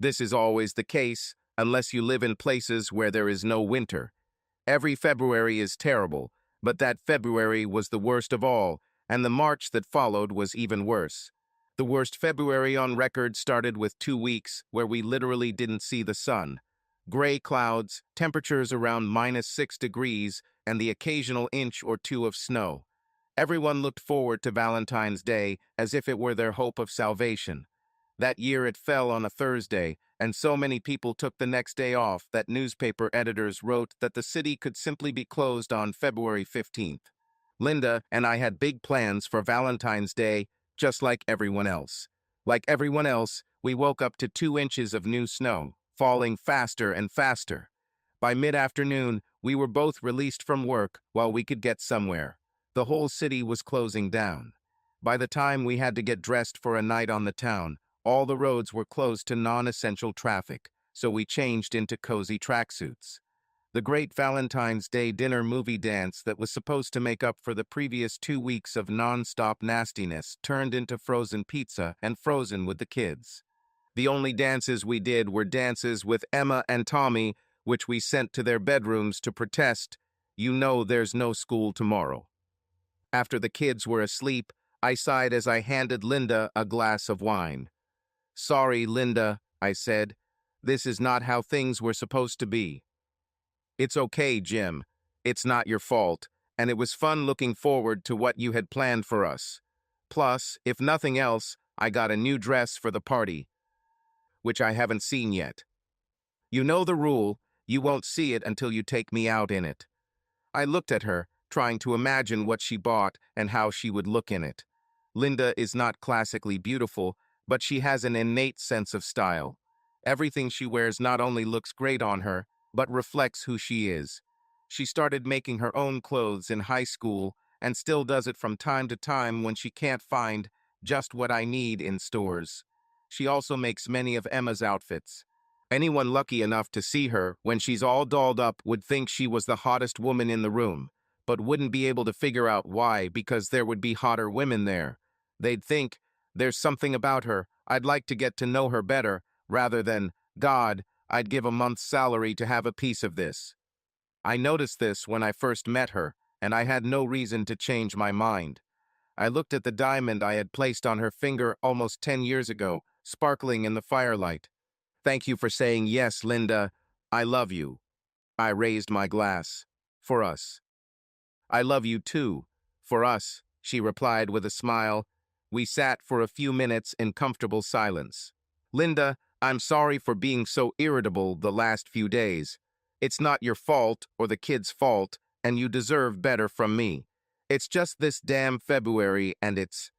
This is always the case, unless you live in places where there is no winter. Every February is terrible, but that February was the worst of all, and the March that followed was even worse. The worst February on record started with 2 weeks where we literally didn't see the sun. Gray clouds, temperatures around -6 degrees, and the occasional inch or two of snow. Everyone looked forward to Valentine's Day as if it were their hope of salvation. That year it fell on a Thursday, and so many people took the next day off that newspaper editors wrote that the city could simply be closed on February 15th. Linda and I had big plans for Valentine's Day, just like everyone else. Like everyone else, we woke up to 2 inches of new snow, falling faster and faster. By mid-afternoon, we were both released from work while we could get somewhere. The whole city was closing down. By the time we had to get dressed for a night on the town, all the roads were closed to non-essential traffic, so we changed into cozy tracksuits. The great Valentine's Day dinner movie dance that was supposed to make up for the previous 2 weeks of non-stop nastiness turned into frozen pizza and Frozen with the kids. The only dances we did were dances with Emma and Tommy, which we sent to their bedrooms to protest, "You know there's no school tomorrow." After the kids were asleep, I sighed as I handed Linda a glass of wine. "Sorry, Linda," I said. "This is not how things were supposed to be." "It's okay, Jim. It's not your fault, and it was fun looking forward to what you had planned for us. Plus, if nothing else, I got a new dress for the party, which I haven't seen yet. You know the rule, you won't see it until you take me out in it." I looked at her, trying to imagine what she bought and how she would look in it. Linda is not classically beautiful, but she has an innate sense of style. Everything she wears not only looks great on her, but reflects who she is. She started making her own clothes in high school and still does it from time to time when she can't find just what I need in stores. She also makes many of Emma's outfits. Anyone lucky enough to see her when she's all dolled up would think she was the hottest woman in the room, but wouldn't be able to figure out why because there would be hotter women there. They'd think, "There's something about her, I'd like to get to know her better," rather than, "God, I'd give a month's salary to have a piece of this." I noticed this when I first met her, and I had no reason to change my mind. I looked at the diamond I had placed on her finger almost 10 years ago, sparkling in the firelight. "Thank you for saying yes, Linda. I love you." I raised my glass. "For us." "I love you too. For us," she replied with a smile. We sat for a few minutes in comfortable silence. "Linda, I'm sorry for being so irritable the last few days. It's not your fault or the kids' fault, and you deserve better from me. It's just this damn February and it's—"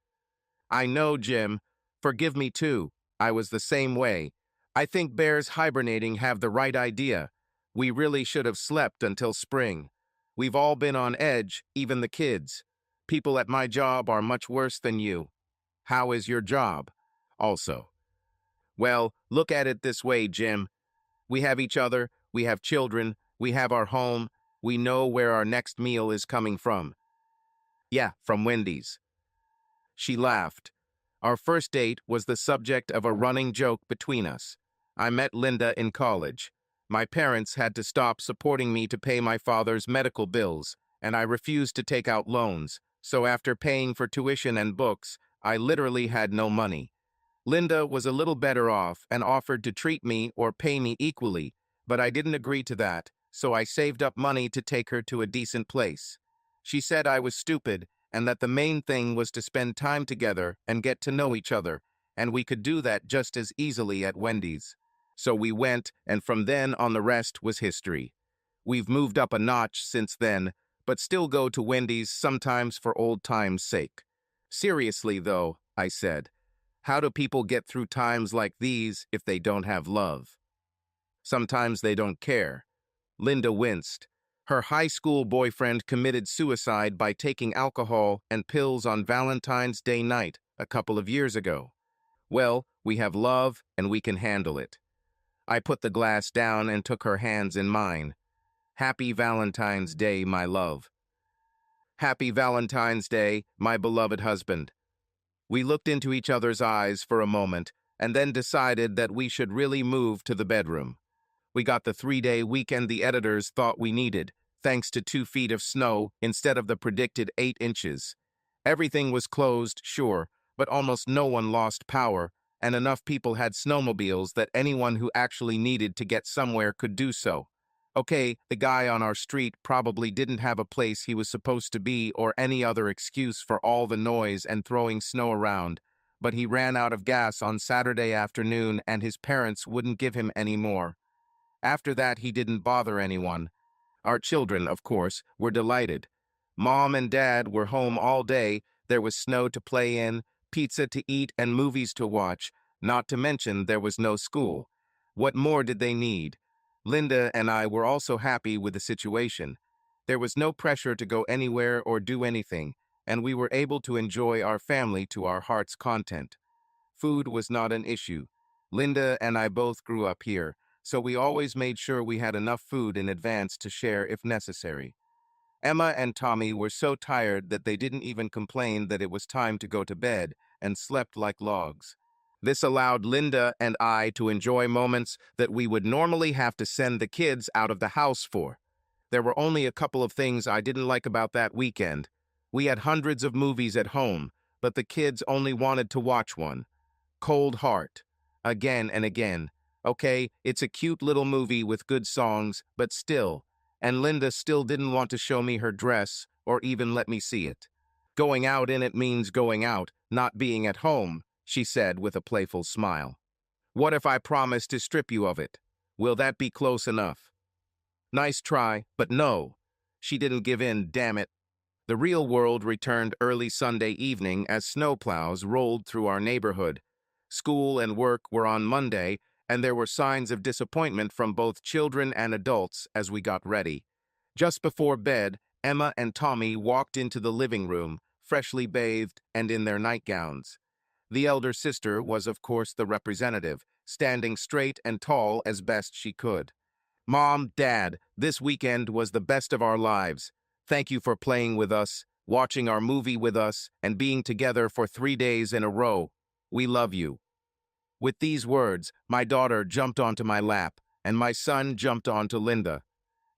"I know, Jim. Forgive me too. I was the same way. I think bears hibernating have the right idea. We really should have slept until spring. We've all been on edge, even the kids. People at my job are much worse than you." "How is your job?" "Also." "Well, look at it this way, Jim. We have each other, we have children, we have our home, we know where our next meal is coming from." "Yeah, from Wendy's." She laughed. Our first date was the subject of a running joke between us. I met Linda in college. My parents had to stop supporting me to pay my father's medical bills, and I refused to take out loans, so after paying for tuition and books, I literally had no money. Linda was a little better off and offered to treat me or pay me equally, but I didn't agree to that, so I saved up money to take her to a decent place. She said I was stupid and that the main thing was to spend time together and get to know each other, and we could do that just as easily at Wendy's. So we went, and from then on the rest was history. We've moved up a notch since then, but still go to Wendy's sometimes for old time's sake. "Seriously, though," I said, "how do people get through times like these if they don't have love?" "Sometimes they don't care." Linda winced. Her high school boyfriend committed suicide by taking alcohol and pills on Valentine's Day night a couple of years ago. "Well, we have love and we can handle it." I put the glass down and took her hands in mine. "Happy Valentine's Day, my love." "Happy Valentine's Day, my beloved husband." We looked into each other's eyes for a moment, and then decided that we should really move to the bedroom. We got the 3-day weekend the editors thought we needed, thanks to 2 feet of snow instead of the predicted 8 inches. Everything was closed, sure, but almost no one lost power, and enough people had snowmobiles that anyone who actually needed to get somewhere could do so. Okay, the guy on our street probably didn't have a place he was supposed to be or any other excuse for all the noise and throwing snow around, but he ran out of gas on Saturday afternoon and his parents wouldn't give him any more. After that, he didn't bother anyone. Our children, of course, were delighted. Mom and Dad were home all day, there was snow to play in, pizza to eat, and movies to watch, not to mention there was no school. What more did they need? Linda and I were also happy with the situation. There was no pressure to go anywhere or do anything, and we were able to enjoy our family to our heart's content. Food was not an issue. Linda and I both grew up here, so we always made sure we had enough food in advance to share if necessary. Emma and Tommy were so tired that they didn't even complain that it was time to go to bed and slept like logs. This allowed Linda and I to enjoy moments that we would normally have to send the kids out of the house for. There were only a couple of things I didn't like about that weekend. We had hundreds of movies at home, but the kids only wanted to watch one. Cold Heart. Again and again. Okay, it's a cute little movie with good songs, but still. And Linda still didn't want to show me her dress or even let me see it. Going out in it means going out, not being at home, she said with a playful smile. What if I promise to strip you of it? Will that be close enough? Nice try, but no. She didn't give in, damn it. The real world returned early Sunday evening as snowplows rolled through our neighborhood. School and work were on Monday, and there were signs of disappointment from both children and adults as we got ready. Just before bed, Emma and Tommy walked into the living room, freshly bathed and in their nightgowns. The elder sister was, of course, the representative, standing straight and tall as best she could. Mom, Dad, this weekend was the best of our lives. Thank you for playing with us, watching our movie with us, and being together for 3 days in a row. We love you. With these words, my daughter jumped onto my lap, and my son jumped onto Linda.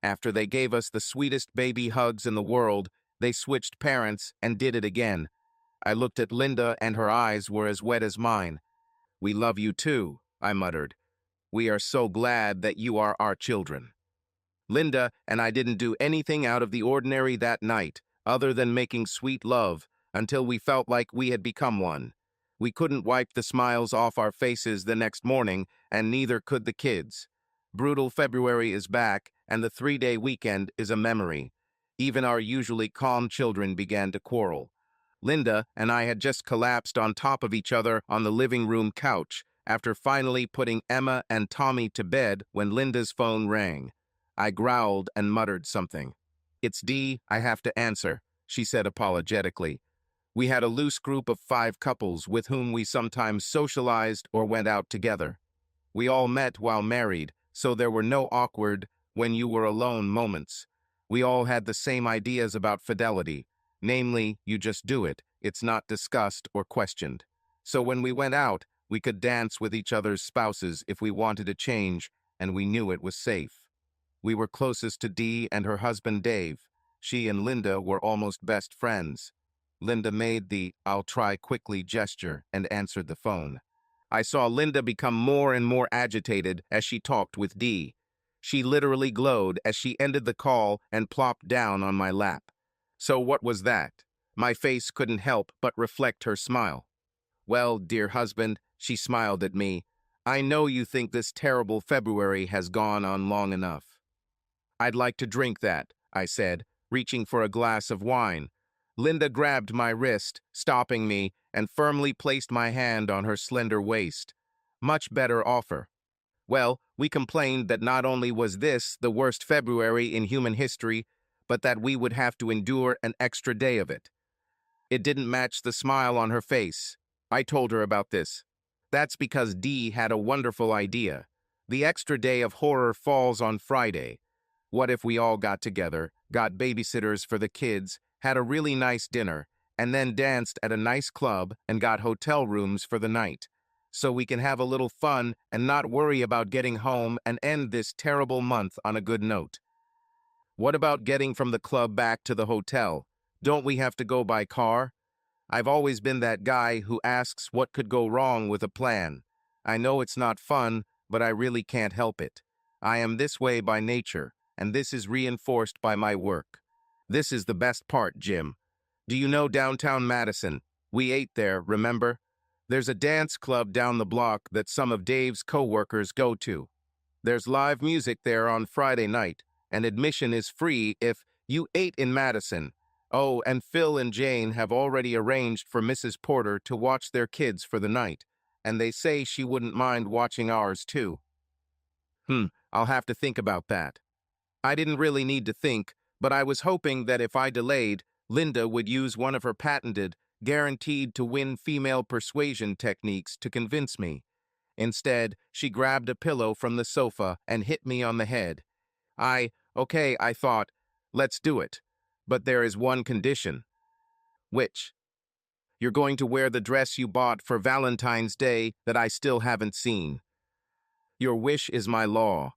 After they gave us the sweetest baby hugs in the world, they switched parents and did it again. I looked at Linda and her eyes were as wet as mine. We love you too, I muttered. We are so glad that you are our children. Linda and I didn't do anything out of the ordinary that night, other than making sweet love, until we felt like we had become one. We couldn't wipe the smiles off our faces the next morning, and neither could the kids. Brutal February is back, and the 3-day weekend is a memory. Even our usually calm children began to quarrel. Linda and I had just collapsed on top of each other on the living room couch after finally putting Emma and Tommy to bed when Linda's phone rang. I growled and muttered something. It's Dee, I have to answer, she said apologetically. We had a loose group of 5 couples with whom we sometimes socialized or went out together. We all met while married, so there were no awkward, when you were alone moments. We all had the same ideas about fidelity, namely, you just do it, it's not discussed or questioned. So when we went out, we could dance with each other's spouses if we wanted to change, and we knew it was safe. We were closest to Dee and her husband Dave. She and Linda were almost best friends. Linda made the "I'll try quickly" gesture and answered the phone. I saw Linda become more and more agitated as she talked with Dee. She literally glowed as she ended the call and plopped down on my lap. So what was that? My face couldn't help but reflect her smile. Well, dear husband, she smiled at me. I know you think this terrible February has gone on long enough. I'd like to drink that, I said, reaching for a glass of wine. Linda grabbed my wrist, stopping me, and firmly placed my hand on her slender waist. Much better offer. Well, we complained that not only was this the worst February in human history, but that we would have to endure an extra day of it. It didn't match the smile on her face. I told her about this. That's because Dee had a wonderful idea. The extra day of horror falls on Friday. What if we all got together, got babysitters for the kids, had a really nice dinner, and then danced at a nice club and got hotel rooms for the night? so we can have a little fun and not worry about getting home and end this terrible month on a good note. What about getting from the club back to the hotel? Don't we have to go by car? I've always been that guy who asks what could go wrong with a plan. I know it's not fun, but I really can't help it. I am this way by nature, and this is reinforced by my work. This is the best part, Jim. Do you know downtown Madison? We ate there, remember? There's a dance club down the block that some of Dave's co-workers go to. There's live music there on Friday night, and admission is free if you ate in Madison. Oh, and Phil and Jane have already arranged for Mrs. Porter to watch their kids for the night, and they say she wouldn't mind watching ours too. I'll have to think about that. I didn't really need to think, but I was hoping that if I delayed, Linda would use one of her patented, guaranteed to win female persuasion techniques to convince me. Instead, she grabbed a pillow from the sofa and hit me on the head. Okay, I thought, let's do it. But there is one condition. Which? You're going to wear the dress you bought for Valentine's Day that I still haven't seen. Your wish is my law.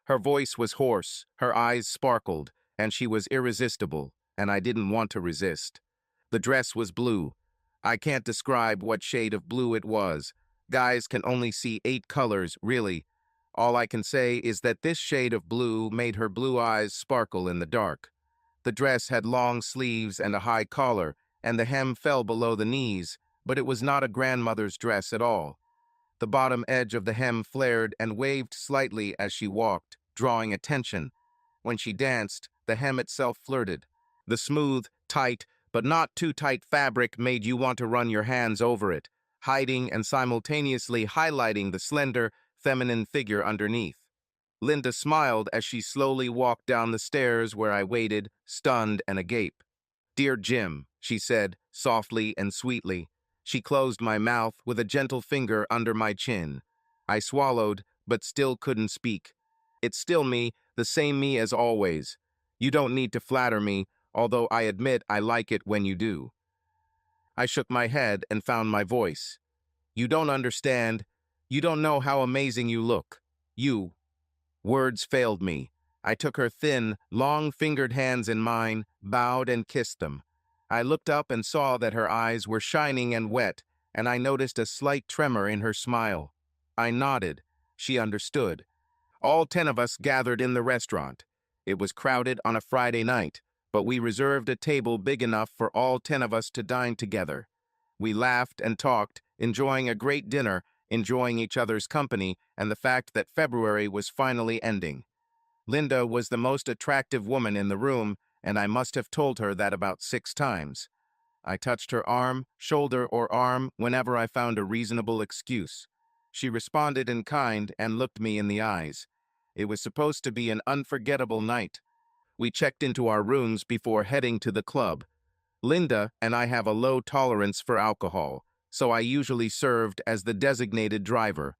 Her voice was hoarse, her eyes sparkled, and she was irresistible, and I didn't want to resist. The dress was blue. I can't describe what shade of blue it was. Guys can only see 8 colors, really. All I can say is that this shade of blue made her blue eyes sparkle in the dark. The dress had long sleeves and a high collar, and the hem fell below the knees, but it was not a grandmother's dress at all. The bottom edge of the hem flared and waved slightly as she walked, drawing attention. When she danced, the hem itself flirted. The smooth, tight, but not too tight fabric made you want to run your hands over it, hiding and simultaneously highlighting the slender, feminine figure underneath. Linda smiled as she slowly walked down the stairs where I waited, stunned and agape. "Dear Jim," she said, softly and sweetly. She closed my mouth with a gentle finger under my chin. I swallowed, but still couldn't speak. "It's still me, the same me as always. You don't need to flatter me, although I admit I like it when you do." I shook my head and found my voice. "You don't understand. You don't know how amazing you look. You." Words failed me. I took her thin, long-fingered hands in mine, bowed and kissed them. I looked up and saw that her eyes were shining and wet, and I noticed a slight tremor in her smile. I nodded. She understood. All 10 of us gathered in the restaurant. It was crowded on a Friday night, but we reserved a table big enough for all 10 of us to dine together. We laughed and talked, enjoying a great dinner, enjoying each other's company, and the fact that February was finally ending. Linda was the most attractive woman in the room, and I must have told her that about 6 times. I touched her arm, shoulder, or arm whenever I found a reasonable excuse. She responded in kind and looked me in the eyes. It was supposed to be an unforgettable night. We checked into our rooms before heading to the club. Linda and I have a low tolerance for alcohol, so I usually served as the designated driver.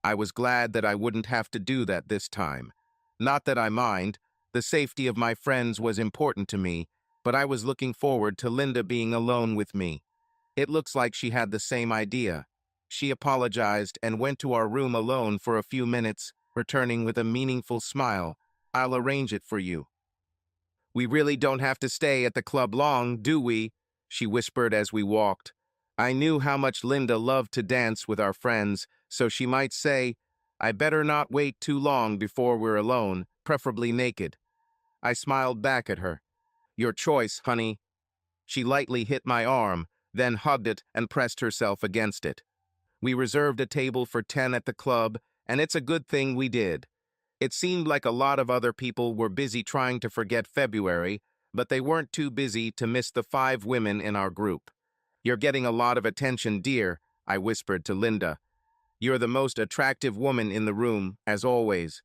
I was glad that I wouldn't have to do that this time. Not that I mind. The safety of my friends was important to me, but I was looking forward to Linda being alone with me. It looks like she had the same idea. She apologized and went to our room alone for a few minutes, returning with a meaningful smile. "I'll arrange it for you." "We really don't have to stay at the club long, do we?" she whispered as we walked. I knew how much Linda loved to dance with our friends, so she might say, "I better not wait too long before we're alone, preferably naked." I smiled back at her. "Your choice, honey." She lightly hit my arm, then hugged it and pressed herself against it. We reserved a table for 10 at the club, and it's a good thing we did. It seemed like a lot of other people were busy trying to forget February, but they weren't too busy to miss the 5 women in our group. "You're getting a lot of attention, dear," I whispered to Linda. "You're the most attractive woman in the room, as always."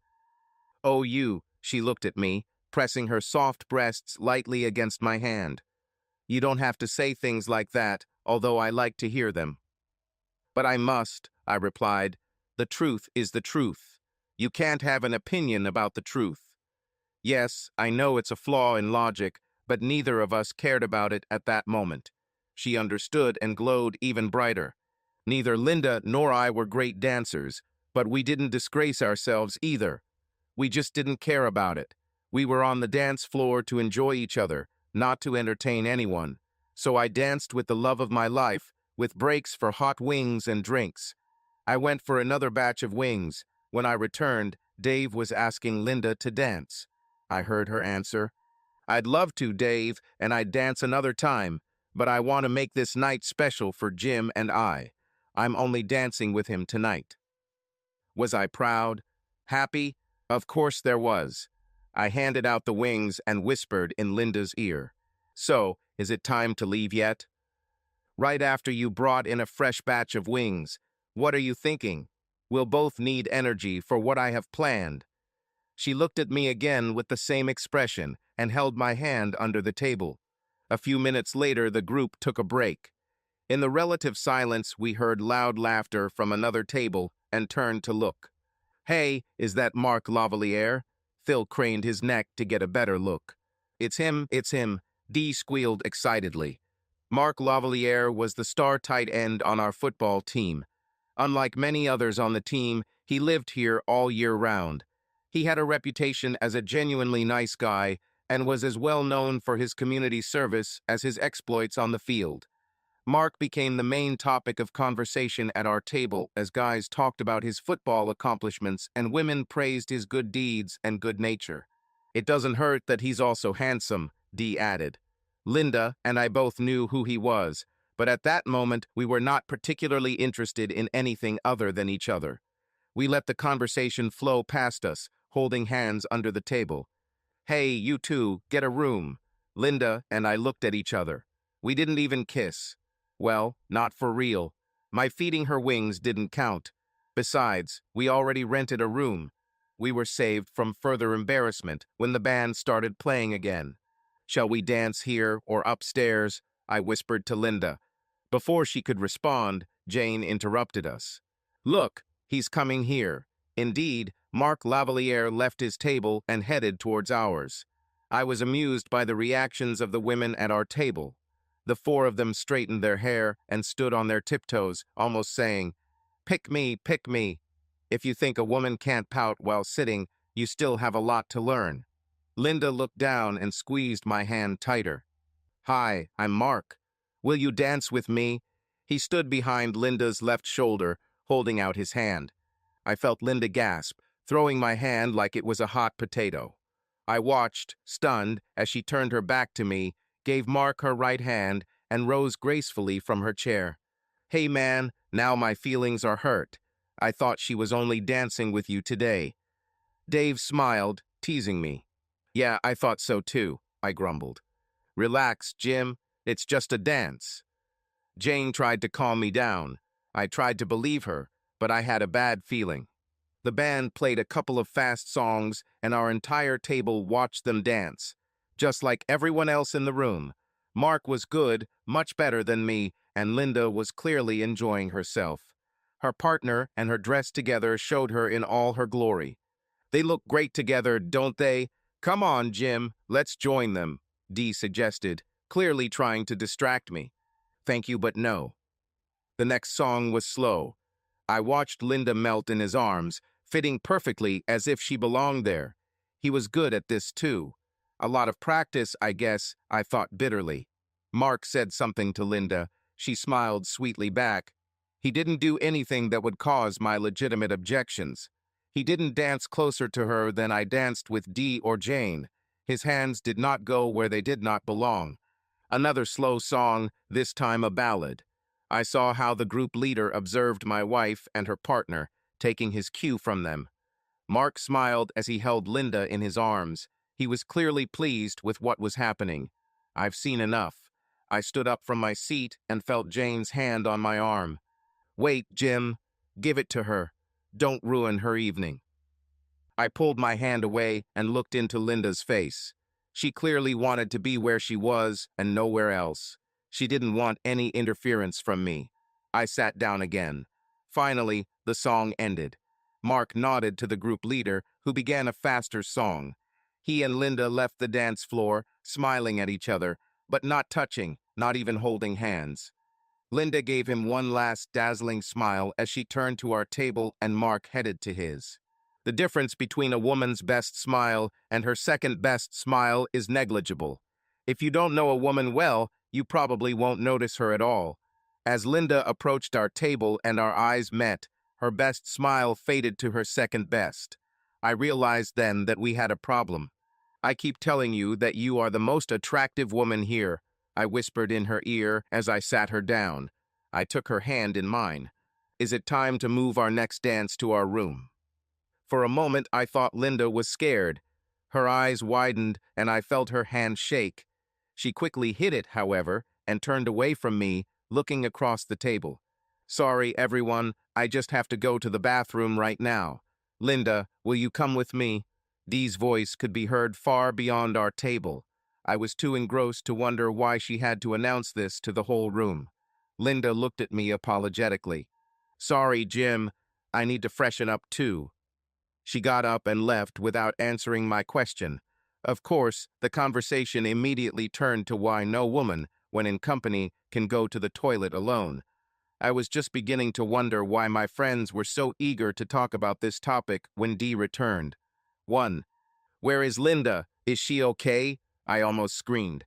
"Oh, you," she looked at me, pressing her soft breasts lightly against my hand. "You don't have to say things like that, although I like to hear them." "But I must," I replied. "The truth is the truth. You can't have an opinion about the truth." Yes, I know it's a flaw in logic, but neither of us cared about it at that moment. She understood and glowed even brighter. Neither Linda nor I were great dancers, but we didn't disgrace ourselves either. We just didn't care about it. We were on the dance floor to enjoy each other, not to entertain anyone. So I danced with the love of my life, with breaks for hot wings and drinks. I went for another batch of wings. When I returned, Dave was asking Linda to dance. I heard her answer, "I'd love to, Dave, and I'd dance another time, but I want to make this night special for Jim and I. I'm only dancing with him tonight." Was I proud? Happy? Of course there was. I handed out the wings and whispered in Linda's ear, "So, is it time to leave yet?" "Right after you brought in a fresh batch of wings. What are you thinking? We'll both need energy for what I have planned." She looked at me again with the same expression and held my hand under the table. A few minutes later, the group took a break. In the relative silence, we heard loud laughter from another table and turned to look. "Hey, is that Mark Lavalier?" Phil craned his neck to get a better look. It's him," Dee squealed excitedly. Mark Lavalier was the star tight end on our football team. Unlike many others on the team, he lived here all year round. He had a reputation as a genuinely nice guy and was as well known for his community service as his exploits on the field. Mark became the main topic of conversation at our table as guys talked about his football accomplishments and women praised his good deeds and good nature. "It doesn't hurt that he's also handsome," Dee added. Linda and I both knew who he was, but at that moment we were not particularly interested in anything other than each other. We let the conversation flow past us, holding hands under the table. "Hey, you two, get a room." Linda and I looked at each other. We didn't even kiss. Well, not for real. My feeding her wings didn't count. Besides, we already rented a room. We were saved from further embarrassment when the band started playing again. "Shall we dance here or upstairs?" I whispered to Linda. Before she could respond, Jane interrupted us. "Look, he's coming here." Indeed, Mark Lavalier left his table and headed towards ours. I was amused by the reactions of the women at our table. The four of them straightened their hair and stood on their tiptoes, almost saying, pick me, pick me." If you think a woman can't pout while sitting, you still have a lot to learn. Linda looked down and squeezed my hand tighter. "Hi, I'm Mark. Will you dance with me?" He stood behind Linda's left shoulder, holding out his hand. I felt Linda gasp, throwing my hand like it was a hot potato. I watched, stunned, as she turned her back to me, gave Mark her right hand, and rose gracefully from her chair. "Hey man, now my feelings are hurt. I thought she was only dancing with you today." Dave smiled, teasing me. "Yeah, I thought so too," I grumbled. "Relax, Jim. It's just a dance." Jane tried to calm me down. I tried to believe her, but I had a bad feeling. The band played a couple of fast songs, and our entire table watched them dance. Just like everyone else in the room. Mark was good, much better than me, and Linda was clearly enjoying herself. Her partner and her dress together showed her in all her glory. "They look great together, don't they? Come on, Jim, let's join them," Dee suggested, clearly trying to distract me. "Thank you, but no." The next song was slow. I watched Linda melt in his arms, fitting perfectly as if she belonged there. He was good at this too. A lot of practice, I guess, I thought bitterly. Mark said something to Linda. She smiled sweetly back. He didn't do anything that would cause my legitimate objections. He didn't dance closer to her than I danced with Dee or Jane. His hands did not go where they did not belong. Another slow song, this time a ballad. I saw how the group leader observed my wife and her partner, taking his cue from them. Mark smiled as he held Linda in his arms. He was clearly pleased with what was happening. I've seen enough. I stood up from my seat and felt Jane's hand on my arm. "Wait, Jim. Give it to her. Don't ruin her evening." I pulled my hand away and looked into Linda's face. She clearly wanted to be where she was and nowhere else. She didn't want any interference from me. I sat down again. Finally, the song ended. Mark nodded to the group leader, who began a faster song. He and Linda left the dance floor, smiling at each other, but not touching, not even holding hands. Linda gave him one last dazzling smile as she turned to our table and Mark headed to his. The difference between a woman's best smile and her second best smile is negligible. If you don't know a woman well, you probably won't notice her at all. As Linda approached our table and our eyes met, her best smile faded to her second best. I realized then that we had a problem. I keep telling you that you are the most attractive woman here, I whispered in her ear as I sat her down. I took her hand in mine. Is it time to move our next dance to our room? For a moment, I thought Linda was scared. Her eyes widened, and I felt her hand shake. She quickly hid it, however, and turned away from me, looking across the table. Sorry, everyone, I just have to go to the bathroom right now. Linda, will you come with me? Dee's voice could be heard far beyond our table. I was too engrossed to wonder why she had to announce this to the whole room. Linda looked at me apologetically. Sorry, Jim, I need to freshen up too. She got up and left without answering my question. Of course, the conversation immediately turned to why no woman, when in company, can go to the toilet alone. I was just beginning to wonder why my friends were so eager to talk about this topic when Dee returned. 1. Where is Linda? Is she okay? I almost screamed.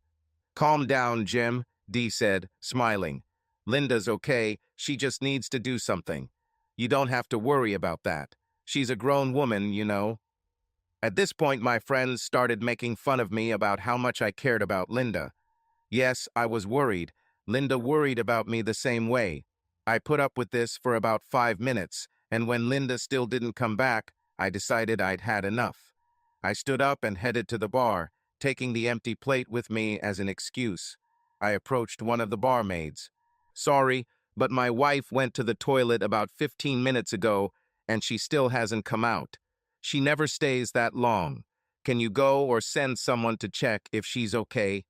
Calm down, Jim, Dee said, smiling. Linda's okay, she just needs to do something. You don't have to worry about that. She's a grown woman, you know. At this point, my friends started making fun of me about how much I cared about Linda. Yes, I was worried. Linda worried about me the same way. I put up with this for about 5 minutes, and when Linda still didn't come back, I decided I'd had enough. I stood up and headed to the bar, taking the empty plate with me as an excuse. I approached one of the barmaids. Sorry, but my wife went to the toilet about 15 minutes ago, and she still hasn't come out. She never stays that long. Can you go or send someone to check if she's okay?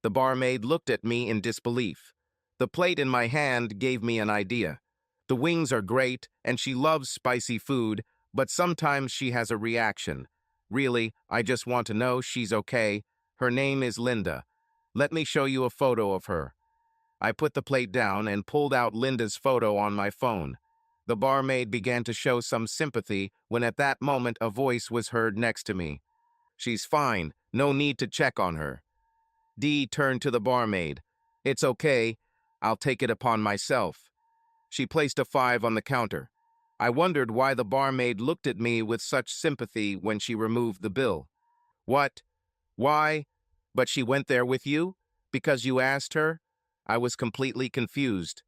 The barmaid looked at me in disbelief. The plate in my hand gave me an idea. The wings are great, and she loves spicy food, but sometimes she has a reaction. Really, I just want to know she's okay. Her name is Linda. Let me show you a photo of her. I put the plate down and pulled out Linda's photo on my phone. The barmaid began to show some sympathy when at that moment a voice was heard next to me. She's fine, no need to check on her. Dee turned to the barmaid. It's okay, I'll take it upon myself. She placed a 5 on the counter. I wondered why the barmaid looked at me with such sympathy when she removed the bill. What? Why? But she went there with you? Because you asked her? I was completely confused.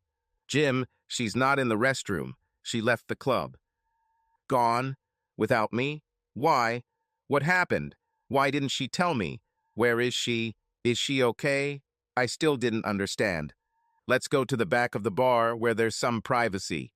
Jim, she's not in the restroom. She left the club. Gone? Without me? Why? What happened? Why didn't she tell me? Where is she? Is she okay? I still didn't understand. Let's go to the back of the bar where there's some privacy.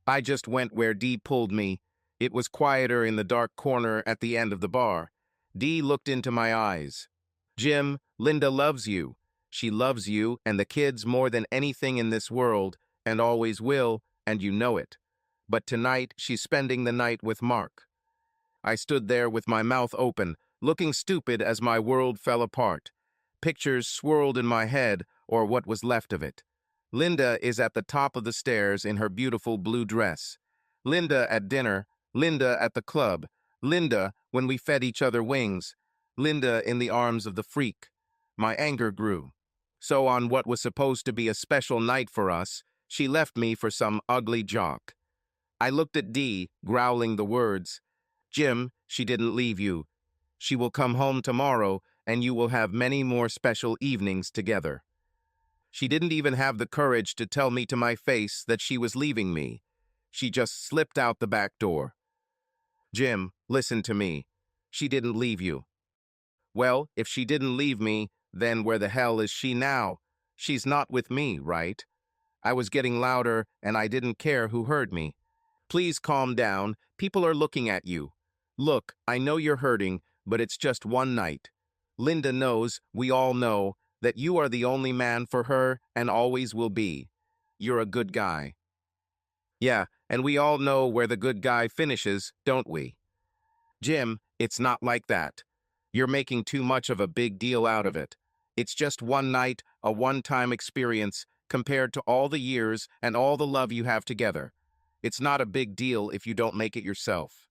I just went where Dee pulled me. It was quieter in the dark corner at the end of the bar. Dee looked into my eyes. Jim, Linda loves you. She loves you and the kids more than anything in this world, and always will, and you know it. But tonight, she's spending the night with Mark. I stood there with my mouth open, looking stupid as my world fell apart. Pictures swirled in my head, or what was left of it. Linda is at the top of the stairs in her beautiful blue dress. Linda at dinner. Linda at the club. Linda when we fed each other wings. Linda in the arms of the freak. My anger grew. So on what was supposed to be a special night for us, she left me for some ugly jock. I looked at Dee, growling the words. Jim, she didn't leave you. She will come home tomorrow, and you will have many more special evenings together. She didn't even have the courage to tell me to my face that she was leaving me. She just slipped out the back door. Jim, listen to me. She didn't leave you. Well, if she didn't leave me, then where the hell is she now? She's not with me, right? I was getting louder, and I didn't care who heard me. Please calm down. People are looking at you. Look, I know you're hurting, but it's just one night. Linda knows, we all know, that you are the only man for her and always will be. You're a good guy. Yeah, and we all know where the good guy finishes, don't we? Jim, it's not like that. You're making too much of a big deal out of it. It's just one night, a one-time experience, compared to all the years and all the love you have together. It's not a big deal if you don't make it yourself.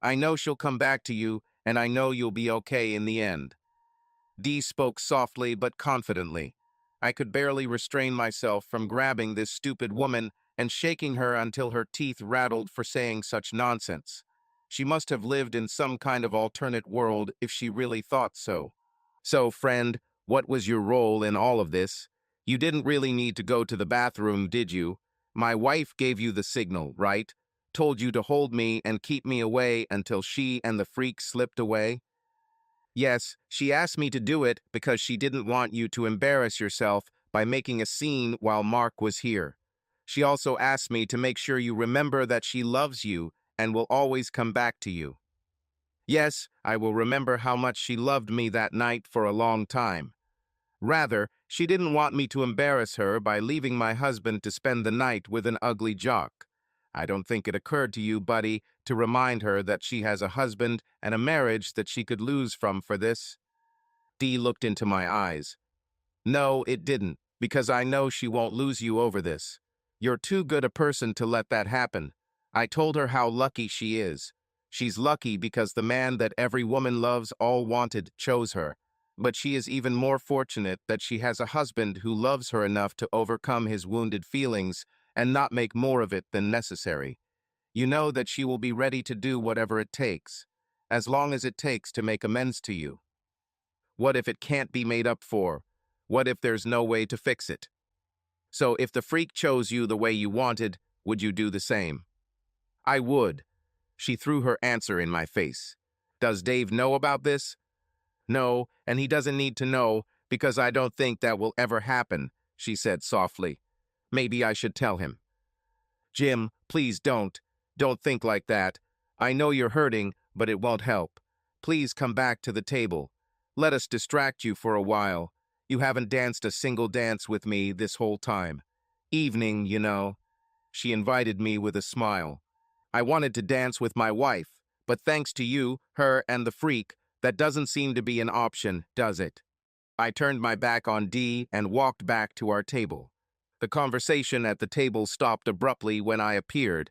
I know she'll come back to you, and I know you'll be okay in the end." Dee spoke softly but confidently. I could barely restrain myself from grabbing this stupid woman and shaking her until her teeth rattled for saying such nonsense. She must have lived in some kind of alternate world if she really thought so. "So, friend, what was your role in all of this? You didn't really need to go to the bathroom, did you? My wife gave you the signal, right? Told you to hold me and keep me away until she and the freak slipped away?" "Yes, she asked me to do it because she didn't want you to embarrass yourself by making a scene while Mark was here. She also asked me to make sure you remember that she loves you and will always come back to you." "Yes, I will remember how much she loved me that night for a long time. Rather, she didn't want me to embarrass her by leaving my husband to spend the night with an ugly jock. I don't think it occurred to you, buddy, to remind her that she has a husband and a marriage that she could lose from for this." Dee looked into my eyes. "No, it didn't, because I know she won't lose you over this. You're too good a person to let that happen. I told her how lucky she is. She's lucky because the man that every woman loves all wanted chose her. But she is even more fortunate that she has a husband who loves her enough to overcome his wounded feelings and not make more of it than necessary. You know that she will be ready to do whatever it takes, as long as it takes to make amends to you. What if it can't be made up for? What if there's no way to fix it? So if the freak chose you the way you wanted, would you do the same?" "I would." She threw her answer in my face. "Does Dave know about this?" "No, and he doesn't need to know, because I don't think that will ever happen," she said softly. "Maybe I should tell him." "Jim, please don't. Don't think like that. I know you're hurting, but it won't help. Please come back to the table. Let us distract you for a while. You haven't danced a single dance with me this whole time. Evening, you know." She invited me with a smile. "I wanted to dance with my wife, but thanks to you, her, and the freak, that doesn't seem to be an option, does it?" I turned my back on Dee and walked back to our table. The conversation at the table stopped abruptly when I appeared.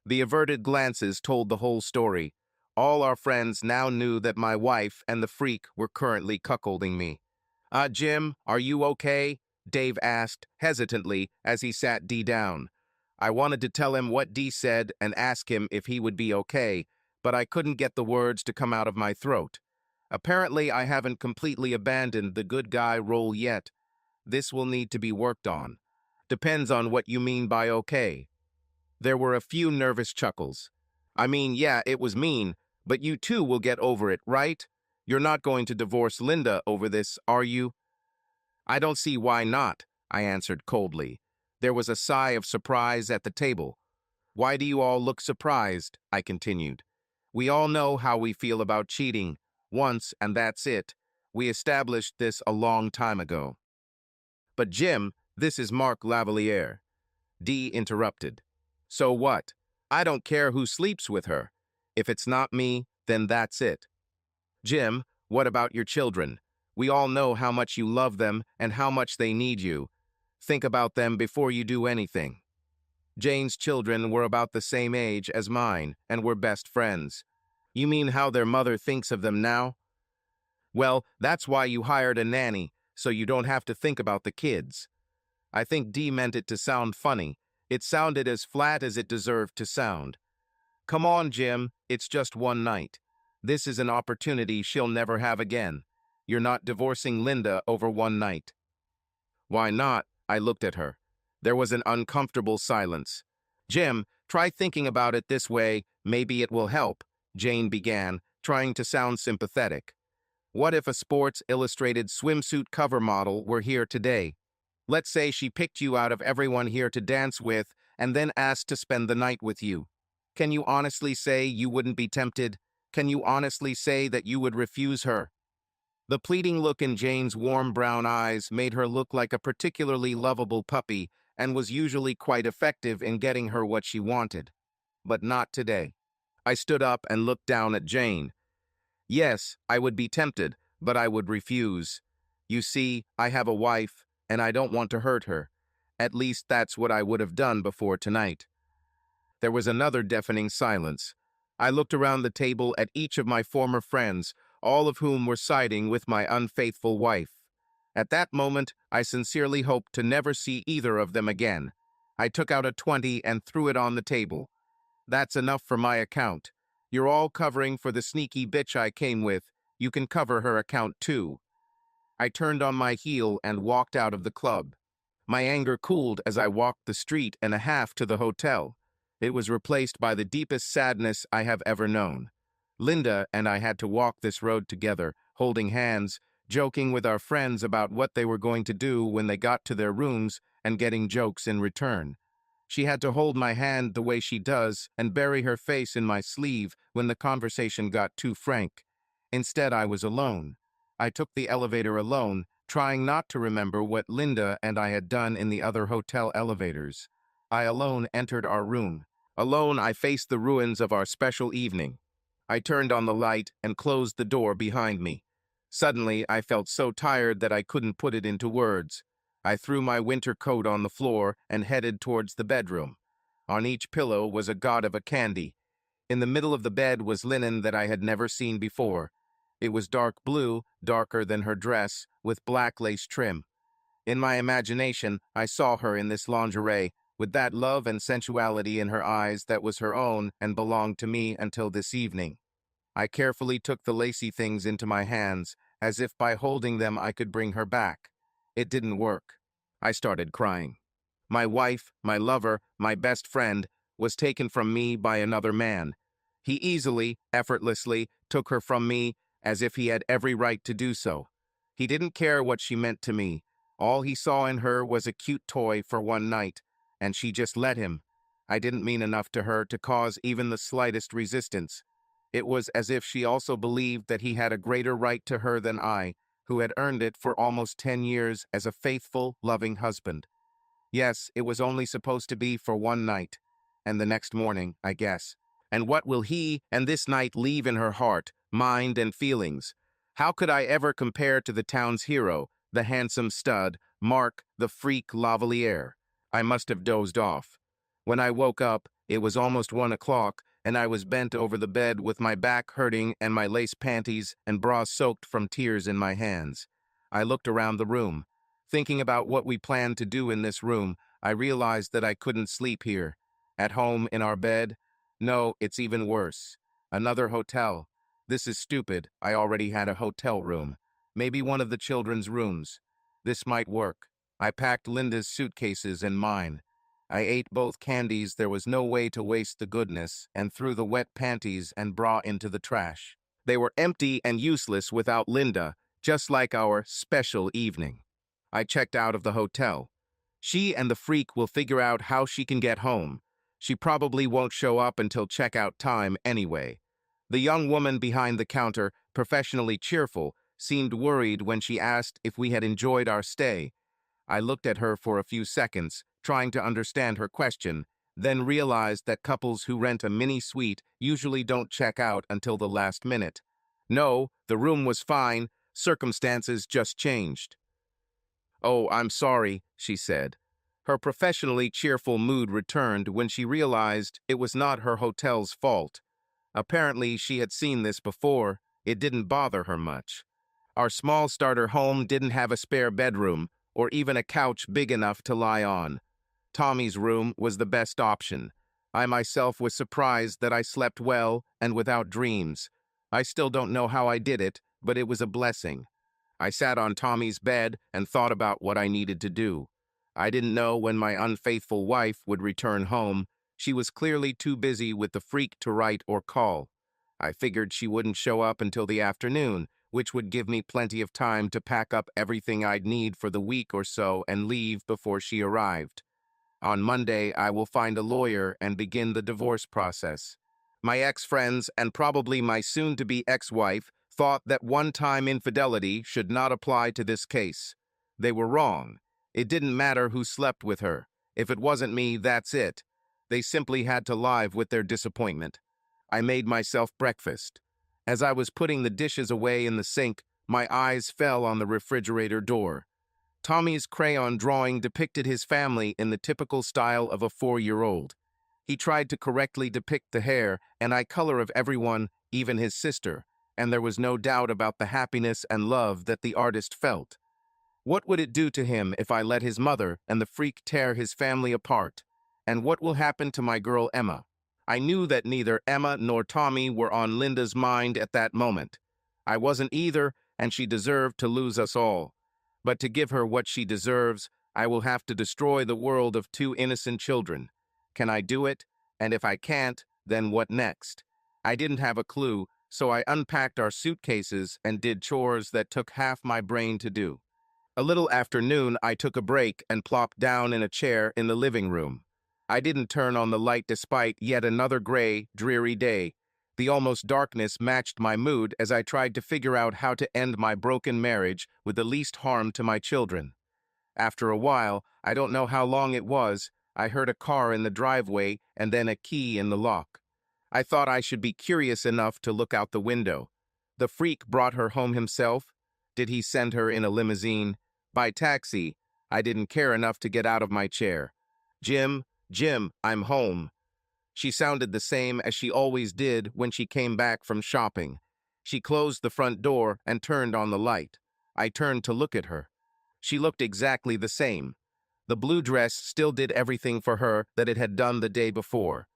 The averted glances told the whole story. All our friends now knew that my wife and the freak were currently cuckolding me. Jim, are you okay?" Dave asked, hesitantly, as he sat Dee down. I wanted to tell him what Dee said and ask him if he would be okay, but I couldn't get the words to come out of my throat. Apparently, I haven't completely abandoned the good guy role yet. This will need to be worked on. Depends on what you mean by okay. There were a few nervous chuckles. "I mean, yeah, it was mean, but you too will get over it, right? You're not going to divorce Linda over this, are you?" "I don't see why not," I answered coldly. There was a sigh of surprise at the table. "Why do you all look surprised?" I continued. "We all know how we feel about cheating. Once, and that's it. We established this a long time ago." "But Jim, this is Mark Lavalier." Dee interrupted. "So what? I don't care who sleeps with her. If it's not me, then that's it." "Jim, what about your children? We all know how much you love them and how much they need you. Think about them before you do anything." Jane's children were about the same age as mine and were best friends. "You mean how their mother thinks of them now?" "Well, that's why you hired a nanny, so you don't have to think about the kids." I think Dee meant it to sound funny. It sounded as flat as it deserved to sound. "Come on, Jim, it's just one night. This is an opportunity she'll never have again. You're not divorcing Linda over one night." "Why not?" I looked at her. There was an uncomfortable silence. "Jim, try thinking about it this way. Maybe it will help," Jane began, trying to sound sympathetic. "What if a Sports Illustrated swimsuit cover model were here today? Let's say she picked you out of everyone here to dance with and then asked to spend the night with you. Can you honestly say you wouldn't be tempted? Can you honestly say that you would refuse her?" The pleading look in Jane's warm brown eyes made her look like a particularly lovable puppy and was usually quite effective in getting her what she wanted. But not today. I stood up and looked down at Jane. "Yes, I would be tempted, but I would refuse. You see, I have a wife, and I don't want to hurt her. At least that's what I would have done before tonight. There was another deafening silence. I looked around the table at each of my former friends, all of whom were siding with my unfaithful wife. At that moment, I sincerely hoped to never see either of them again. I took out a 20 and threw it on the table. That's enough for my account. You're all covering for the sneaky bitch I came with. You can cover her account too. I turned on my heel and walked out of the club. My anger cooled as I walked the street and a half to the hotel. It was replaced by the deepest sadness I have ever known. Linda and I had to walk this road together, holding hands, joking with our friends about what they were going to do when they got to their rooms and getting jokes in return. She had to hold my hand the way she does and bury her face in my sleeve when the conversation got too frank. Instead, I was alone. I took the elevator alone, trying not to remember what Linda and I had done in the other hotel elevators. I alone entered our room. Alone, I faced the ruins of our special evening. I turned on the light and closed the door behind me. Suddenly, I felt so tired that I couldn't put it into words. I threw my winter coat on the floor and headed towards the bedroom. On each pillow was a god of a candy. In the middle of the bed was linen that I had never seen before. It was dark blue, darker than her dress, with black lace trim. In my imagination, I saw her in this lingerie, with that love and sensuality in her eyes that was her own and belonged to me until this evening. I carefully took the lacy things into my hands, as if by holding them I could bring her back. It didn't work. I started crying. My wife, my lover, my best friend, was taken from me by another man. He easily, effortlessly, took her from me as if he had every right to do so. He didn't care what she meant to me. All he saw in her was a cute toy for one night, and she just let him. I didn't mean enough to her to cause even the slightest resistance. It was as if she also believed that he had a greater right to her than I, who had earned it for almost 10 years as a faithful, loving husband. Yes, it was only supposed to be for one night, and the next morning, I guess. And what will he and this night leave in her heart, mind, and feelings? How could I ever compare to the town's hero, the handsome stud, Mark, the freak lavalier? I must have dozed off. When I woke up, it was almost 1 o'clock, and I was bent over the bed with my back hurting and my lace panties and bra soaked from tears in my hands. I looked around the room. Thinking about what we planned to do in this room, I realized that I couldn't sleep here. At home, in our bed? No, it's even worse. Another hotel. This is stupid. I already had a hotel room. Maybe one of the children's rooms. This might work. I packed Linda's suitcases and mine. I ate both candies, there was no way to waste the goodness, and threw the wet panties and bra into the trash. They were empty and useless without Linda, just like our special evening. I checked out of the hotel. She and the freak will figure out how she can get home. She probably won't show up until checkout time anyway. The young woman behind the counter, professionally cheerful, seemed worried when she asked if we had enjoyed our stay. I looked at her for a few seconds, trying to understand her question, then realized that couples who rent a mini suite usually don't check out until the last minute. No, the room was fine, circumstances just changed. "Oh, I'm sorry," she said. Her professionally cheerful mood returned when she realized it was not her hotel's fault. Apparently, she had seen this before. It didn't bother her much. Our small starter home didn't have a spare bedroom, or even a couch big enough to lie on. Tommy's room was the best option. I myself was surprised that I slept well and without dreams. I still don't know how I did it, but it was a blessing. I sat on Tommy's bed and thought about what I needed to do. I didn't know when my unfaithful wife would return home. She was clearly too busy with the freak to write or call. I figured she wouldn't show up until the afternoon, which would give me plenty of time to pack up everything I'd need for the week or so and leave before she arrived. On Monday, I will find a lawyer and begin the divorce process. My ex-friends and probably my soon-to-be ex-wife thought that one-time infidelity should not apply to this case. They were wrong. It didn't matter who slept with her. If it wasn't me, that's it. They simply had to live with their disappointment. I made myself breakfast. As I was putting the dishes away in the sink, my eyes fell on the refrigerator door. Tommy's crayon drawing depicted his family in the typical style of a 4-year-old. He tried to correctly depict the hair and eye color of everyone, even his sister, and there was no doubt about the happiness and love that the artist felt. What would it do to him if I let his mother and the freak tear his family apart? And what will happen to my girl Emma? I knew that neither Emma nor Tommy were on Linda's mind at that moment. I wasn't either, and she deserved to lose us all. But to give her what she deserves, I will have to destroy the world of 2 innocent children. Can I do it? And if I can't, then what next? I didn't have a clue, so I unpacked our suitcases and did chores that took half my brain to do. A little after noon, I took a break and plopped down in a chair in the living room. I didn't turn on the light despite yet another gray, dreary day. The almost darkness matched my mood as I tried to figure out how to end my broken marriage with the least harm to my children. After a while, I don't know how long it was, I heard a car in the driveway and then a key in the lock. I thought I should be curious enough to look out the window. The freak brought her home himself? Did he send her in a limousine? By taxi? I didn't care enough to get out of my chair. Jim, I'm home. She sounded the same as she always did when she came back from shopping. She closed the front door and turned on the light. I turned to look at her. She looked exactly the same. The blue dress still did everything for her that it had done the day before.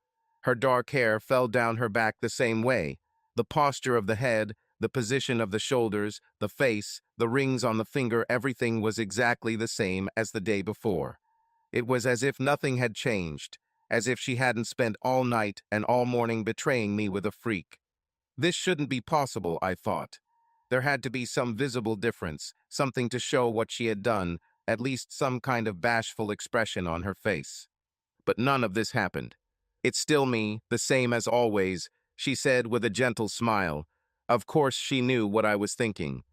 Her dark hair fell down her back the same way. The posture of the head, the position of the shoulders, the face, the rings on the finger, everything was exactly the same as the day before. It was as if nothing had changed, as if she hadn't spent all night and all morning betraying me with a freak. This shouldn't be possible, I thought. There had to be some visible difference, something to show what she had done, at least some kind of bashful expression on her face. But none of this happened. "It's still me, the same as always," she said with a gentle smile. Of course she knew what I was thinking.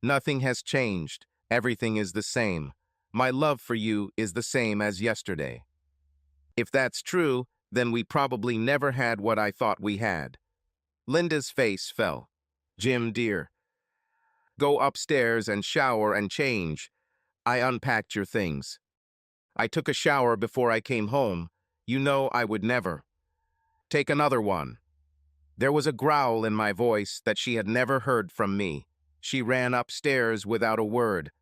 "Nothing has changed. Everything is the same. My love for you is the same as yesterday." If that's true, then we probably never had what I thought we had. Linda's face fell. "Jim, dear, go upstairs and shower and change. I unpacked your things. I took a shower before I came home. You know I would never. Take another one." There was a growl in my voice that she had never heard from me. She ran upstairs without a word.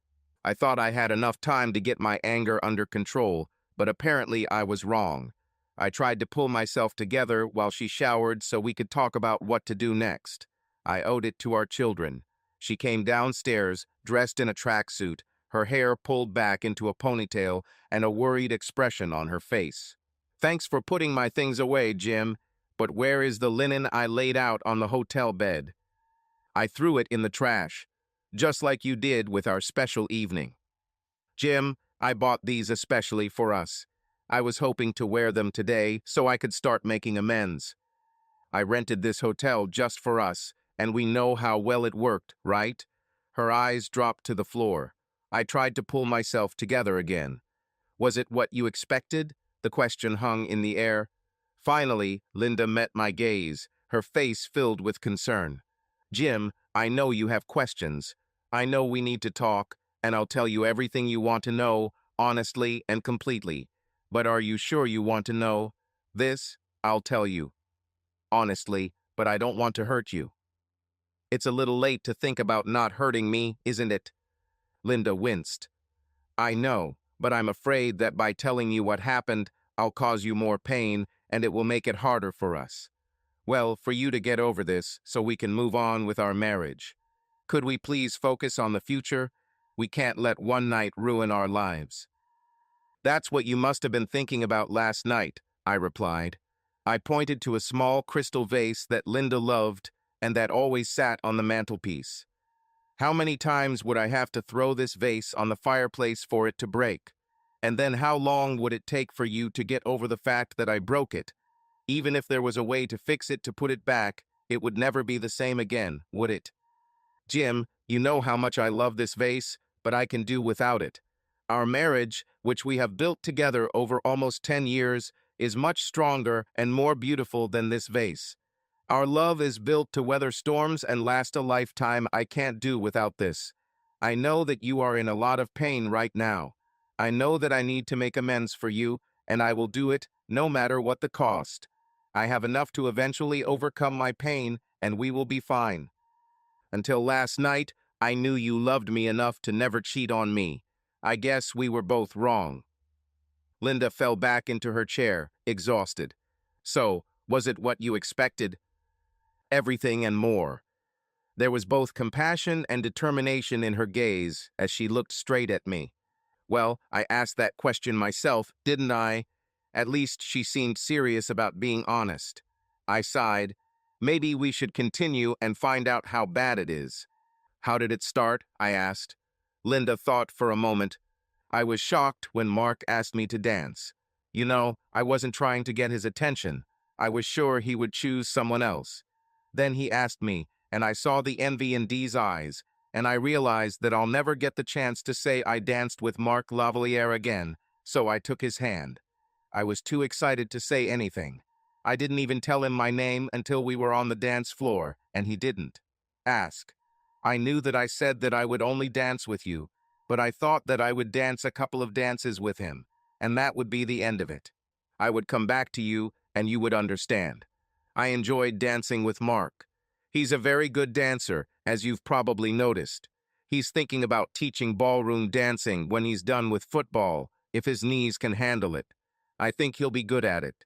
I thought I had enough time to get my anger under control, but apparently I was wrong. I tried to pull myself together while she showered so we could talk about what to do next. I owed it to our children. She came downstairs, dressed in a tracksuit, her hair pulled back into a ponytail and a worried expression on her face. "Thanks for putting my things away, Jim, but where is the linen I laid out on the hotel bed?" "I threw it in the trash, just like you did with our special evening." "Jim, I bought these especially for us. I was hoping to wear them today so I could start making amends. I rented this hotel just for us, and we know how well it worked, right?" Her eyes dropped to the floor. I tried to pull myself together again. "Was it what you expected?" The question hung in the air. Finally, Linda met my gaze, her face filled with concern. "Jim, I know you have questions. I know we need to talk, and I'll tell you everything you want to know, honestly and completely. But are you sure you want to know? This, I'll tell you. Honestly, but I don't want to hurt you." "It's a little late to think about not hurting me, isn't it?" Linda winced. "I know, but I'm afraid that by telling you what happened, I'll cause you more pain, and it will make it harder for us. Well, for you to get over this, so we can move on with our marriage. Could we please focus on the future? We can't let one night ruin our lives." "That's what you must have been thinking about last night," I replied. I pointed to a small crystal vase that Linda loved and that always sat on the mantelpiece. "How many times would I have to throw this vase on the fireplace for it to break? And then how long would it take for you to get over the fact that I broke it? Even if there was a way to fix it to put it back, it would never be the same again, would it? Jim, you know how much I love this vase, but I can do without it. Our marriage, which we have built together over almost 10 years, is much stronger and more beautiful than this vase. Our love is built to weather storms and last a lifetime. I can't do without this. I know that you are in a lot of pain right now. I know that I need to make amends for you, and I will do it no matter what the cost. I have enough to eventually overcome my pain, and we will be fine. Until last night, I knew you loved me enough to never cheat on me. I guess we were both wrong. Linda fell back into her chair, exhausted. So, was it what you expected? Everything and more. There was both compassion and determination in her gaze as she looked straight at me. Well, I asked that question myself, didn't I? At least she seemed serious about being honest. I sighed. Maybe we should continue and find out how bad it is. How did it start? I asked. Linda thought for a moment. I was shocked when Mark asked me to dance. You know, I wasn't trying to get his attention. I was sure he would choose someone else. Then he asked me, and I saw the envy in Dee's eyes, and I realized that I'll never get the chance to say I danced with Mark Lavalier again, so I took his hand. I was too excited to say anything. I didn't even tell him my name until we were on the dance floor, and he didn't ask. I knew that I said that I would only dance with you, but I thought that I would dance a couple of dances with him, and that would be the end of it. I would come back to you, and you would understand. I enjoyed dancing with Mark. He's a very good dancer, as you've probably noticed. He's thinking about teaching ballroom dancing when he's done with football, if his knees can handle it. I think he'll be good at it.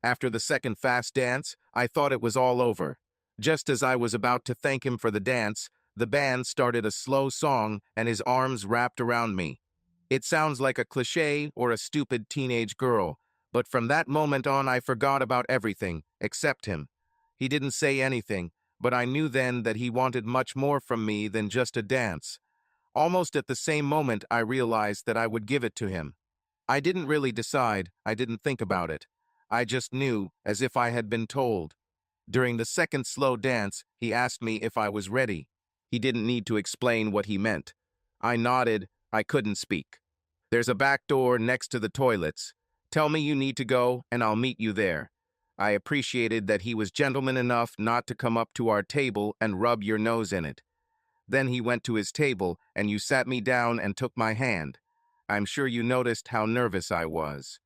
After the second fast dance, I thought it was all over. Just as I was about to thank him for the dance, the band started a slow song and his arms wrapped around me. It sounds like a cliché or a stupid teenage girl, but from that moment on I forgot about everything, except him. He didn't say anything, but I knew then that he wanted much more from me than just a dance. Almost at the same moment I realized that I would give it to him. I didn't really decide, I didn't think about it. I just knew, as if I had been told. During the second slow dance, he asked me if I was ready. He didn't need to explain what he meant. I nodded. I couldn't speak. There's a back door next to the toilets. Tell me you need to go, and I'll meet you there. I appreciated that he was gentleman enough not to come up to our table and rub your nose in it. Then he went to his table, and you sat me down and took my hand. I'm sure you noticed how nervous I was.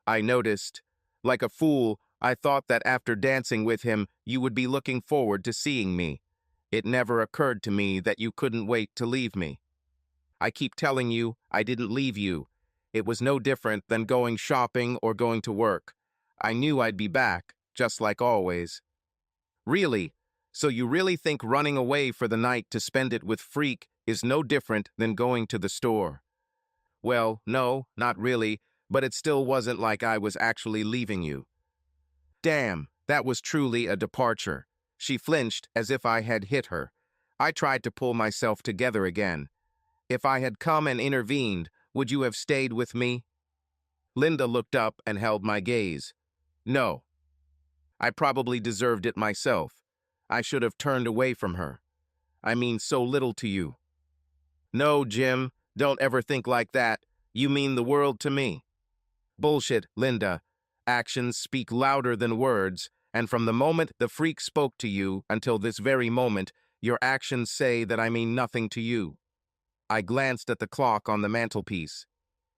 I noticed. Like a fool, I thought that after dancing with him, you would be looking forward to seeing me. It never occurred to me that you couldn't wait to leave me. I keep telling you, I didn't leave you. It was no different than going shopping or going to work. I knew I'd be back, just like always. Really? So you really think running away for the night to spend it with Freak is no different than going to the store? Well, no, not really, but it still wasn't like I was actually leaving you. Damn, that was truly a departure. She flinched as if I had hit her. I tried to pull myself together again. If I had come and intervened, would you have stayed with me? Linda looked up and held my gaze. No. I probably deserved it myself. I should have turned away from her. I mean so little to you. No, Jim, don't ever think like that. You mean the world to me. Bullshit, Linda. Actions speak louder than words, and from the moment the Freak spoke to you until this very moment, your actions say that I mean nothing to you. I glanced at the clock on the mantelpiece.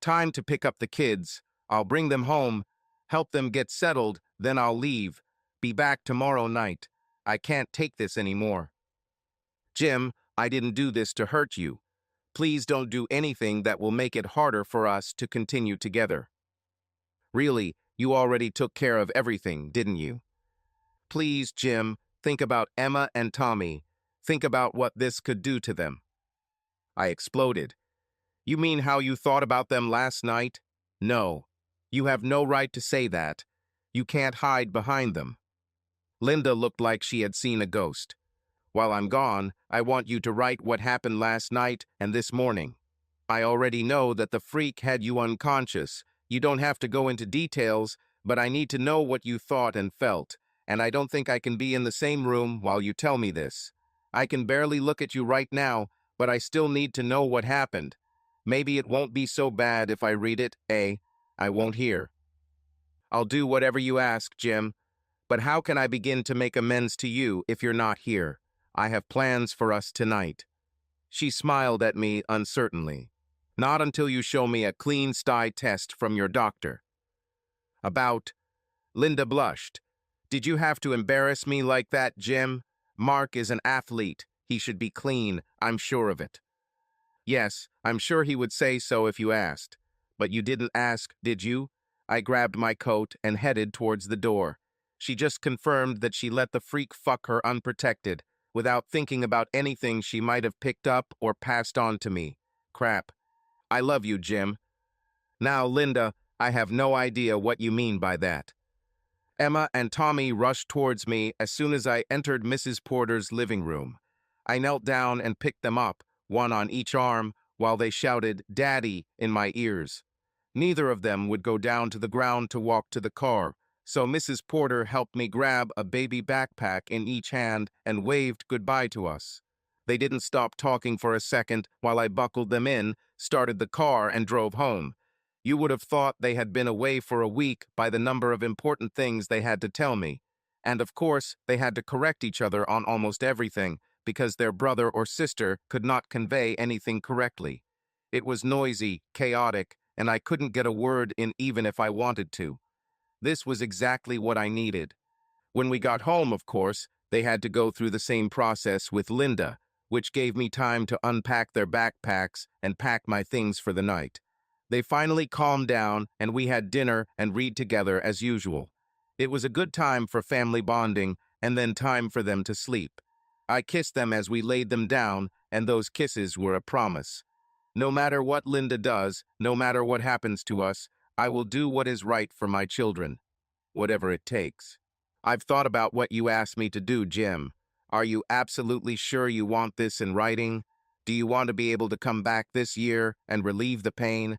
Time to pick up the kids. I'll bring them home, help them get settled, then I'll leave. Be back tomorrow night. I can't take this anymore. Jim, I didn't do this to hurt you. Please don't do anything that will make it harder for us to continue together. Really, you already took care of everything, didn't you? Please, Jim, think about Emma and Tommy. Think about what this could do to them. I exploded. You mean how you thought about them last night? No. You have no right to say that. You can't hide behind them. Linda looked like she had seen a ghost. While I'm gone, I want you to write what happened last night and this morning. I already know that the Freak had you unconscious. You don't have to go into details, but I need to know what you thought and felt, and I don't think I can be in the same room while you tell me this. I can barely look at you right now, but I still need to know what happened. Maybe it won't be so bad if I read it, eh? I won't hear. I'll do whatever you ask, Jim. But how can I begin to make amends to you if you're not here? I have plans for us tonight. She smiled at me uncertainly. Not until you show me a clean sty test from your doctor. About, Linda blushed. Did you have to embarrass me like that, Jim? Mark is an athlete. He should be clean, I'm sure of it. Yes, I'm sure he would say so if you asked. But you didn't ask, did you? I grabbed my coat and headed towards the door. She just confirmed that she let the freak fuck her unprotected, without thinking about anything she might have picked up or passed on to me. Crap. I love you, Jim. Now, Linda, I have no idea what you mean by that. Emma and Tommy rushed towards me as soon as I entered Mrs. Porter's living room. I knelt down and picked them up, one on each arm, while they shouted, "Daddy," in my ears. Neither of them would go down to the ground to walk to the car, so Mrs. Porter helped me grab a baby backpack in each hand and waved goodbye to us. They didn't stop talking for a second while I buckled them in, started the car, and drove home. You would have thought they had been away for a week by the number of important things they had to tell me. And of course, they had to correct each other on almost everything, because their brother or sister could not convey anything correctly. It was noisy, chaotic, and I couldn't get a word in even if I wanted to. This was exactly what I needed. When we got home, of course, they had to go through the same process with Linda, which gave me time to unpack their backpacks and pack my things for the night. They finally calmed down, and we had dinner and read together as usual. It was a good time for family bonding, and then time for them to sleep. I kissed them as we laid them down, and those kisses were a promise. No matter what Linda does, no matter what happens to us, I will do what is right for my children, whatever it takes. I've thought about what you asked me to do, Jim. Are you absolutely sure you want this in writing? Do you want to be able to come back this year and relieve the pain?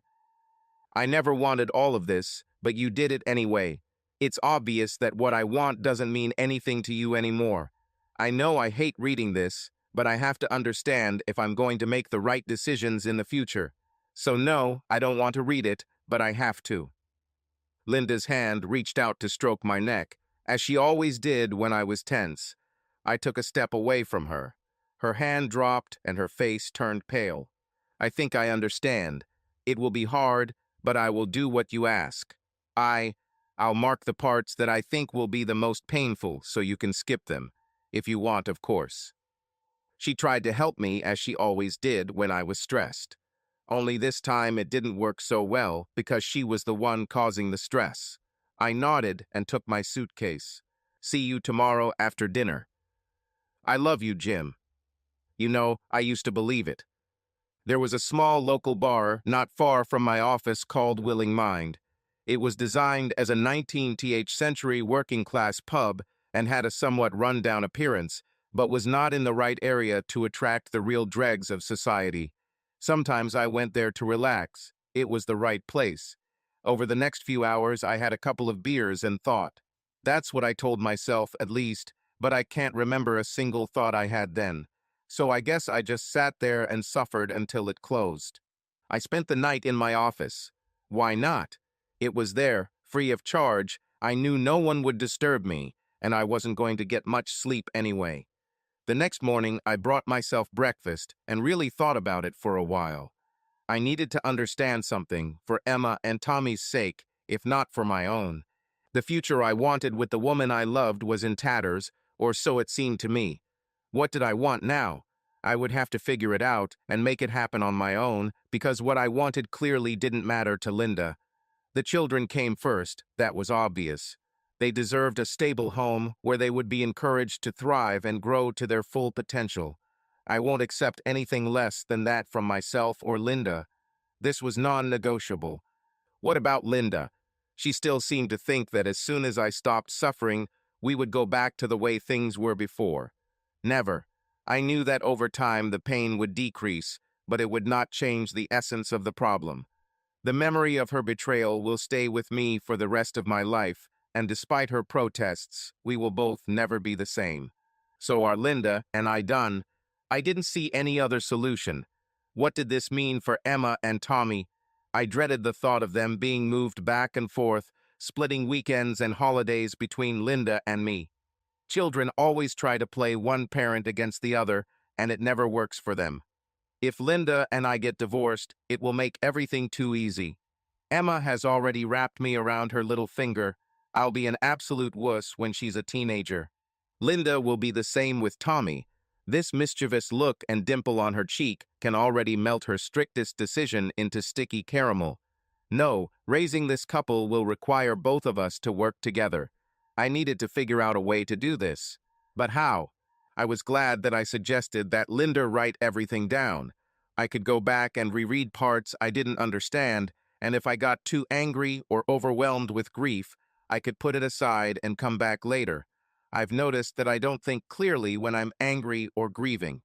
I never wanted all of this, but you did it anyway. It's obvious that what I want doesn't mean anything to you anymore. I know I hate reading this, but I have to understand if I'm going to make the right decisions in the future. So no, I don't want to read it, but I have to. Linda's hand reached out to stroke my neck, as she always did when I was tense. I took a step away from her. Her hand dropped and her face turned pale. I think I understand. It will be hard, but I will do what you ask. I'll mark the parts that I think will be the most painful so you can skip them, if you want, of course. She tried to help me as she always did when I was stressed. Only this time it didn't work so well because she was the one causing the stress. I nodded and took my suitcase. See you tomorrow after dinner. I love you, Jim. You know, I used to believe it. There was a small local bar not far from my office called Willing Mind. It was designed as a 19th century working-class pub and had a somewhat run-down appearance, but was not in the right area to attract the real dregs of society. Sometimes I went there to relax. It was the right place. Over the next few hours, I had a couple of beers and thought. That's what I told myself, at least, but I can't remember a single thought I had then. So I guess I just sat there and suffered until it closed. I spent the night in my office. Why not? It was there, free of charge. I knew no one would disturb me, and I wasn't going to get much sleep anyway. The next morning, I brought myself breakfast and really thought about it for a while. I needed to understand something, for Emma and Tommy's sake, if not for my own. The future I wanted with the woman I loved was in tatters, or so it seemed to me. What did I want now? I would have to figure it out and make it happen on my own, because what I wanted clearly didn't matter to Linda. The children came first, that was obvious. They deserved a stable home where they would be encouraged to thrive and grow to their full potential. I won't accept anything less than that from myself or Linda. This was non-negotiable. What about Linda? She still seemed to think that as soon as I stopped suffering, we would go back to the way things were before. Never. I knew that over time the pain would decrease, but it would not change the essence of the problem. The memory of her betrayal will stay with me for the rest of my life, and despite her protests, we will both never be the same. So are Linda and I done. I didn't see any other solution. What did this mean for Emma and Tommy? I dreaded the thought of them being moved back and forth, splitting weekends and holidays between Linda and me. Children always try to play one parent against the other, and it never works for them. If Linda and I get divorced, it will make everything too easy. Emma has already wrapped me around her little finger. I'll be an absolute wuss when she's a teenager. Linda will be the same with Tommy. This mischievous look and dimple on her cheek can already melt her strictest decision into sticky caramel. No, raising this couple will require both of us to work together. I needed to figure out a way to do this. But how? I was glad that I suggested that Linda write everything down. I could go back and reread parts I didn't understand, and if I got too angry or overwhelmed with grief, I could put it aside and come back later. I've noticed that I don't think clearly when I'm angry or grieving.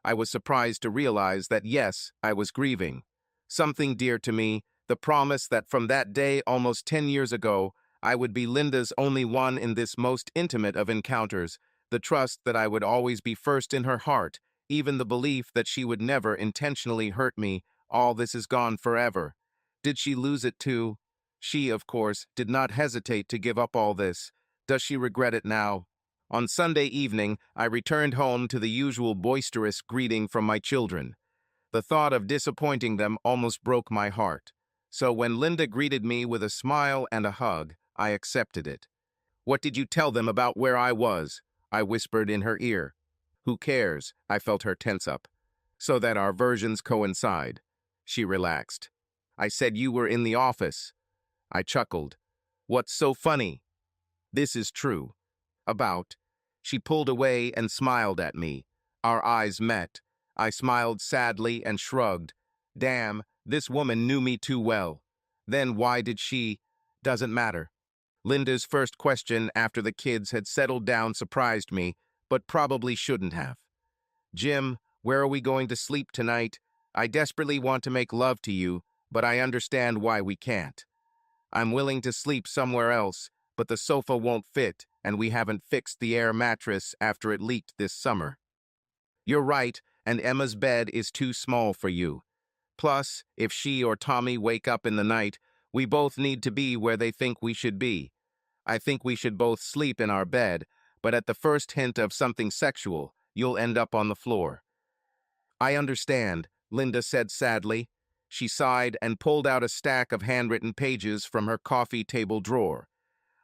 I was surprised to realize that yes, I was grieving. Something dear to me, the promise that from that day almost 10 years ago, I would be Linda's only one in this most intimate of encounters, the trust that I would always be first in her heart, even the belief that she would never intentionally hurt me. All this is gone forever. Did she lose it too? She, of course, did not hesitate to give up all this. Does she regret it now? On Sunday evening, I returned home to the usual boisterous greeting from my children. The thought of disappointing them almost broke my heart. So when Linda greeted me with a smile and a hug, I accepted it. "What did you tell them about where I was?" I whispered in her ear. "Who cares?" I felt her tense up. "So that our versions coincide." She relaxed. "I said you were in the office." I chuckled. "What's so funny?" "This is true." "About?" She pulled away and smiled at me. Our eyes met. I smiled sadly and shrugged. Damn, this woman knew me too well. Then why did she? Doesn't matter. Linda's first question after the kids had settled down surprised me, but probably shouldn't have. "Jim, where are we going to sleep tonight? I desperately want to make love to you, but I understand why we can't. I'm willing to sleep somewhere else, but the sofa won't fit, and we haven't fixed the air mattress after it leaked this summer." "You're right, and Emma's bed is too small for you. Plus, if she or Tommy wake up in the night, we both need to be where they think we should be. I think we should both sleep in our bed, but at the first hint of something sexual, you'll end up on the floor." "I understand," Linda said sadly. She sighed and pulled out a stack of handwritten pages from her coffee table drawer.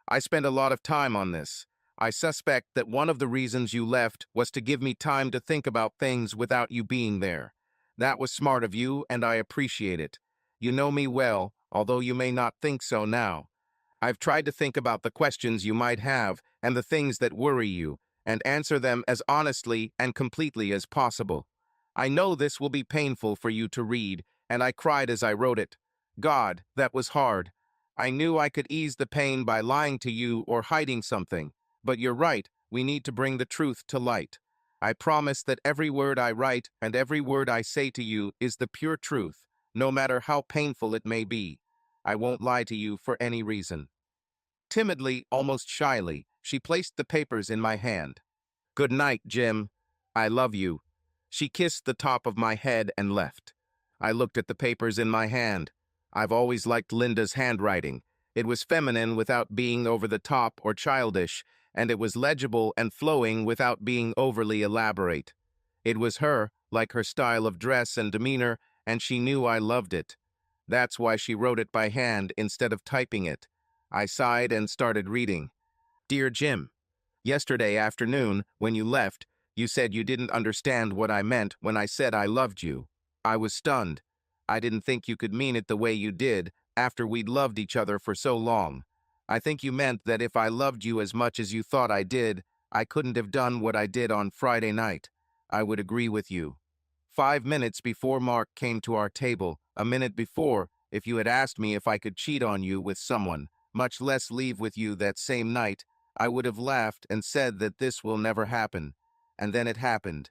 "I spent a lot of time on this. I suspect that one of the reasons you left was to give me time to think about things without you being there. That was smart of you, and I appreciate it. You know me well, although you may not think so now. I've tried to think about the questions you might have and the things that worry you, and answer them as honestly and completely as possible. I know this will be painful for you to read, and I cried as I wrote it. God, that was hard. I knew I could ease the pain by lying to you or hiding something. But you're right, we need to bring the truth to light. I promise that every word I write and every word I say to you is the pure truth, no matter how painful it may be. I won't lie to you for any reason." Timidly, almost shyly, she placed the papers in my hand. "Good night, Jim. I love you." She kissed the top of my head and left. I looked at the papers in my hand. I've always liked Linda's handwriting. It was feminine without being over the top or childish, and it was legible and flowing without being overly elaborate. It was her, like her style of dress and demeanor, and she knew I loved it. That's why she wrote it by hand instead of typing it. I sighed and started reading. "Dear Jim, yesterday afternoon, when you left, you said you didn't understand what I meant when I said I loved you. I was stunned. I didn't think you could mean it the way you did after we'd loved each other for so long. I think you meant that if I loved you as much as you thought I did, I couldn't have done what I did on Friday night. I would agree with you. 5 minutes before Mark came to our table, a minute before, if you had asked me if I could cheat on you with someone, much less leave with you that same night, I would have laughed and said that this will never happen. And then it happened.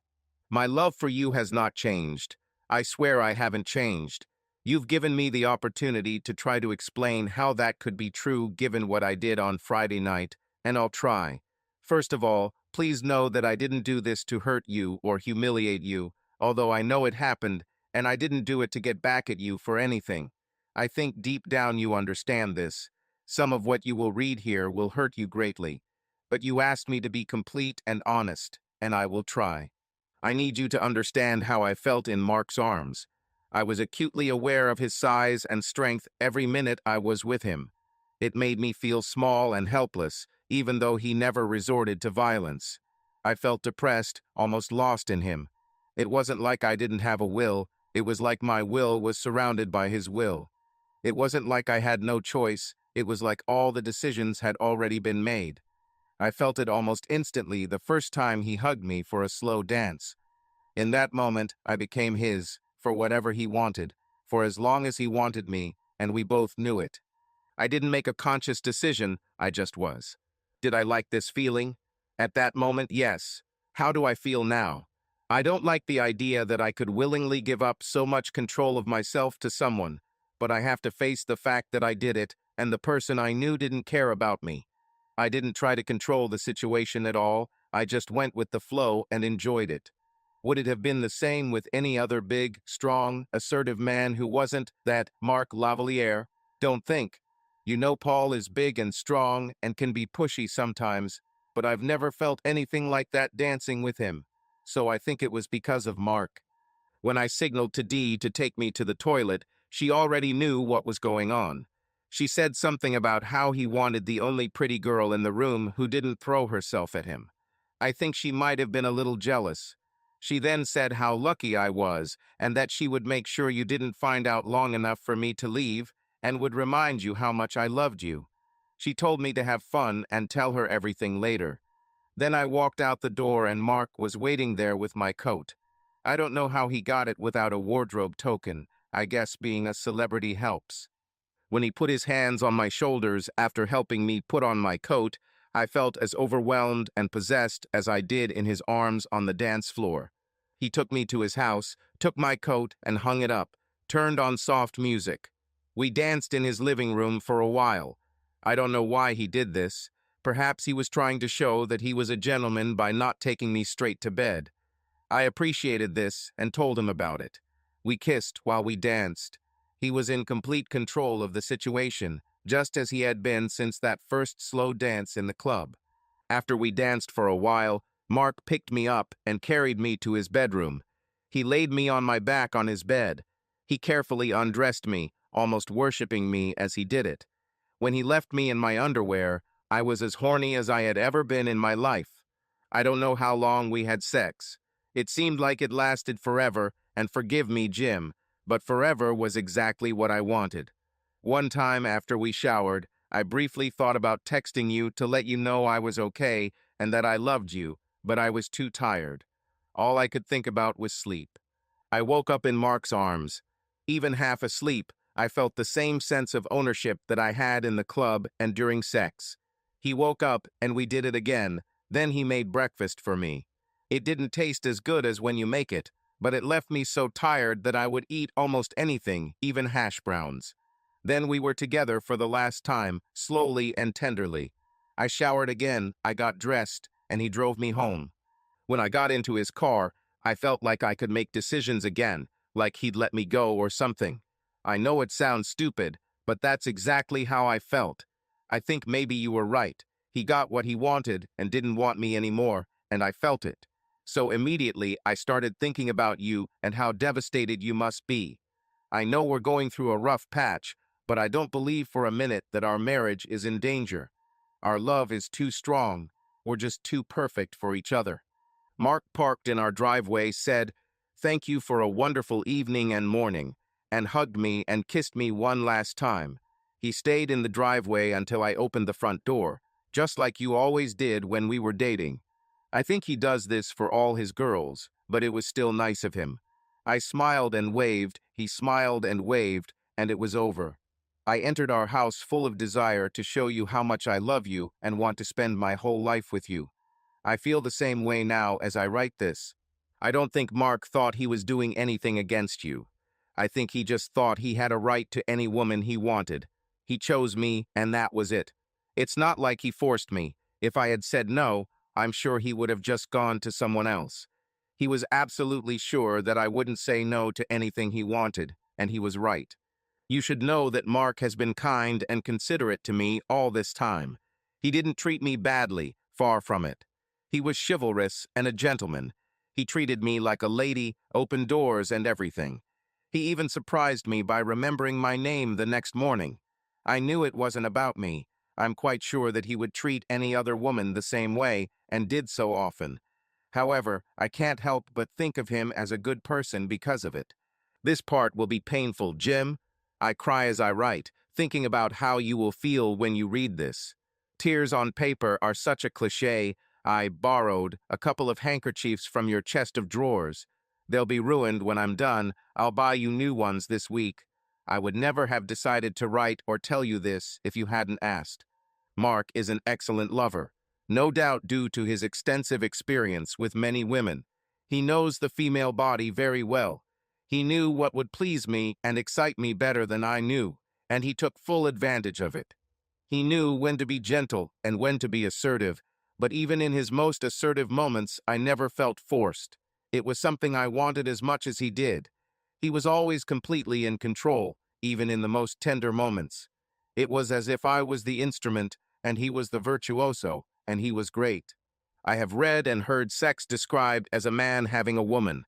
My love for you has not changed. I swear I haven't changed. You've given me the opportunity to try to explain how that could be true given what I did on Friday night, and I'll try. First of all, please know that I didn't do this to hurt you or humiliate you, although I know it happened, and I didn't do it to get back at you for anything. I think deep down you understand this. Some of what you will read here will hurt you greatly. But you asked me to be complete and honest, and I will try. I need you to understand how I felt in Mark's arms. I was acutely aware of his size and strength every minute I was with him. It made me feel small and helpless, even though he never resorted to violence. I felt depressed, almost lost in him. It wasn't like I didn't have a will, it was like my will was surrounded by his will. It wasn't like I had no choice, it was like all the decisions had already been made. I felt it almost instantly the first time he hugged me for a slow dance. In that moment, I became his, for whatever he wanted, for as long as he wanted me, and we both knew it. I didn't make a conscious decision, I just was. Did I like this feeling? At that moment, yes. How do I feel now? I don't like the idea that I could willingly give up so much control of myself to someone, but I have to face the fact that I did it, and the person I knew didn't care about me. I didn't try to control the situation at all, I just went with the flow and enjoyed it. Would it have been the same with any other big, strong, assertive man who wasn't that Mark Lavalier? Don't think. You know Paul is big and strong and can be pushy sometimes, but I've never felt anything like that dancing with him. So I think it was because of Mark. When I signaled to Dee to take me to the toilet, she already knew what was going on. She said something about how he wanted the only pretty girl in the room who didn't throw herself at him. I think she might have been a little jealous. She then said how lucky I was, and that she would make sure you didn't find out long enough for me to leave, and would remind you how much I loved you. She told me to have fun and tell her everything later. Then I walked out the door and Mark was waiting there with my coat. I don't know how he got it without a wardrobe token. I guess being a celebrity helps. When he put his hands on my shoulders after helping me put on my coat, I felt as overwhelmed and possessed as I did in his arms on the dance floor. He took me to his house, took my coat and hung it up, turned on soft music. We danced in his living room for a while. I don't know why he did this. Perhaps he was trying to show that he was a gentleman by not taking me straight to bed. I appreciated this and told him about it. We kissed while we danced. He was in complete control of the situation, just as he had been since that first slow dance in the club. After we danced for a while, Mark picked me up and carried me to his bedroom. He laid me on my back on his bed. He carefully undressed me, almost worshiping me as he did it. When he left me in my underwear, I was as horny as I had ever been in my life. I don't know how long we had sex. It seemed like it lasted forever, and forgive me, Jim, but forever was exactly what I wanted. One time after we showered, I briefly thought about texting you to let you know I was okay and that I loved you, but I was too tired. All I could think about was sleep. I woke up in Mark's arms. Even half asleep, I felt the same sense of ownership that I had in the club and during sex. He woke up and we did it again, then he made breakfast for me. It didn't taste as good as when you make it, but it left me so tired that I would eat almost anything, even hash browns. Then we were together for the last time, slowly and tenderly. I showered again, I got dressed, and he drove me home. When I got into his car, I felt like I could make decisions again, like he'd let me go or something. I know it sounds stupid, but that's exactly how I felt. I think maybe you were right. He got what he wanted and didn't want me anymore, and I felt it. So immediately I started thinking about you and how devastated you must be. I know we're going through a rough patch, but I don't believe for a minute that our marriage is in danger. Our love is too strong. We're just too perfect for each other. Mark parked in our driveway, said, "Thank you for a wonderful evening and morning," and hugged me and kissed me one last time. He stayed in the driveway until I opened the front door, just like you always did when we were dating. I think he does this for all his girls, but it was still nice of him. I smiled and waved, he smiled and waved, and it was over. I entered our house full of desire to show you how much I love you and want to spend my whole life with you. I feel the same way now as I write this. I don't think Mark thought he was doing anything against you. I think he just thought he had a right to any woman he wanted. He chose me, and that was it. It's not like he forced me. If I had said no, I'm sure he would have just gone to someone else. He was absolutely sure that I wouldn't say no to anything he wanted, and he was right. You should know that Mark has been kind and considerate to me all this time. He didn't treat me badly, far from it. He was chivalrous and a gentleman. He treated me like a lady, opened doors and everything. He even surprised me by remembering my name the next morning. I knew it wasn't about me. I'm quite sure that he would treat any other woman the same way, and did so often. However, I can't help but think of him as a good person because of it. This part will be painful, Jim. I cry as I write, thinking about how you will feel when you read this. Tears on paper are such a cliché. I borrowed a couple of handkerchiefs from your chest of drawers. They'll be ruined when I'm done. I'll buy you new ones this week. I would never have decided to write or tell you this if you hadn't asked. Mark is an excellent lover, no doubt due to his extensive experience with many women. He knows the female body very well. He knew what would please me and excite me better than I knew, and he took full advantage of it. He knew when to be gentle and when to be assertive, but even in his most assertive moments, I never felt forced. It was something I wanted as much as he did. He was always completely in control, even in the most tender moments. It was as if I was the instrument and he was the virtuoso, and he was great. I have read and heard sex described as a man having a woman.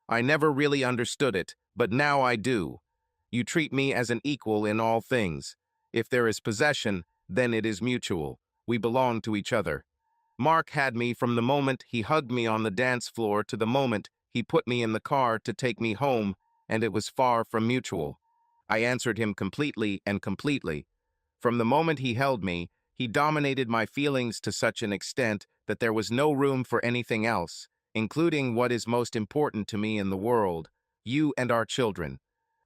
I never really understood it, but now I do. You treat me as an equal in all things. If there is possession, then it is mutual. We belong to each other. Mark had me from the moment he hugged me on the dance floor to the moment he put me in the car to take me home, and it was far from mutual. I answered him completely and completely. From the moment he held me, he dominated my feelings to such an extent that there was no room for anything else, including what is most important to me in the world, you and our children.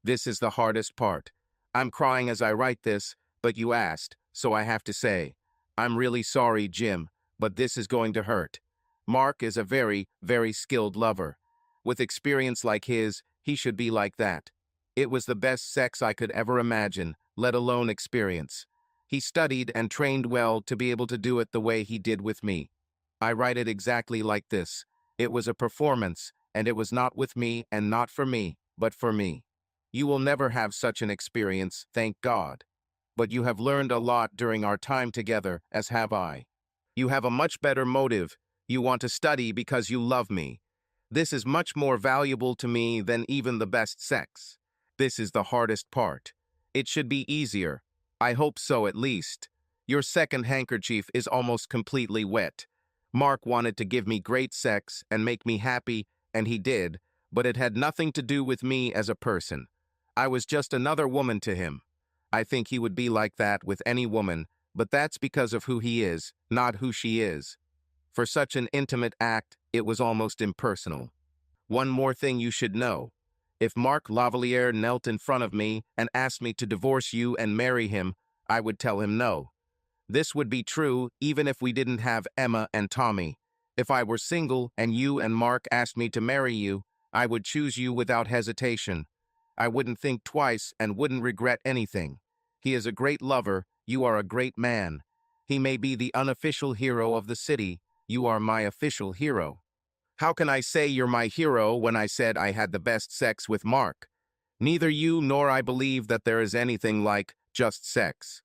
This is the hardest part. I'm crying as I write this, but you asked, so I have to say, I'm really sorry, Jim, but this is going to hurt. Mark is a very, very skilled lover. With experience like his, he should be like that. It was the best sex I could ever imagine, let alone experience. He studied and trained well to be able to do it the way he did with me. I write it exactly like this. It was a performance, and it was not with me and not for me, but for me. You will never have such an experience, thank God. But you have learned a lot during our time together, as have I. You have a much better motive. You want to study because you love me. This is much more valuable to me than even the best sex. This is the hardest part. It should be easier. I hope so at least. Your second handkerchief is almost completely wet. Mark wanted to give me great sex and make me happy, and he did, but it had nothing to do with me as a person. I was just another woman to him. I think he would be like that with any woman, but that's because of who he is, not who she is. For such an intimate act, it was almost impersonal. One more thing you should know. If Mark Lavalier knelt in front of me and asked me to divorce you and marry him, I would tell him no. This would be true even if we didn't have Emma and Tommy. If I were single and you and Mark asked me to marry you, I would choose you without hesitation. I wouldn't think twice and wouldn't regret anything. He is a great lover, you are a great man. He may be the unofficial hero of the city, you are my official hero. How can I say you're my hero when I said I had the best sex with Mark? Neither you nor I believe that there is anything like just sex.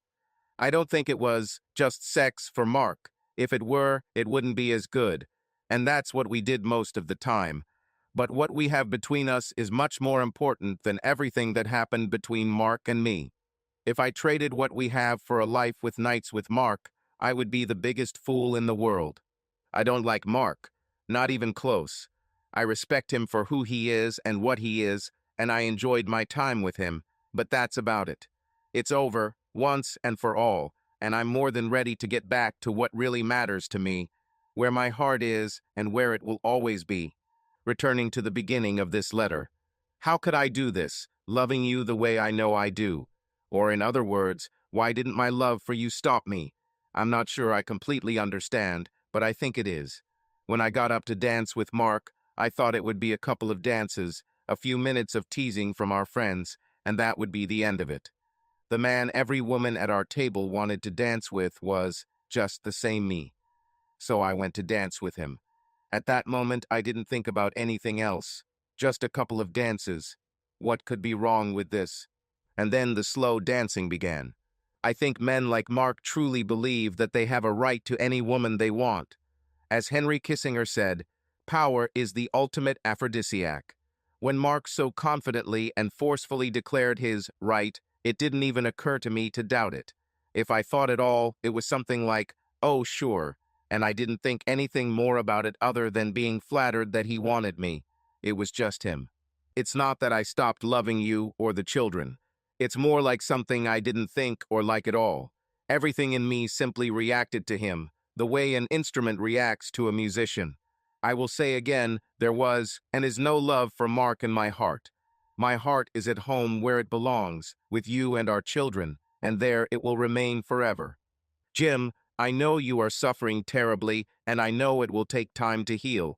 I don't think it was just sex for Mark. If it were, it wouldn't be as good. And that's what we did most of the time. But what we have between us is much more important than everything that happened between Mark and me. If I traded what we have for a life with nights with Mark, I would be the biggest fool in the world. I don't like Mark, not even close. I respect him for who he is and what he is, and I enjoyed my time with him, but that's about it. It's over, once and for all, and I'm more than ready to get back to what really matters to me, where my heart is and where it will always be. Returning to the beginning of this letter. How could I do this, loving you the way I know I do? Or in other words, why didn't my love for you stop me? I'm not sure I completely understand, but I think it is. When I got up to dance with Mark, I thought it would be a couple of dances, a few minutes of teasing from our friends, and that would be the end of it. The man every woman at our table wanted to dance with was just the same me. So I went to dance with him. At that moment, I didn't think about anything else. Just a couple of dances. What could be wrong with this? And then the slow dancing began. I think men like Mark truly believe that they have a right to any woman they want. As Henry Kissinger said, Power is the ultimate aphrodisiac. When Mark so confidently and forcefully declared his right, it didn't even occur to me to doubt it. If I thought at all, it was something like, "Oh, sure," and I didn't think anything more about it other than being flattered that he wanted me. It was just him. It's not that I stopped loving you or the children. It's more like something I didn't think or like at all. Everything in me simply reacted to him, the way an instrument reacts to a musician. I will say again, there was and is no love for Mark in my heart. My heart is at home where it belongs, with you and our children, and there it will remain forever. Jim, I know you are suffering terribly, and I know it will take time to heal.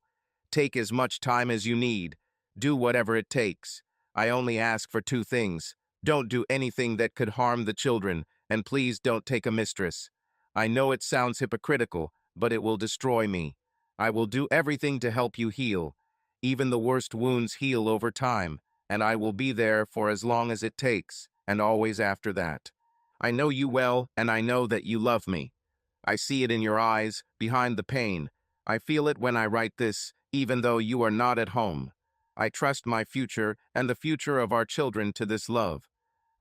Take as much time as you need. Do whatever it takes. I only ask for two things. Don't do anything that could harm the children, and please don't take a mistress. I know it sounds hypocritical, but it will destroy me. I will do everything to help you heal. Even the worst wounds heal over time, and I will be there for as long as it takes, and always after that. I know you well, and I know that you love me. I see it in your eyes, behind the pain. I feel it when I write this, even though you are not at home. I trust my future and the future of our children to this love.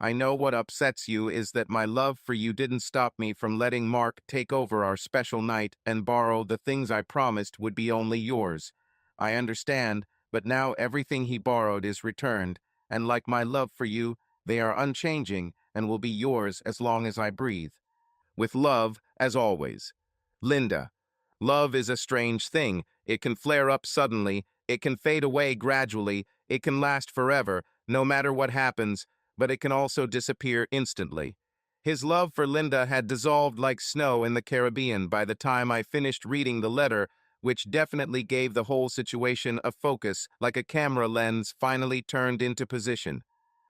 I know what upsets you is that my love for you didn't stop me from letting Mark take over our special night and borrow the things I promised would be only yours. I understand, but now everything he borrowed is returned, and like my love for you, they are unchanging and will be yours as long as I breathe. With love, as always. Linda. Love is a strange thing. It can flare up suddenly, it can fade away gradually, it can last forever, no matter what happens, but it can also disappear instantly. His love for Linda had dissolved like snow in the Caribbean by the time I finished reading the letter, which definitely gave the whole situation a focus, like a camera lens finally turned into position.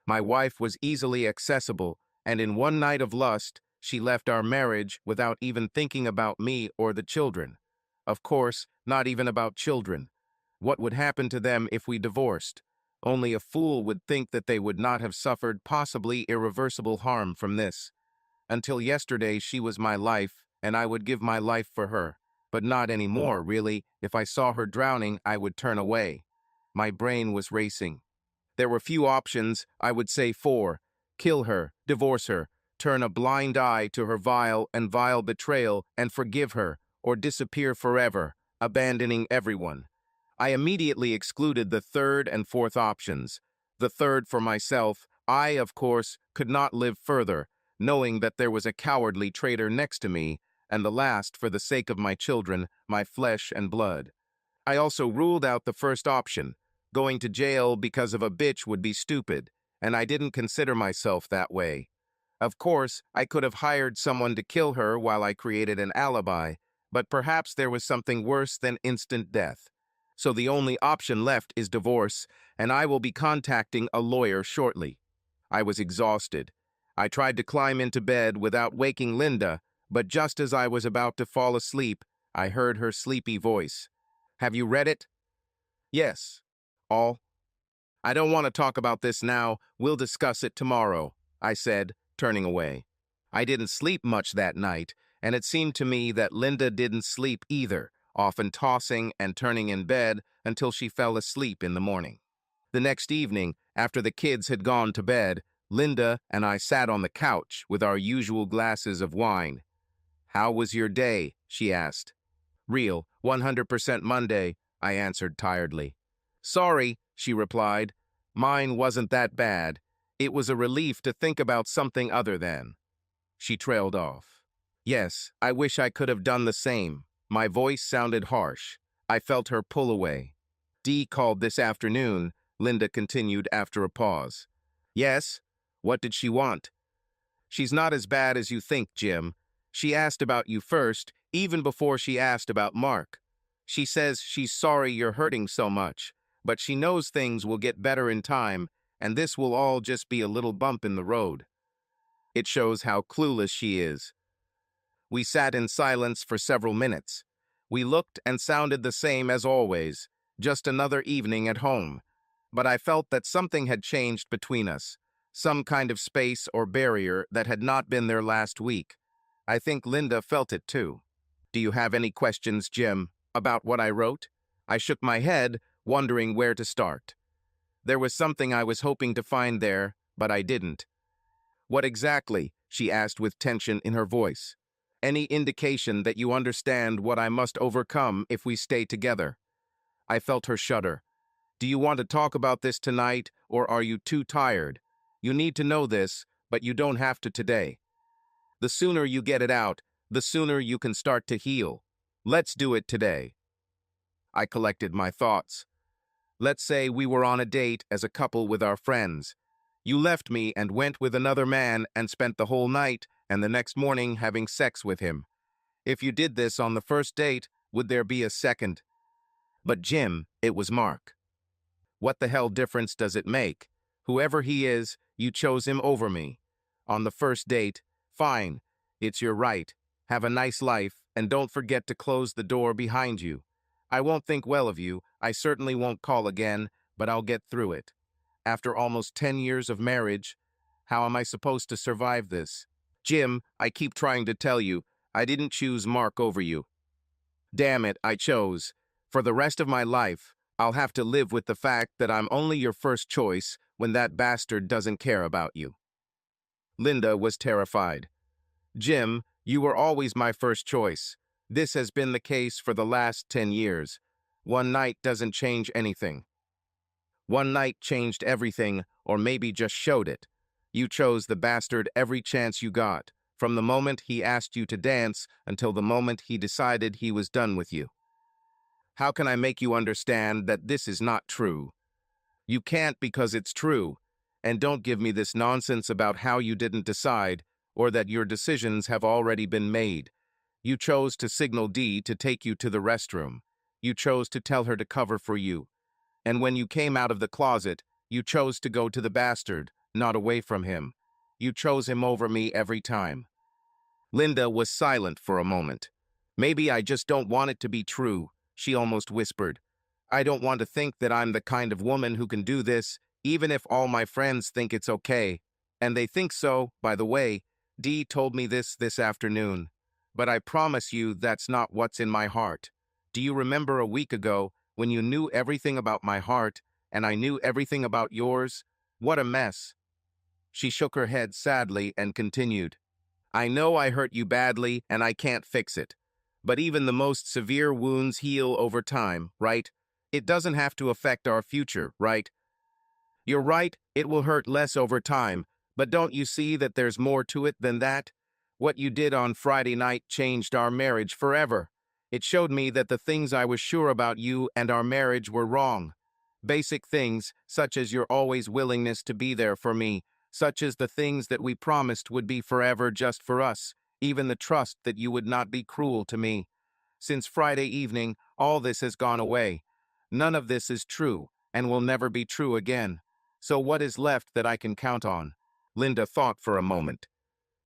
My wife was easily accessible, and in one night of lust, she left our marriage without even thinking about me or the children. Of course, not even about children. What would happen to them if we divorced? Only a fool would think that they would not have suffered possibly irreversible harm from this. Until yesterday, she was my life, and I would give my life for her. But not anymore, really. If I saw her drowning, I would turn away. My brain was racing. There were few options, I would say four. Kill her, divorce her, turn a blind eye to her vile betrayal and forgive her, or disappear forever, abandoning everyone. I immediately excluded the third and fourth options. The third for myself, I, of course, could not live further, knowing that there was a cowardly traitor next to me, and the last for the sake of my children, my flesh and blood. I also ruled out the first option. Going to jail because of a bitch would be stupid, and I didn't consider myself that way. Of course, I could have hired someone to kill her while I created an alibi, but perhaps there was something worse than instant death. So the only option left is divorce, and I will be contacting a lawyer shortly. I was exhausted. I tried to climb into bed without waking Linda, but just as I was about to fall asleep, I heard her sleepy voice. "Have you read it?" "Yes." "All?" "I don't want to talk about this now. We'll discuss it tomorrow," I said, turning away. I didn't sleep much that night, and it seemed to me that Linda didn't sleep either, often tossing and turning in bed until she fell asleep in the morning. The next evening, after the kids had gone to bed, Linda and I sat on the couch with our usual glasses of wine. "How was your day?" she asked. "Real, 100% Monday," I answered tiredly. "Sorry," she replied. "Mine wasn't that bad. It was a relief to think about something other than." She trailed off. Yes, I wish I could have done the same. My voice sounded harsh. I felt her pull away. "Dee called this afternoon," Linda continued after a pause. "Yes? What did she want?" "She's not as bad as you think, Jim. She asked about you first, even before she asked about Mark. She says she's sorry you're hurting so much, but she knows things will get better in time, and this will all just be a little bump in the road." It shows how clueless she is. We sat in silence for several minutes. We looked and sounded the same as always, just another evening at home. But I felt that something had changed between us, some kind of space or barrier that had not been there last week. I think Linda felt it too. "Do you have any questions, Jim, about what I wrote?" I shook my head, wondering where to start. There was something I was hoping to find there, but I didn't. What exactly? She asked with tension in her voice. Any indication that you understand what I must overcome if we stay together? I felt her shudder. Do you want to talk about this tonight, or are you too tired? You need to know this, but you don't have to today. The sooner you get it out, the sooner you can start to heal. Let's do it today. I collected my thoughts. Let's say we were on a date as a couple with our friends. You left me and went with another man and spent the whole night and the next morning having sex with him. If you did this on the first date, would there be a second? But Jim, it was Mark. What the hell difference does it make? Whoever he is, you chose him over me. On the first date, fine. It's your right. Have a nice life, and don't forget to close the door behind you. I won't think well of you, I certainly won't call again, but I'll get through it. After almost 10 years of marriage, how am I supposed to survive this? Jim, I keep trying to tell you, I didn't choose Mark over you. Damn it, I chose. For the rest of my life, I'll have to live with the fact that I'm only your first choice when that bastard doesn't care about you. Linda was terrified. Jim, you were always my first choice. This has been the case for the last 10 years. One night doesn't change anything. One night changed everything, or maybe just showed it. You chose the bastard every chance you got, from the moment he asked you to dance until the moment he decided he was done with you. How can I make you understand that this is not true? You can't because it's true. And don't give me this nonsense about how you didn't decide, or that your decisions have already been made. You chose to signal Dee to take you to the restroom. You chose to tell her to cover for you. And when you came out of the closet, you chose to go to the bastard, not away from him. You chose him over me every time. Linda was silent for a moment. Maybe I just don't want it to be true, she almost whispered. I don't want to think that I'm the kind of woman who can do this, even if all my friends think it's okay. And they think so, by the way. Dee told me this afternoon. But I promise you that's not what's in my heart. Do you remember a week ago when you knew everything about my heart and I knew everything about yours? What a mess. She shook her head sadly and continued. I know I hurt you badly and I can't fix it. But even the most severe wounds heal over time, right? It doesn't have to affect our future, right? You're right, it will hurt less over time, but don't you see that there's more to it than that? What you did on Friday night changed our marriage forever. It showed me that the things I was sure about you and our marriage were wrong. Basic things, such as your always willingness to be there for me, such as the things that we promised would be forever just for us, even the trust that you would not be cruel to me. Since Friday evening, all this has gone away. None of this is true, and will never be true again. So what is left that I can count on? Linda thought for a moment.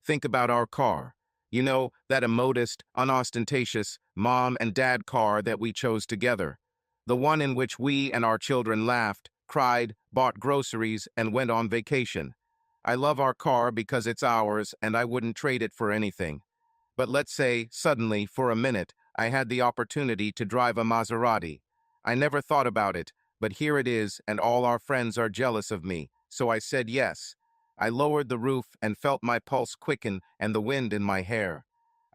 Think about our car. You know, that immodest, unostentatious, mom and dad car that we chose together. The one in which we and our children laughed, cried, bought groceries, and went on vacation. I love our car because it's ours, and I wouldn't trade it for anything. But let's say, suddenly, for a minute, I had the opportunity to drive a Maserati. I never thought about it, but here it is, and all our friends are jealous of me, so I said yes. I lowered the roof and felt my pulse quicken and the wind in my hair.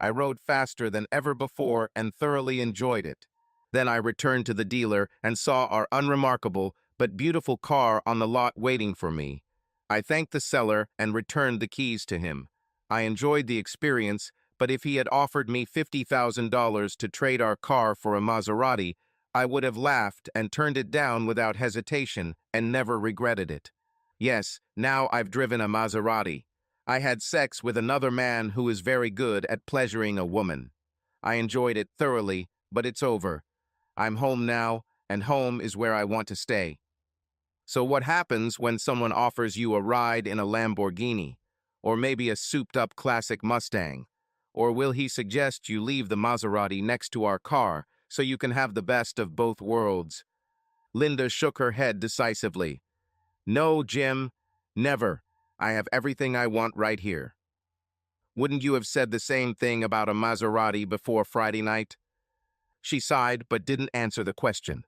I rode faster than ever before and thoroughly enjoyed it. Then I returned to the dealer and saw our unremarkable but beautiful car on the lot waiting for me. I thanked the seller and returned the keys to him. I enjoyed the experience, but if he had offered me $50,000 to trade our car for a Maserati, I would have laughed and turned it down without hesitation and never regretted it. Yes, now I've driven a Maserati. I had sex with another man who is very good at pleasuring a woman. I enjoyed it thoroughly, but it's over. I'm home now, and home is where I want to stay. So what happens when someone offers you a ride in a Lamborghini, or maybe a souped-up classic Mustang? Or will he suggest you leave the Maserati next to our car so you can have the best of both worlds? Linda shook her head decisively. No, Jim, never. I have everything I want right here. Wouldn't you have said the same thing about a Maserati before Friday night? She sighed but didn't answer the question.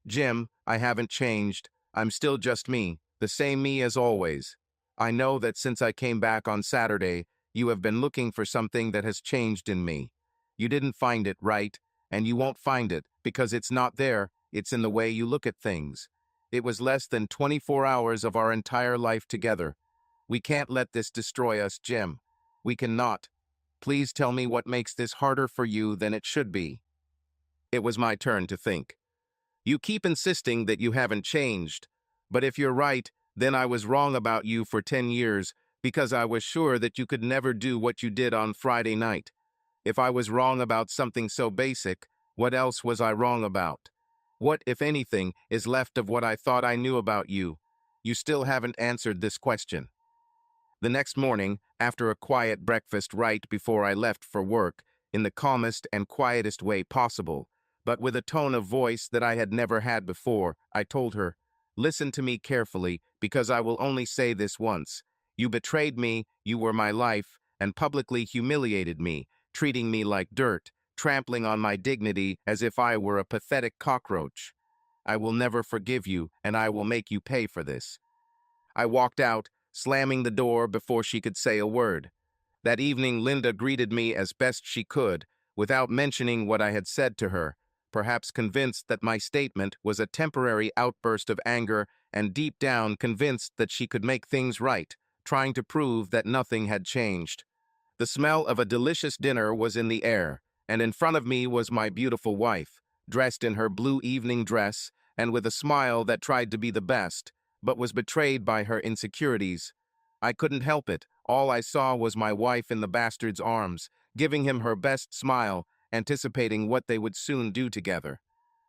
Jim, I haven't changed. I'm still just me, the same me as always. I know that since I came back on Saturday, you have been looking for something that has changed in me. You didn't find it, right? And you won't find it, because it's not there, it's in the way you look at things. It was less than 24 hours of our entire life together. We can't let this destroy us, Jim. We cannot. Please tell me what makes this harder for you than it should be. It was my turn to think. You keep insisting that you haven't changed, but if you're right, then I was wrong about you for 10 years because I was sure that you could never do what you did on Friday night. If I was wrong about something so basic, what else was I wrong about? What, if anything, is left of what I thought I knew about you? You still haven't answered this question. The next morning, after a quiet breakfast right before I left for work, in the calmest and quietest way possible, but with a tone of voice that I had never had before, I told her, "Listen to me carefully, because I will only say this once. You betrayed me, you were my life, and publicly humiliated me, treating me like dirt, trampling on my dignity as if I were a pathetic cockroach. I will never forgive you, and I will make you pay for this." I walked out, slamming the door before she could say a word. That evening, Linda greeted me as best she could, without mentioning what I had said to her, perhaps convinced that my statement was a temporary outburst of anger and deep down convinced that she could make things right, trying to prove that nothing had changed. The smell of a delicious dinner was in the air, and in front of me was my beautiful wife, dressed in her blue evening dress and with a smile that tried to be the best, but was betrayed by her insecurities. I couldn't help it. All I saw was my wife in the bastard's arms, giving him her best smile, anticipating what they would soon do together.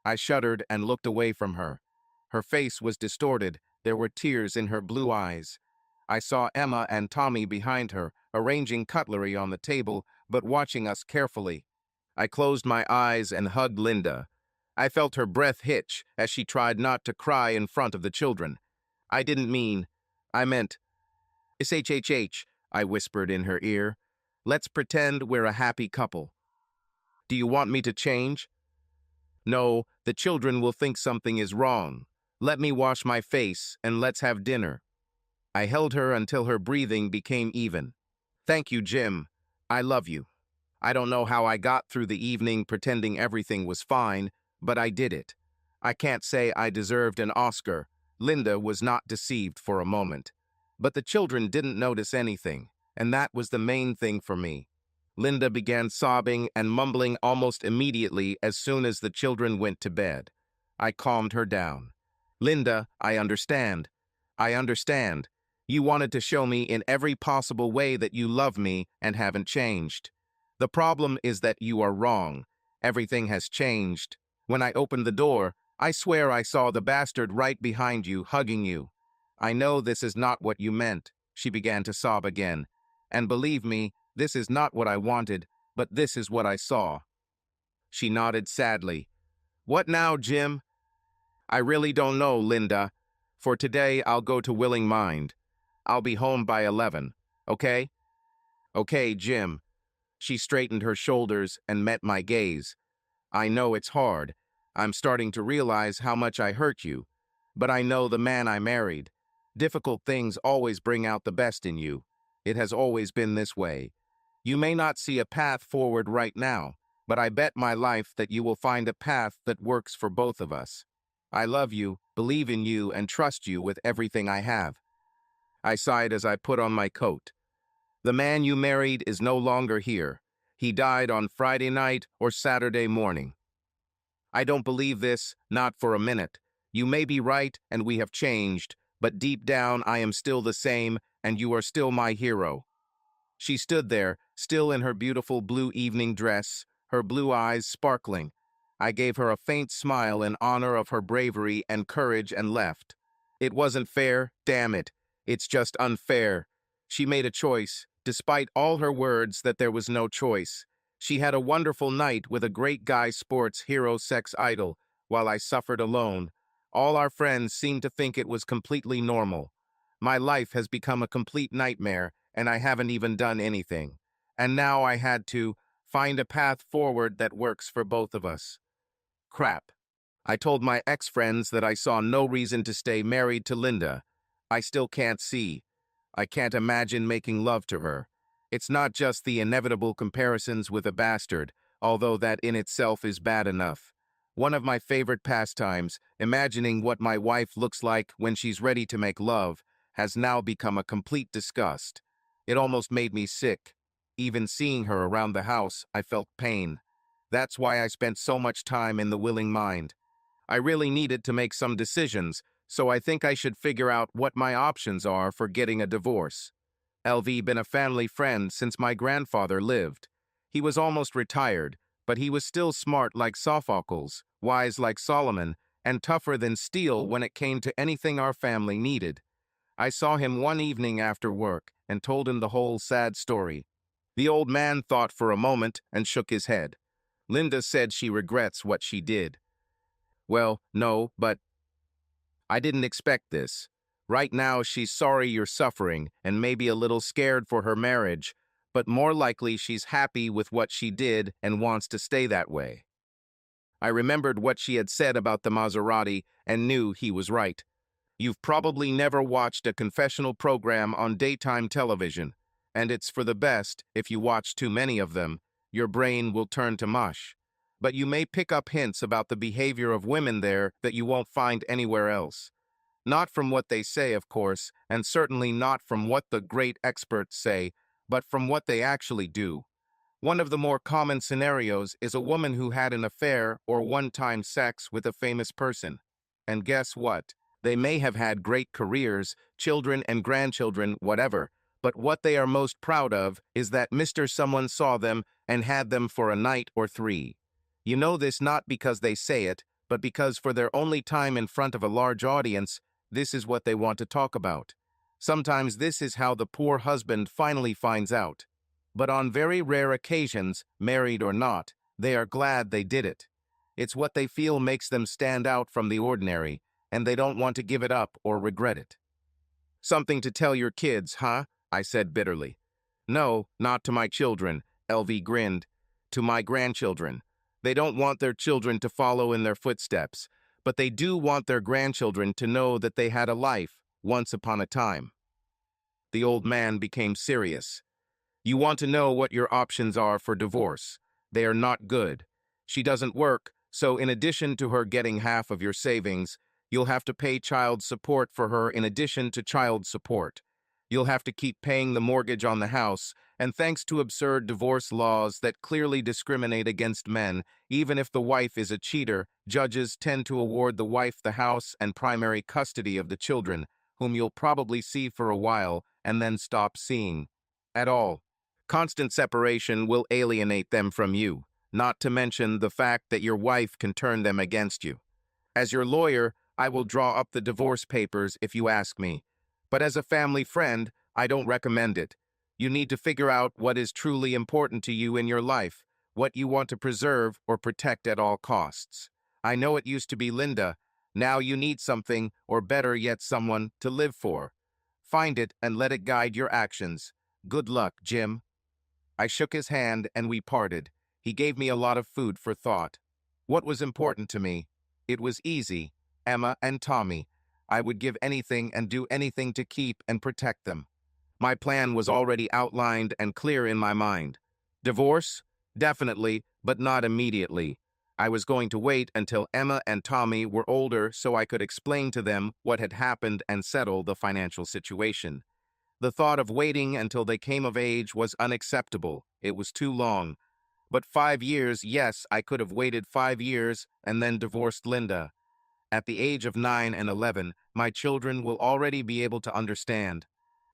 I shuddered and looked away from her. Her face was distorted. There were tears in her blue eyes. I saw Emma and Tommy behind her, arranging cutlery on the table, but watching us carefully. I closed my eyes and hugged Linda. I felt her breath hitch as she tried not to cry in front of the children. I meant, "SHHH," I whispered in her ear. "Let's pretend we're a happy couple." "Do you want me to change?" "No, the children will think something is wrong. Let me wash my face and let's have dinner." I held her until her breathing became even. "Thank you, Jim. I love you." I don't know how I got through the evening pretending everything was fine, but I did it. I can't say I deserved an Oscar. Linda was not deceived for a moment. But the children didn't notice anything, and that was the main thing for me. Linda began sobbing and mumbling almost immediately as soon as the children went to bed. I calmed her down. "Linda, I understand. I understand. You wanted to show me in every possible way that you love me and haven't changed. The problem is that you are wrong. Everything has changed. When I opened the door, I swear I saw the bastard right behind you, hugging you. I know this is not what you meant." She began to sob again. "And believe me, this is not what I wanted, but this is what I saw." She nodded sadly. "What now, Jim?" "I really don't know, Linda. For today, I'll go to Willing Mind. I'll be home by 11, okay?" "Okay, Jim." She straightened her shoulders and met my gaze. "I know it's hard. I'm starting to realize how much I hurt you. But I know the man I married. Difficult things always bring out the best in you. It has always been this way. You may not see a path forward right now, but I bet my life that you will find a path that works for both of us. I love you, believe in you, and trust you with everything I have." I sighed as I put on my coat. "The man you married is no longer here. He died on Friday night or Saturday morning." "I don't believe this, not for a minute. You may be right and we have changed, but deep down I am still the same and you are still my hero." She stood there, still in her beautiful blue evening dress, her blue eyes sparkling. I gave her a faint smile in honor of her bravery and courage and left. It wasn't fair, damn it. It's just unfair. She made a choice, despite all her words that there was no choice. She had a wonderful night with a great guy sports hero sex idol, while I suffered alone. All our friends seemed to think it was completely normal. My life has become a complete nightmare, and I haven't even done anything. And now I had to Find a path forward that works for both of us. Crap. I told my ex-friends that I saw no reason to stay married to Linda. I still can't see. I can't imagine making love to her. It's not just the inevitable comparisons with a bastard, although that in itself is bad enough. One of my favorite pastimes, imagining what my wife looks like when she's ready to make love, has now become a complete disgust. It almost made me sick. Even seeing her around the house, I felt pain. That's why I spent so much time in the willing mind. I really needed to make some decisions, so I think I should figure out what my options are for getting a divorce. LV been a family friend since my grandfather lived. He was almost retired, but he was still smart like Sophocles, wise like Solomon, and tougher than steel when it came to anything our family needed. I saw him one evening after work and told him the whole sad story. The old man thought for a moment and shook his head. Linda said she regrets what she did. Well, no, but I didn't expect this. Right now, she's sorry you're suffering and maybe a little scared for her marriage, but more likely she's happy with what she did and wants to stay that way. I remembered what she had said about the Maserati and knew he was right. You've probably never watched a confessional program on daytime television, and it's for the best if you watch too many of them. Your brain will turn to mush. But you may pick up hints about the behavior of women there that you won't find anywhere else. Not from what they say, of course, and certainly not from what the great experts say, but from what they actually do. One of the more common scenarios is a woman who had an affair or one-time sex with a famous person. And guess what? They may have had great careers, children and grandchildren, whatever, but what they are most proud of is that Mr. Someone saw them and had them for a night or three. You know this not because they say it, but because for their only time in front of a large audience, this is what they want to talk about. Sometimes this is how the poor husband finally finds out. But on very rare occasions, married or not, they are glad they did it. It's what they feel makes them stand out from the ordinary, and they don't want to give it up or regret it. Something to tell your kids, huh? I said bitterly. No, not to my children, LV grinned. To my grandchildren. They don't want their children to follow in their footsteps, but they do want their grandchildren to know that they had a life, once upon a time. The old man became serious. You want to know what your options are for divorce. They are not good. She doesn't work, so in addition to her getting half of your savings, you'll have to pay child support for her in addition to child support. You'll have to keep paying the mortgage on the house, and thanks to absurd divorce laws that clearly discriminate against men, even if the wife is a cheater, judges tend to award the wife the house and primary custody of the children, whom you'll probably see for a while and then stop seeing. At all. Constant separation will alienate them from you, not to mention the fact that your wife can turn them against you. As your lawyer, I will draw up the divorce papers if you ask me. But as a family friend, I don't recommend it. You need to figure out what is truly important to you in your life, what you want to preserve or protect at all costs. I know it used to be Linda. Now you need something, or better yet someone, to live for. Find it and let it guide your actions. Good luck, Jim. I shook his hand and we parted. He gave me a lot of food for thought. What was important to me? It was easy. Emma and Tommy. I would give anything and do anything to keep and protect them. My plan was already outlined and clear in my mind. Divorce? Definitely, but not immediately. I was going to wait until Emma and Tommy were older so I could explain to them what had happened and settle the financial situation. The thought of waiting until they came of age was unacceptable. It was too long. But 5 years, yes, I could have waited 5 years and then divorced Linda. At the age of 9 and 11, my children will already be able to understand.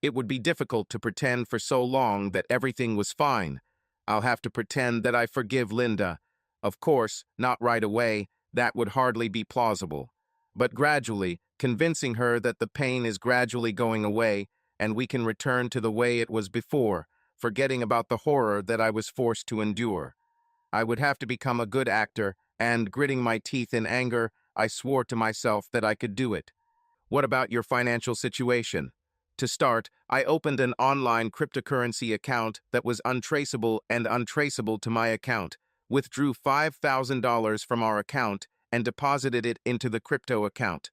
It would be difficult to pretend for so long that everything was fine. I'll have to pretend that I forgive Linda. Of course, not right away. That would hardly be plausible. But gradually, convincing her that the pain is gradually going away and we can return to the way it was before, forgetting about the horror that I was forced to endure. I would have to become a good actor, and gritting my teeth in anger, I swore to myself that I could do it. What about your financial situation? To start, I opened an online cryptocurrency account that was untraceable to my account, withdrew $5,000 from our account, and deposited it into the crypto account.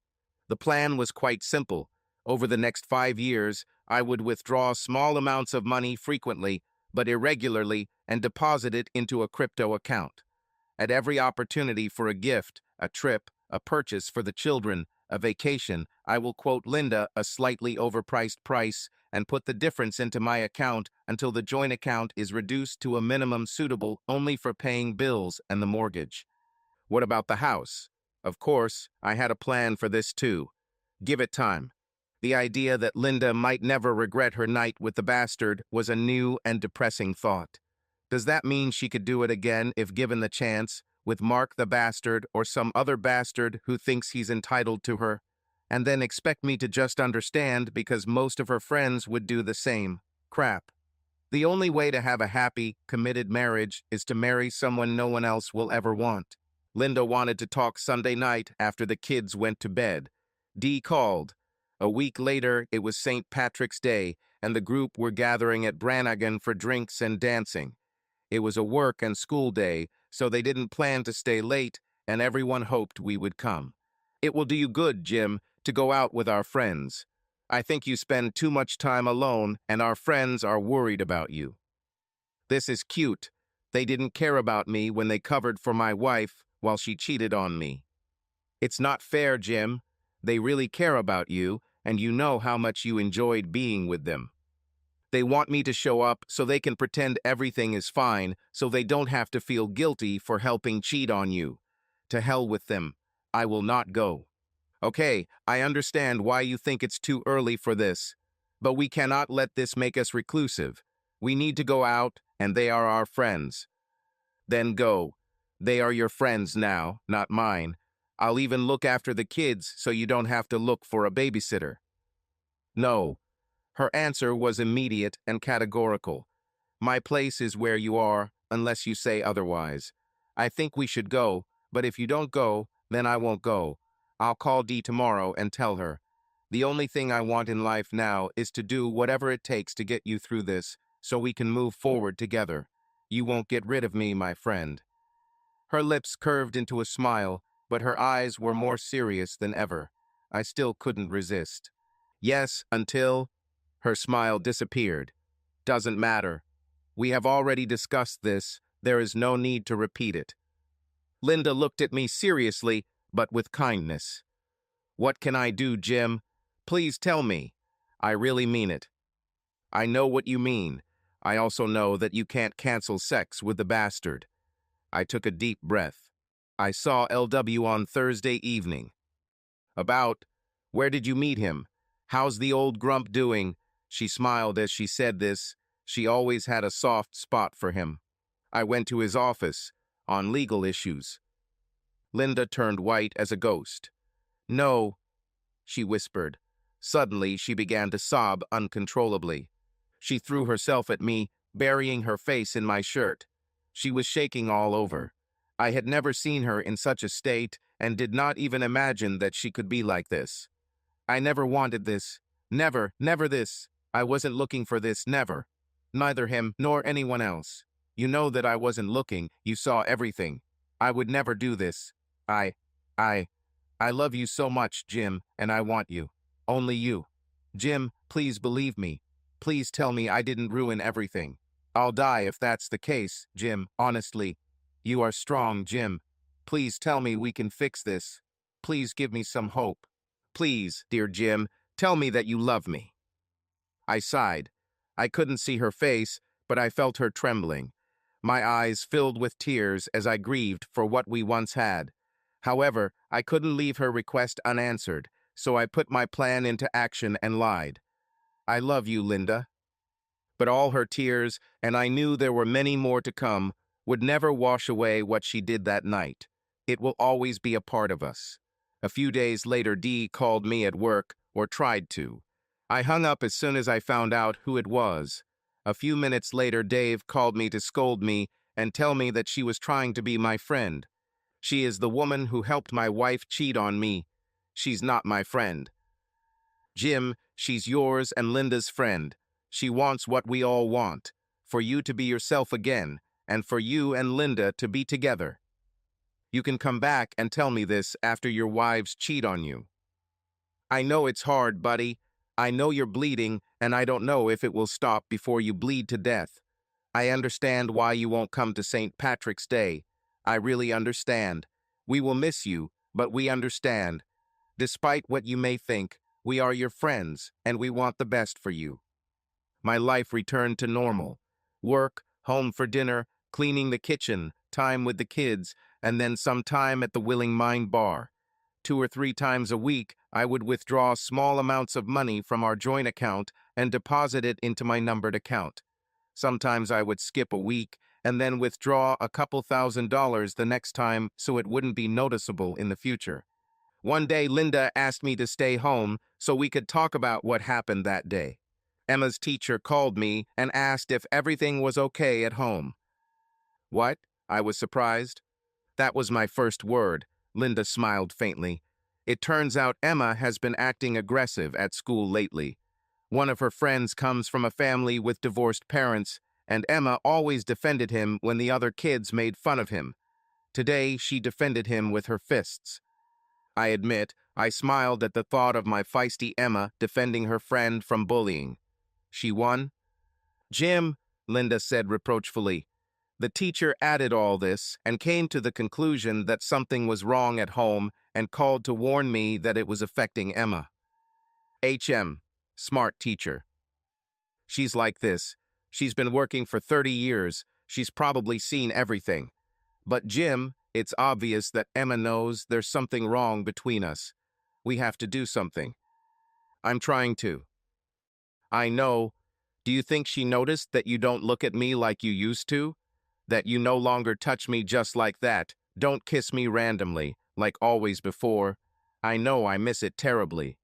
The plan was quite simple. Over the next 5 years, I would withdraw small amounts of money frequently, but irregularly, and deposit it into a crypto account. At every opportunity for a gift, a trip, a purchase for the children, a vacation, I will quote Linda a slightly overpriced price and put the difference into my account until the joint account is reduced to a minimum suitable only for paying bills and the mortgage. What about the house? Of course, I had a plan for this too. Give it time. The idea that Linda might never regret her night with the bastard was a new and depressing thought. Does that mean she could do it again if given the chance, with Mark the bastard or some other bastard who thinks he's entitled to her, and then expect me to just understand because most of her friends would do the same? Crap. The only way to have a happy, committed marriage is to marry someone no one else will ever want. Linda wanted to talk Sunday night after the kids went to bed. Dee called. A week later, it was St. Patrick's Day, and the group were gathering at Brannigan for drinks and dancing. It was a work and school day, so they didn't plan to stay late, and everyone hoped we would come. It will do you good, Jim, to go out with our friends. I think you spend too much time alone, and our friends are worried about you. This is cute. They didn't care about me when they covered for my wife while she cheated on me. It's not fair, Jim. They really care about you, and you know how much you enjoyed being with them. They want me to show up so they can pretend everything is fine, so they don't have to feel guilty for helping cheat on you. To hell with them. I will not go. Okay, I understand why you think it's too early for this, but we cannot let this make us reclusive. We need to go out, and they are our friends. Then go. They are your friends now, not mine. I'll even look after the kids so you don't have to look for a babysitter. No. Her answer was immediate and categorical. My place is where you are, unless you say otherwise. I think we should go, but if you don't go, then I won't go. I'll call Dee tomorrow and tell her. The only thing I want in life now is to do whatever it takes to get you through this, so we can move forward together. You won't get rid of me, my friend. Her lips curved into a smile, but her eyes were more serious than ever. I still couldn't resist. Yes, until... Her smile disappeared. Doesn't matter. We have already discussed this. There is no need to repeat it. Linda looked at me seriously, but with kindness. What can I do, Jim? Please tell me. I really mean it. I know what you mean. I also know that you can't cancel sex with the bastard. I took a deep breath. I saw LW on Thursday evening. About, where did you meet him? How's the old grump doing? She smiled as she said this. She always had a soft spot for him. I went to his office, on legal issues. Linda turned white as a ghost. No, she whispered. Suddenly, she began to sob uncontrollably. She threw herself at me, burying her face in my shirt. She was shaking all over. I had never seen her in such a state and did not even imagine that she could be like this. I never wanted this. Never this. I wasn't looking for this, never. Neither him nor anyone else. You know that I wasn't looking. You saw everything. I would never do this. I love you so much, Jim, and I want you. Only you. Jim, please believe me. Please tell me I didn't ruin everything. I'll die if that's the case, Jim, honestly. You are strong, Jim. Please tell me we can fix this. Please give me some hope. Please, dear Jim, tell me that you love me. I sighed. I couldn't see her face, but I felt her trembling. My eyes filled with tears as I grieved for what we once had. However, I couldn't leave her request unanswered, so I put my plan into action and lied. I love you, Linda. But all her tears, and I knew there were many more to come, would never wash away what she did that night. It will always be a part of us. A few days later, Dee called me at work, or tried to. I hung up as soon as I found out who it was. A few minutes later, Dave called me to scold me and tell me that she was trying to be my friend. She is the woman who helped my wife cheat on me. She's not my friend. Jim, She's yours and Linda's friend. She wants what we all want, for you to be yourself again, and for you and Linda to be together. You can come back and tell me this after your wives cheat on you. I know it's hard, buddy. I know you're bleeding, and I don't know if it will stop before you bleed to death. I understand why you won't come to St. Patrick's Day. I really understand. We will miss you, but we understand. Despite what you may think, we are your friends, and we want the best for you. My life returned to normal. Work, home for dinner, cleaning the kitchen, time with the kids, and then some time at the Willing Mind bar. 2 or 3 times a week, I would withdraw small amounts of money from our joint account and deposit it into my numbered account. Sometimes I would skip a week and then withdraw a couple $1,000s the next time so it wouldn't be noticeable in the future. One day, Linda asked me to stay home so we could talk about what happened that day. Emma's teacher called me and asked if everything was okay at home. What? I was surprised. That was my first word. Linda smiled faintly. It turns out Emma has been acting aggressive at school lately. One of her friends comes from a family with divorced parents, and Emma always defended him when the other kids made fun of him. Today, she defended him with her fists. I admit, I smiled at the thought of my feisty Emma defending her friend from bullying. She won? Jim, Linda said reproachfully. The teacher added all this and came to the conclusion that something was wrong at home and called to warn me that it was affecting Emma. Smart teacher. She's like this. She's been working for 30 years. She's probably seen everything. But Jim, it's obvious that Emma knows there's something wrong between us. We have to do something. I'm trying to. I know. Do you think she noticed that you don't look at me like you used to? That you no longer touch me just like that, don't kiss me randomly, like always before? I know I miss it terribly.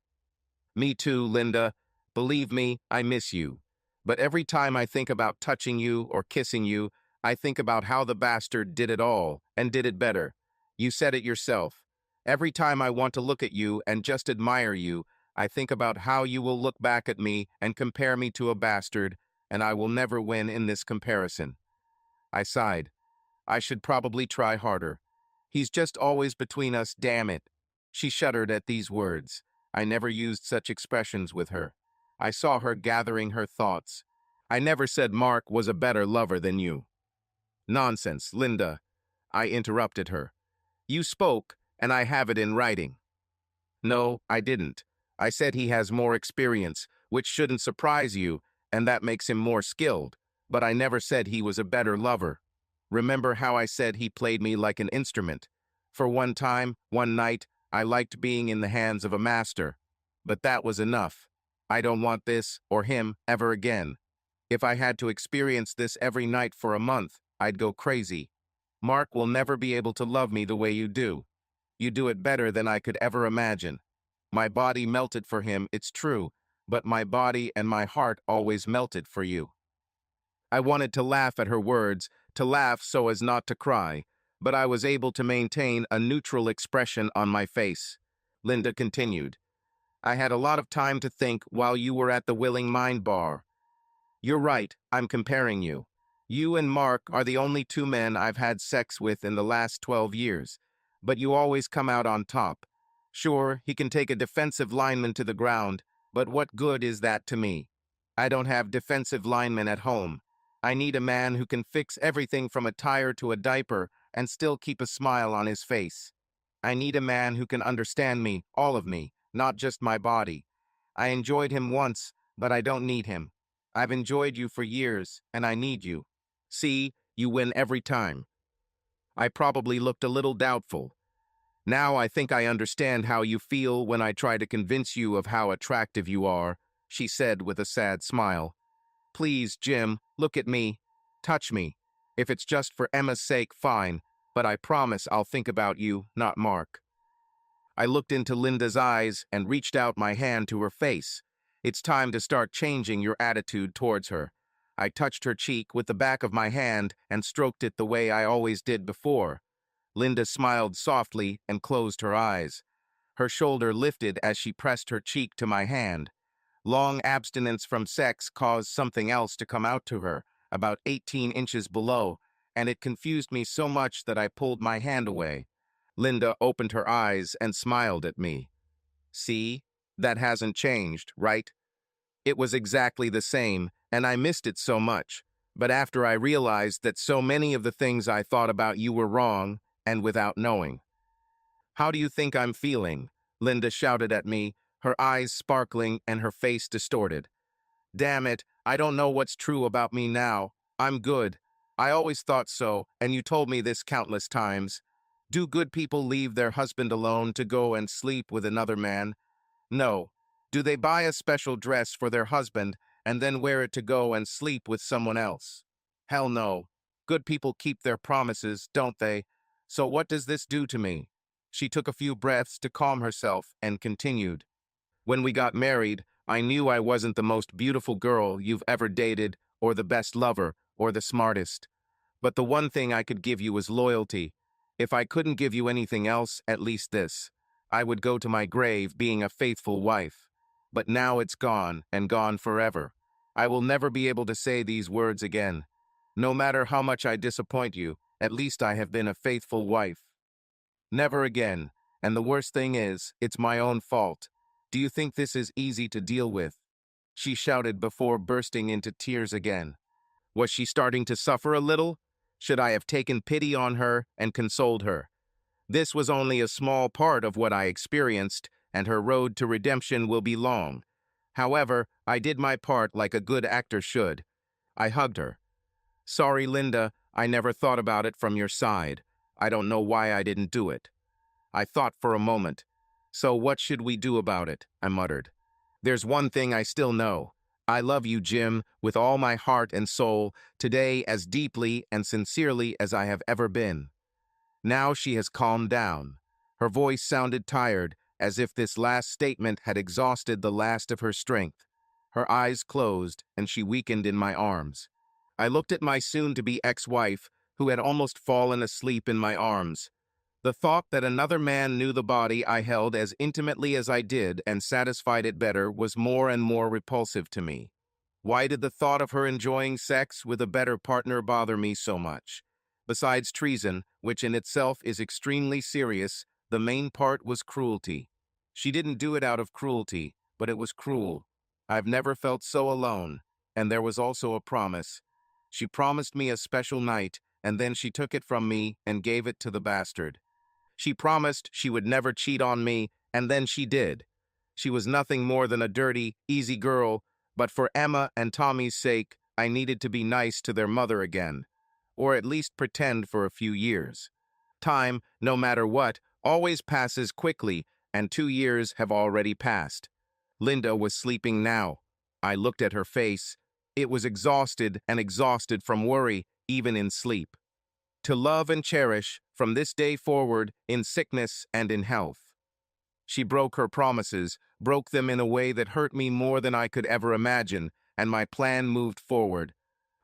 Me too, Linda. Believe me, I miss you. But every time I think about touching you or kissing you, I think about how the bastard did it all, and did it better. You said it yourself. Every time I want to look at you and just admire you, I think about how you will look back at me and compare me to a bastard, and I will never win in this comparison. I sighed. I should probably try harder. He's just always between us, damn it. She shuddered at these words. I never used such expressions with her. I saw her gathering her thoughts. I never said Mark was a better lover than you. Nonsense, Linda. I interrupted her. You spoke, and I have it in writing. No, I didn't. I said he has more experience, which shouldn't surprise you, and that makes him more skilled. But I never said he was a better lover. Remember how I said he played me like an instrument? For one time, one night, I liked being in the hands of a master. But that was enough. I don't want this, or him, ever again. If I had to experience this every night for a month, I'd go crazy. Mark will never be able to love me the way you do. You do it better than I could ever imagine. My body melted for him, it's true, but my body and my heart always melted for you. I wanted to laugh at her words, to laugh so as not to cry, but I was able to maintain a neutral expression on my face. Linda continued. I had a lot of time to think while you were at the Willing Mind bar. You're right, I'm comparing you. You and Mark are the only 2 men I've had sex with in the last 12 years, but you always come out on top. Sure, he can take a defensive lineman to the ground, but what good is that to me? I don't have defensive linemen at home. I need a man who can fix everything from a tire to a diaper and still keep a smile on his face. I need a man who can understand me, all of me, not just my body. I enjoyed him once, but I don't need him. I've enjoyed you for years, and I need you. See, you win every time. I probably looked a little doubtful. Now I think I understand how you feel when I try to convince you of how attractive you are, she said with a sad smile. Please, Jim, look at me. Touch me. If it's just for Emma's sake, fine, but I promise I'll think about you, not Mark. I looked into Linda's eyes and reached out my hand to her face. It's time to start changing your attitude towards her. I touched her cheek with the back of my hand and stroked it the way I always did before. Linda smiled softly and closed her eyes. Her shoulder lifted as she pressed her cheek to my hand. Long abstinence from sex caused something else to come out to her, about 18 inches below, and it confused me so much that I pulled my hand away. Linda opened her eyes and smiled at me. See? That hasn't changed, right? It was exactly the same, and I missed it so much. But after I realized that so many of the things I thought about you were wrong, and without knowing. How do you think I'm feeling? Linda shouted at me, her eyes sparkling and her face distorted. Damn it, I don't know what's true about me now. I'm good. I always thought so, and you told me this countless times. Do good people leave their husband alone to go and sleep with another man? No. Do they buy a special dress for their husband and then wear it to go and sleep with someone else? Hell no. Good people keep their promises, don't they? So what does this do to me? She took a few breaths to calm herself and continued. When we got married, I knew I wasn't the most beautiful girl you've ever dated, or the best lover, or the smartest. But the one thing I could give you was loyalty. If I couldn't give you anything else, at least this. I would go to my grave being a faithful wife. But now it's gone, and gone forever. I will never be able to say these words again. No matter how much I disappoint you, at least I have been a faithful wife. Never again. And the worst thing is, it's my own fault. Do you think this is easy to deal with? She shouted before bursting into tears again. Was she starting to suffer a little? Should I have taken pity on her and consoled her? This was only a small part of what I experienced, and her road to redemption will be long. However, I did my part like a good actor should. I hugged her. Sorry, Linda, I never thought about it from your side. I don't know why I didn't do it. I thought for a moment. So what should we do about it? I muttered. There's one thing I still know. I love you, Jim, with all my heart and soul, today as deeply and sincerely as I have ever been. Now she has calmed down. Her voice sounded tired, as if this last statement had exhausted the last of her strength. Her eyes closed, and she weakened in my arms. I looked at my soon-to-be ex-wife, who had almost fallen asleep in my arms. The thought that another man knew the body I held as intimately as I did and satisfied it better was more and more repulsive to me. Why did the thought of her enjoying sex with a better partner bother me so much? Besides treason, which in itself is extremely serious, the main part was cruelty. She didn't do it out of cruelty, but it was cruel. I've never felt so alone, and there was also a promise. She promised me a special night, and then she took it from me and gave it to the bastard. She promised she would never cheat on me, and then she did. She was nothing more than a dirty, easy girl, but for Emma and Tommy's sake, I needed to be nice to their mother again, or at least pretend for a few years. Time, no matter what, always passes quickly, and 2 years have already passed. Linda was sleeping now. I looked at her face. It was exhausted and exhausted from worry, even in sleep. To love and cherish, from this day forward, in sickness and in health. She broke her promises, broke them in a way that hurt me more than I could ever imagine, and my plan moved forward.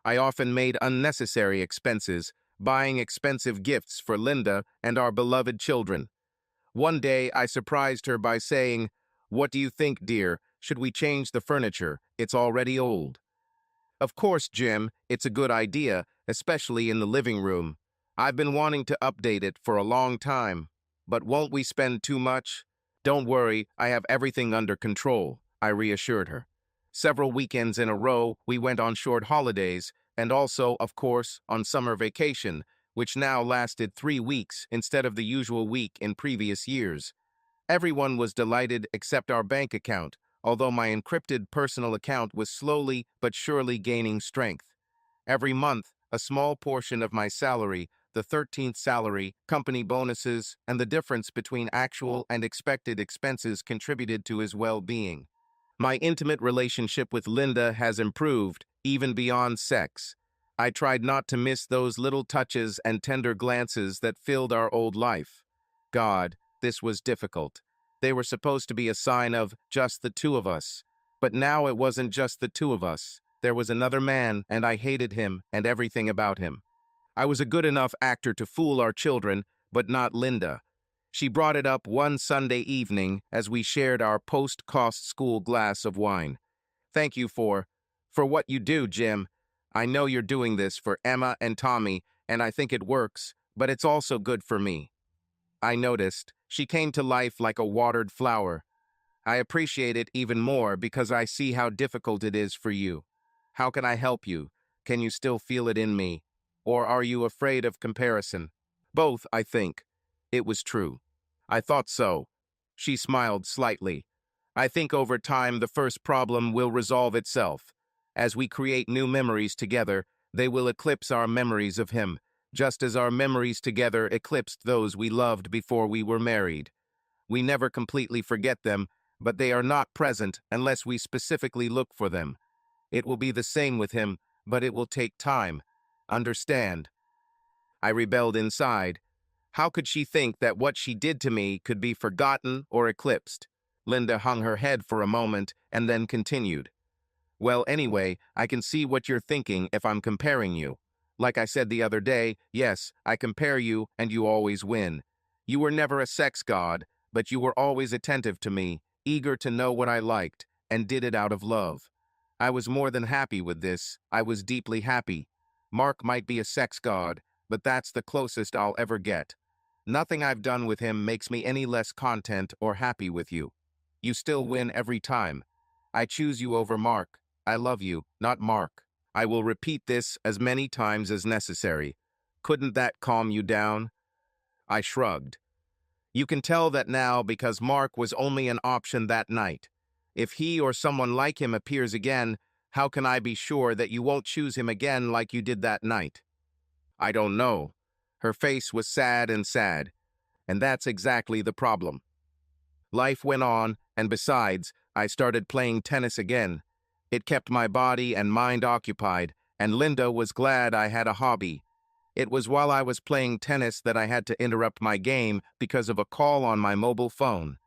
I often made unnecessary expenses, buying expensive gifts for Linda and our beloved children. One day, I surprised her by saying, "What do you think, dear? Should we change the furniture? It's already old." Of course, Jim, it's a good idea, especially in the living room. I've been wanting to update it for a long time. But won't we spend too much? Don't worry, I have everything under control, I reassured her. Several weekends in a row, we went on short holidays, and also, of course, on summer vacation, which now lasted 3 weeks instead of the usual week in previous years. Everyone was delighted except our bank account, although my encrypted personal account was slowly but surely gaining strength. Every month, a small portion of my salary, the 13th salary, company bonuses, and the difference between actual and expected expenses contributed to his well-being. My intimate relationship with Linda has improved, even beyond sex. I tried not to miss those little touches and tender glances that filled our old life. God, this was difficult. They were supposed to be a sign of just the two of us. But now it wasn't just the two of us. There was another man, and I hated him and everything about him. I was a good enough actor to fool our children, but not Linda. She brought it up one Sunday evening as we shared our post-cost school glass of wine. Thank you for what you do, Jim. I know you're doing this for Emma and Tommy, and I think it works, but it's also good for me. I noticed. She came to life like a watered flower. I appreciate it even more because I see how difficult it is for you. How can I help you? Can you still feel it in me? Or are you afraid of comparison? Both, I think. It was true. I thought so. She smiled slightly. I think over time the first problem will resolve itself. As we create new memories together, they will eclipse our memories of him, just as our memories together eclipsed those we loved before we were married. We never completely forget them, but they are not present unless we specifically look for them. It will be the same with him, but it will take time. Understand? I rebelled inside. How could she think that what she did to me could be forgotten or eclipsed? Linda hung her head for a moment and then continued. Well, anyway, I can see what you're thinking if I'm comparing you. Like I said the other day, yes, I compare you and you always win. You were never a sex god, but you were always attentive to me, eager to know what I liked, and did it out of love. I was more than happy with this. I was deeply happy. Mark might be a sex god, but that's the closest I'll ever get. Nothing I've done with him makes me any less content or happy with you. You still win every time. I choose you over Mark. I love you, not Mark. I will repeat this as many times as necessary. Couldn't that calm you down? I shrugged. You can tell that now because Mark was only an option that night. If he or someone like him appears again, how can I be sure that you won't choose him again like you did that night? I don't know. Her face was sad, and that's exactly the problem. Life went on, and besides, I started playing tennis again. It kept my body and mind occupied, and Linda was glad I had a hobby. It was while I was playing tennis that I had to interrupt my game because of a call on my mobile phone.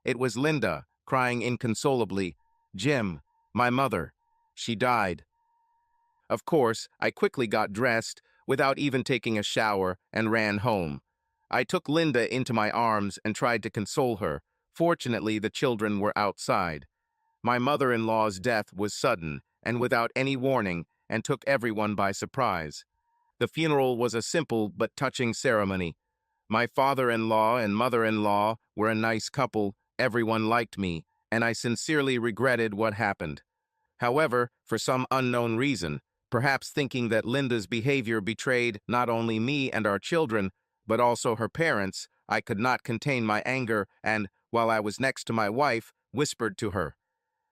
It was Linda, crying inconsolably, "Jim, my mother. She died." Of course, I quickly got dressed, without even taking a shower, and ran home. I took Linda into my arms and tried to console her. Fortunately, the children were outside. My mother-in-law's death was sudden and without any warning and took everyone by surprise. The funeral was a simple but touching ceremony. My father-in-law and mother-in-law were a nice couple, everyone liked me, and I sincerely regretted what happened. However, for some unknown reason, perhaps thinking that Linda's behavior betrayed not only me and our children, but also her parents, I could not contain my anger and, while I was next to my wife, whispered to her.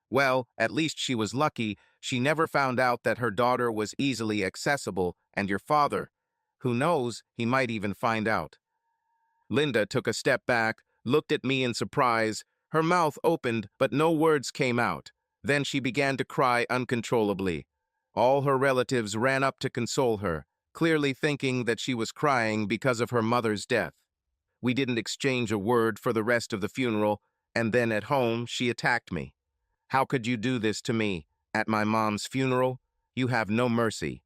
Well, at least she was lucky. She never found out that her daughter was easily accessible, and your father. Who knows, he might even find out. Linda took a step back, looked at me in surprise. Her mouth opened, but no words came out. Then she began to cry uncontrollably. All her relatives ran up to console her, clearly thinking that she was crying because of her mother's death. We didn't exchange a word for the rest of the funeral, and then at home she attacked me. How could you do this to me? At my mom's funeral? You have no mercy.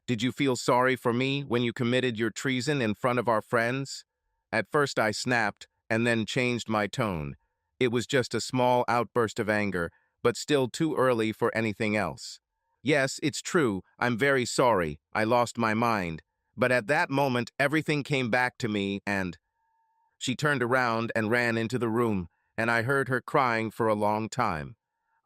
Did you feel sorry for me when you committed your treason in front of our friends? At first I snapped, and then changed my tone. It was just a small outburst of anger, but still too early for anything else. Yes, it's true, I'm very sorry, I lost my mind. But at that moment, everything came back to me and... She turned around and ran into the room, and I heard her crying for a long time.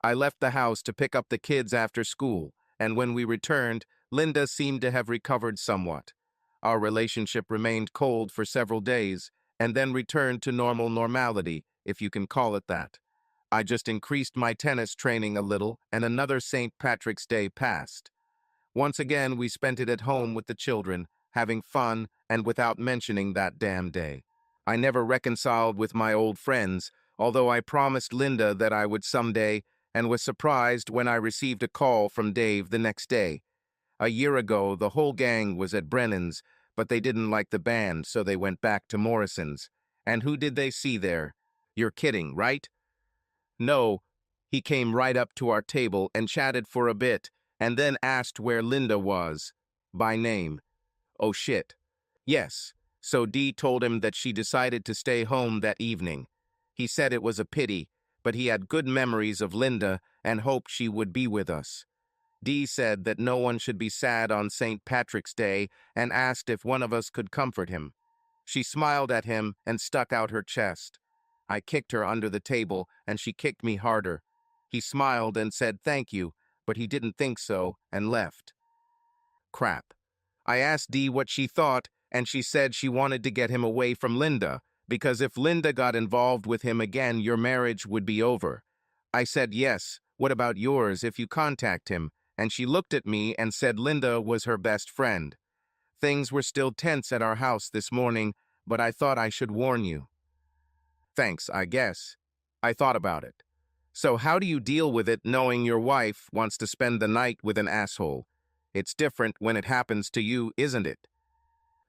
I left the house to pick up the kids after school, and when we returned, Linda seemed to have recovered somewhat. Our relationship remained cold for several days, and then returned to normality, if you can call it that. I just increased my tennis training a little, and another St. Patrick's Day passed. Once again, we spent it at home with the children, having fun, and without mentioning that damn day. I never reconciled with my old friends, although I promised Linda that I would someday, and was surprised when I received a call from Dave the next day. A year ago, the whole gang was at Brennan's, but they didn't like the band, so they went back to Morrison's. And who did they see there? You're kidding, right? No, he came right up to our table and chatted for a bit, and then asked where Linda was. By name. Oh shit. Yes, so Dee told him that she decided to stay home that evening. He said it was a pity, but he had good memories of Linda, and hoped she would be with us. Dee said that no one should be sad on St. Patrick's Day and asked if one of us could comfort him. She smiled at him and stuck out her chest. I kicked her under the table, and she kicked me harder. He smiled and said thank you, but he didn't think so and left. Crap. I asked Dee what she thought, and she said she wanted to get him away from Linda, because if Linda got involved with him again, your marriage would be over. I said yes, what about yours if you contact him? And she looked at me and said Linda was her best friend. Things were still tense at our house this morning, but I thought I should warn you. Thanks, I guess. I thought about it. So how do you deal with it knowing your wife wants to spend the night with an asshole? It's different when it happens to you, isn't it?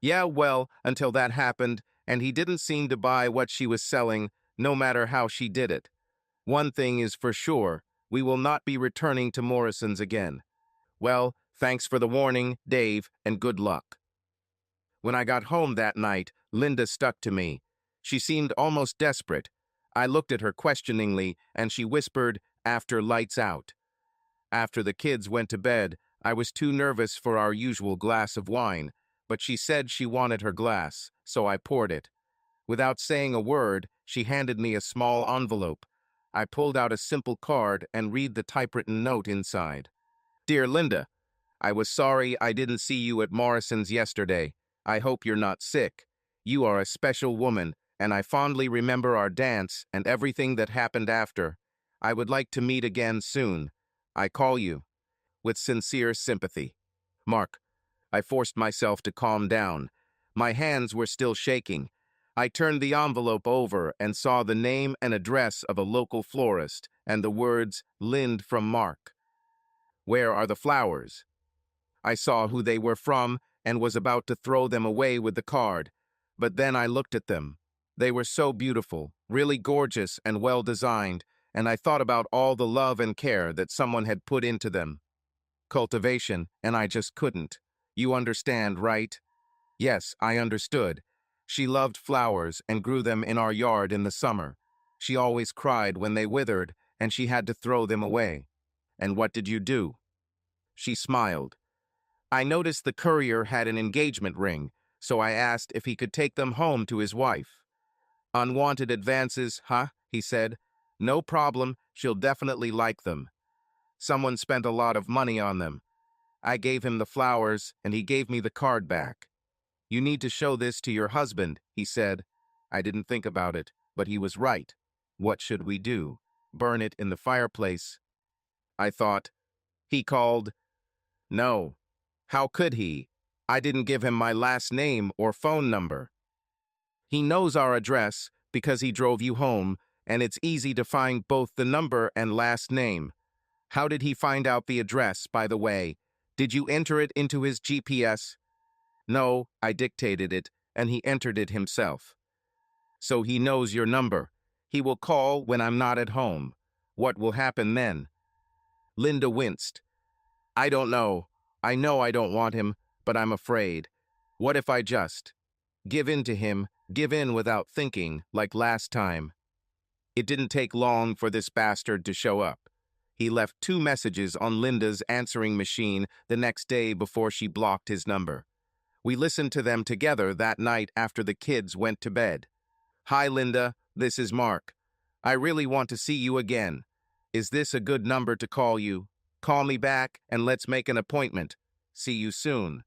Yeah, well, until that happened, and he didn't seem to buy what she was selling, no matter how she did it. One thing is for sure, we will not be returning to Morrison's again. Well, thanks for the warning, Dave, and good luck. When I got home that night, Linda stuck to me. She seemed almost desperate. I looked at her questioningly, and she whispered, "After lights out." After the kids went to bed, I was too nervous for our usual glass of wine, but she said she wanted her glass, so I poured it. Without saying a word, she handed me a small envelope. I pulled out a simple card and read the typewritten note inside. Dear Linda, I was sorry I didn't see you at Morrison's yesterday. I hope you're not sick. You are a special woman, and I fondly remember our dance and everything that happened after. I would like to meet again soon. I call you. With sincere sympathy. Mark. I forced myself to calm down. My hands were still shaking. I turned the envelope over and saw the name and address of a local florist and the words, Lind from Mark. Where are the flowers? I saw who they were from and was about to throw them away with the card, but then I looked at them. They were so beautiful, really gorgeous and well designed, and I thought about all the love and care that someone had put into them. Cultivation, and I just couldn't. You understand, right? Yes, I understood. She loved flowers and grew them in our yard in the summer. She always cried when they withered, and she had to throw them away. And what did you do? She smiled. I noticed the courier had an engagement ring, so I asked if he could take them home to his wife. Unwanted advances, huh? He said. No problem, she'll definitely like them. Someone spent a lot of money on them. I gave him the flowers, and he gave me the card back. You need to show this to your husband, he said. I didn't think about it, but he was right. What should we do? Burn it in the fireplace? I thought. He called. No. How could he? I didn't give him my last name or phone number. He knows our address because he drove you home, and it's easy to find both the number and last name. How did he find out the address, by the way? Did you enter it into his GPS? No, I dictated it, and he entered it himself. So he knows your number. He will call when I'm not at home. What will happen then? Linda winced. I don't know. I know I don't want him, but I'm afraid. What if I just give in to him, give in without thinking, like last time? It didn't take long for this bastard to show up. He left 2 messages on Linda's answering machine the next day before she blocked his number. We listened to them together that night after the kids went to bed. Hi, Linda, this is Mark. I really want to see you again. Is this a good number to call you? Call me back and let's make an appointment. See you soon.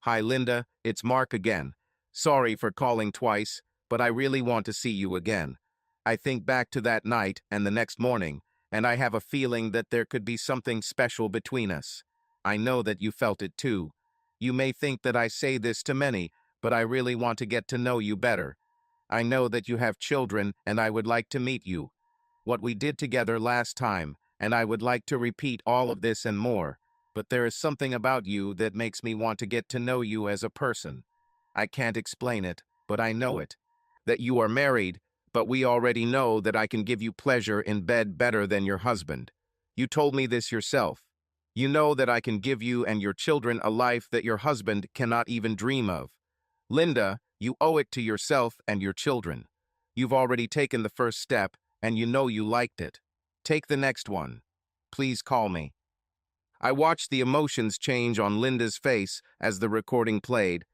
Hi, Linda, it's Mark again. Sorry for calling twice, but I really want to see you again. I think back to that night and the next morning, and I have a feeling that there could be something special between us. I know that you felt it too. You may think that I say this to many, but I really want to get to know you better. I know that you have children, and I would like to meet you. What we did together last time, and I would like to repeat all of this and more, but there is something about you that makes me want to get to know you as a person. I can't explain it, but I know it. That you are married, but we already know that I can give you pleasure in bed better than your husband. You told me this yourself. You know that I can give you and your children a life that your husband cannot even dream of. Linda, you owe it to yourself and your children. You've already taken the first step, and you know you liked it. Take the next one. please call me." I watched the emotions change on Linda's face as the recording played.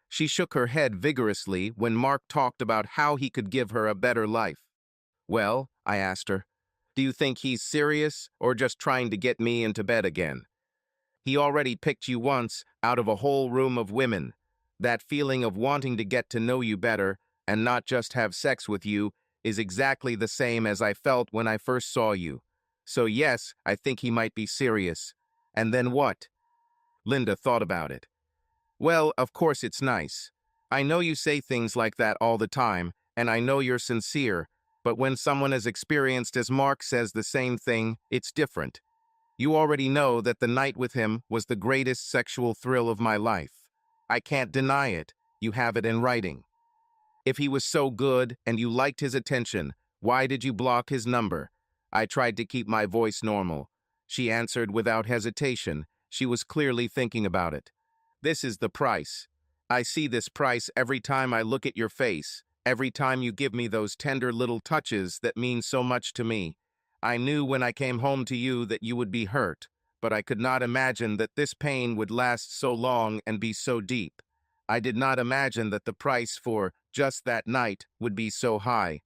She shook her head vigorously when Mark talked about how he could give her a better life. "Well," I asked her, "do you think he's serious or just trying to get me into bed again? He already picked you once out of a whole room of women. That feeling of wanting to get to know you better and not just have sex with you is exactly the same as I felt when I first saw you. So yes, I think he might be serious. And then what?" Linda thought about it. "Well, of course it's nice. I know you say things like that all the time, and I know you're sincere, but when someone as experienced as Mark says the same thing, it's different. You already know that the night with him was the greatest sexual thrill of my life. I can't deny it. You have it in writing. If he was so good and you liked his attention, why did you block his number?" I tried to keep my voice normal. She answered without hesitation. She was clearly thinking about it. "This is the price. I see this price every time I look at your face, every time you give me those tender little touches that mean so much to me. I knew when I came home to you that you would be hurt, but I could not imagine that this pain would last so long and be so deep. I did not imagine that the price for just that night would be so high."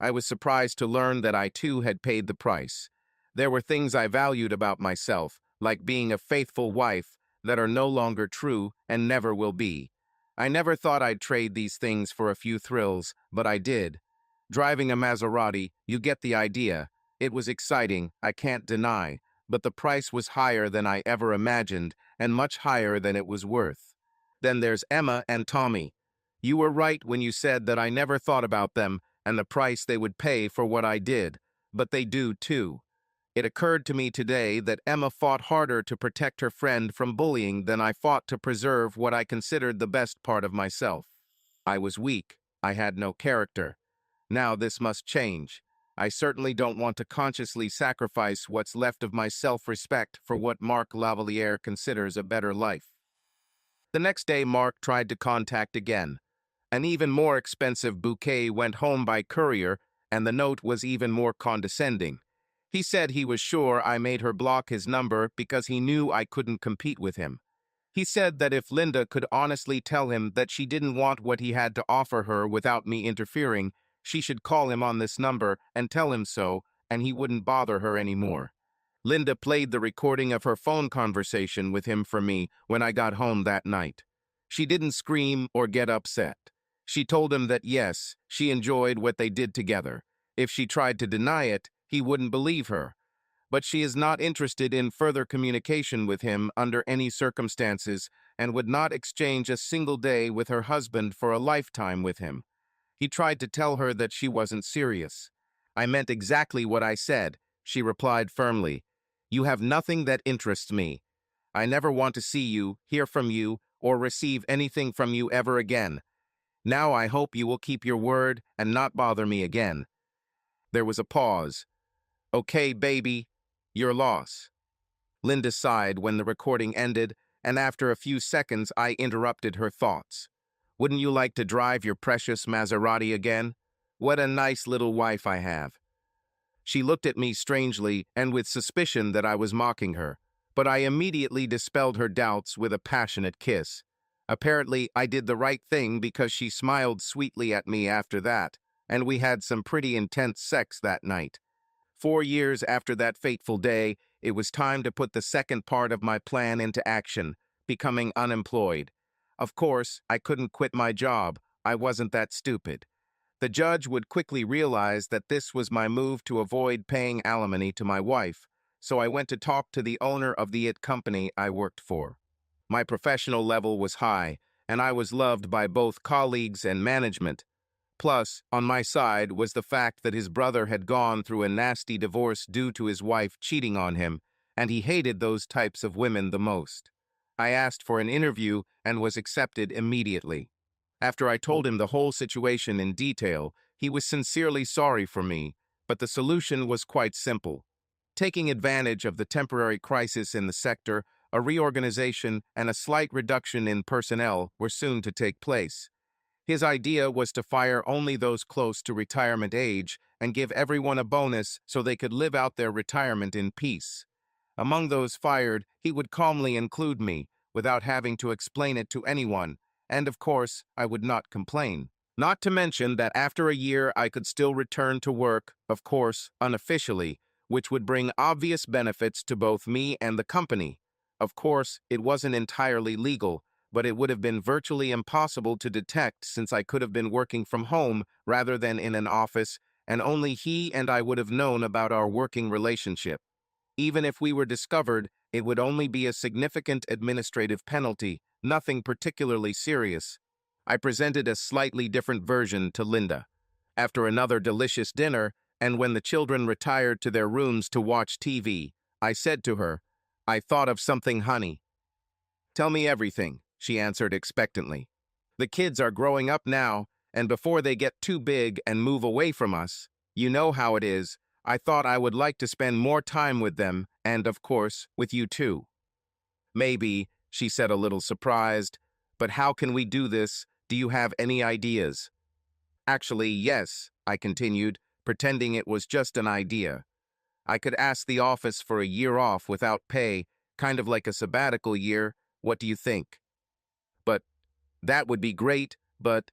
I was surprised to learn that I too had paid the price. There were things I valued about myself, like being a faithful wife, that are no longer true and never will be. I never thought I'd trade these things for a few thrills, but I did. Driving a Maserati, you get the idea. It was exciting, I can't deny, but the price was higher than I ever imagined and much higher than it was worth. Then there's Emma and Tommy. You were right when you said that I never thought about them and the price they would pay for what I did, but they do too. It occurred to me today that Emma fought harder to protect her friend from bullying than I fought to preserve what I considered the best part of myself. I was weak. I had no character. Now this must change. I certainly don't want to consciously sacrifice what's left of my self-respect for what Mark Lavalier considers a better life. The next day, Mark tried to contact again. An even more expensive bouquet went home by courier, and the note was even more condescending. He said he was sure I made her block his number because he knew I couldn't compete with him. He said that if Linda could honestly tell him that she didn't want what he had to offer her without me interfering, she should call him on this number and tell him so, and he wouldn't bother her anymore. Linda played the recording of her phone conversation with him for me when I got home that night. She didn't scream or get upset. She told him that yes, she enjoyed what they did together. If she tried to deny it, he wouldn't believe her. But she is not interested in further communication with him under any circumstances and would not exchange a single day with her husband for a lifetime with him. He tried to tell her that she wasn't serious. "I meant exactly what I said," she replied firmly. "You have nothing that interests me. I never want to see you, hear from you, or receive anything from you ever again. Now I hope you will keep your word and not bother me again." There was a pause. "Okay, baby, your loss." Linda sighed when the recording ended, and after a few seconds I interrupted her thoughts. "Wouldn't you like to drive your precious Maserati again? What a nice little wife I have." She looked at me strangely and with suspicion that I was mocking her, but I immediately dispelled her doubts with a passionate kiss. Apparently, I did the right thing because she smiled sweetly at me after that, and we had some pretty intense sex that night. 4 years after that fateful day, it was time to put the second part of my plan into action, becoming unemployed. Of course, I couldn't quit my job. I wasn't that stupid. The judge would quickly realize that this was my move to avoid paying alimony to my wife, so I went to talk to the owner of the IT company I worked for. My professional level was high, and I was loved by both colleagues and management. Plus, on my side was the fact that his brother had gone through a nasty divorce due to his wife cheating on him, and he hated those types of women the most. I asked for an interview and was accepted immediately. After I told him the whole situation in detail, he was sincerely sorry for me, but the solution was quite simple. Taking advantage of the temporary crisis in the sector, a reorganization and a slight reduction in personnel were soon to take place. His idea was to fire only those close to retirement age and give everyone a bonus so they could live out their retirement in peace. Among those fired, he would calmly include me, without having to explain it to anyone, and of course, I would not complain. Not to mention that after a year I could still return to work, of course, unofficially, which would bring obvious benefits to both me and the company. Of course, it wasn't entirely legal, but it would have been virtually impossible to detect since I could have been working from home rather than in an office, and only he and I would have known about our working relationship. Even if we were discovered, it would only be a significant administrative penalty, nothing particularly serious. I presented a slightly different version to Linda. After another delicious dinner, and when the children retired to their rooms to watch TV, I said to her, "I thought of something, honey." "Tell me everything," she answered expectantly. "The kids are growing up now, and before they get too big and move away from us, you know how it is, I thought I would like to spend more time with them and, of course, with you too." "Maybe," she said a little surprised, "but how can we do this? Do you have any ideas?" "Actually, yes," I continued, pretending it was just an idea. "I could ask the office for a year off without pay, kind of like a sabbatical year. What do you think?" "But that would be great, but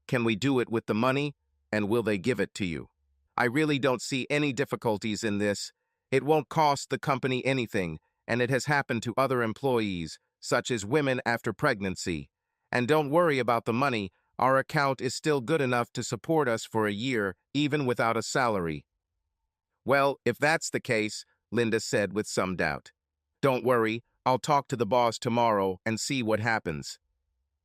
can we do it with the money, and will they give it to you?" "I really don't see any difficulties in this. It won't cost the company anything, and it has happened to other employees, such as women after pregnancy. And don't worry about the money, our account is still good enough to support us for a year, even without a salary." "Well, if that's the case," Linda said with some doubt, "don't worry, I'll talk to the boss tomorrow and see what happens."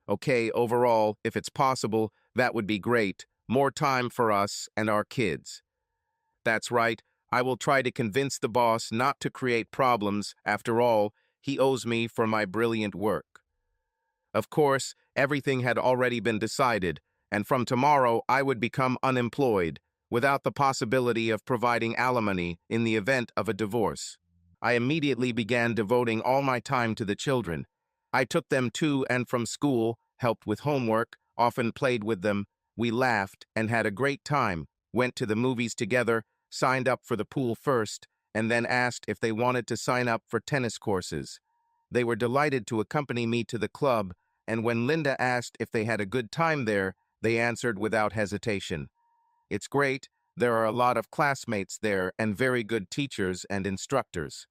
"Okay, overall, if it's possible, that would be great. More time for us and our kids." "That's right. I will try to convince the boss not to create problems. After all, he owes me for my brilliant work." Of course, everything had already been decided, and from tomorrow I would become unemployed, without the possibility of providing alimony in the event of a divorce. I immediately began devoting all my time to the children. I took them to and from school, helped with homework, often played with them. We laughed and had a great time, went to the movies together, signed up for the pool first, and then asked if they wanted to sign up for tennis courses. They were delighted to accompany me to the club, and when Linda asked if they had a good time there, they answered without hesitation, "It's great. There are a lot of classmates there and very good teachers and instructors."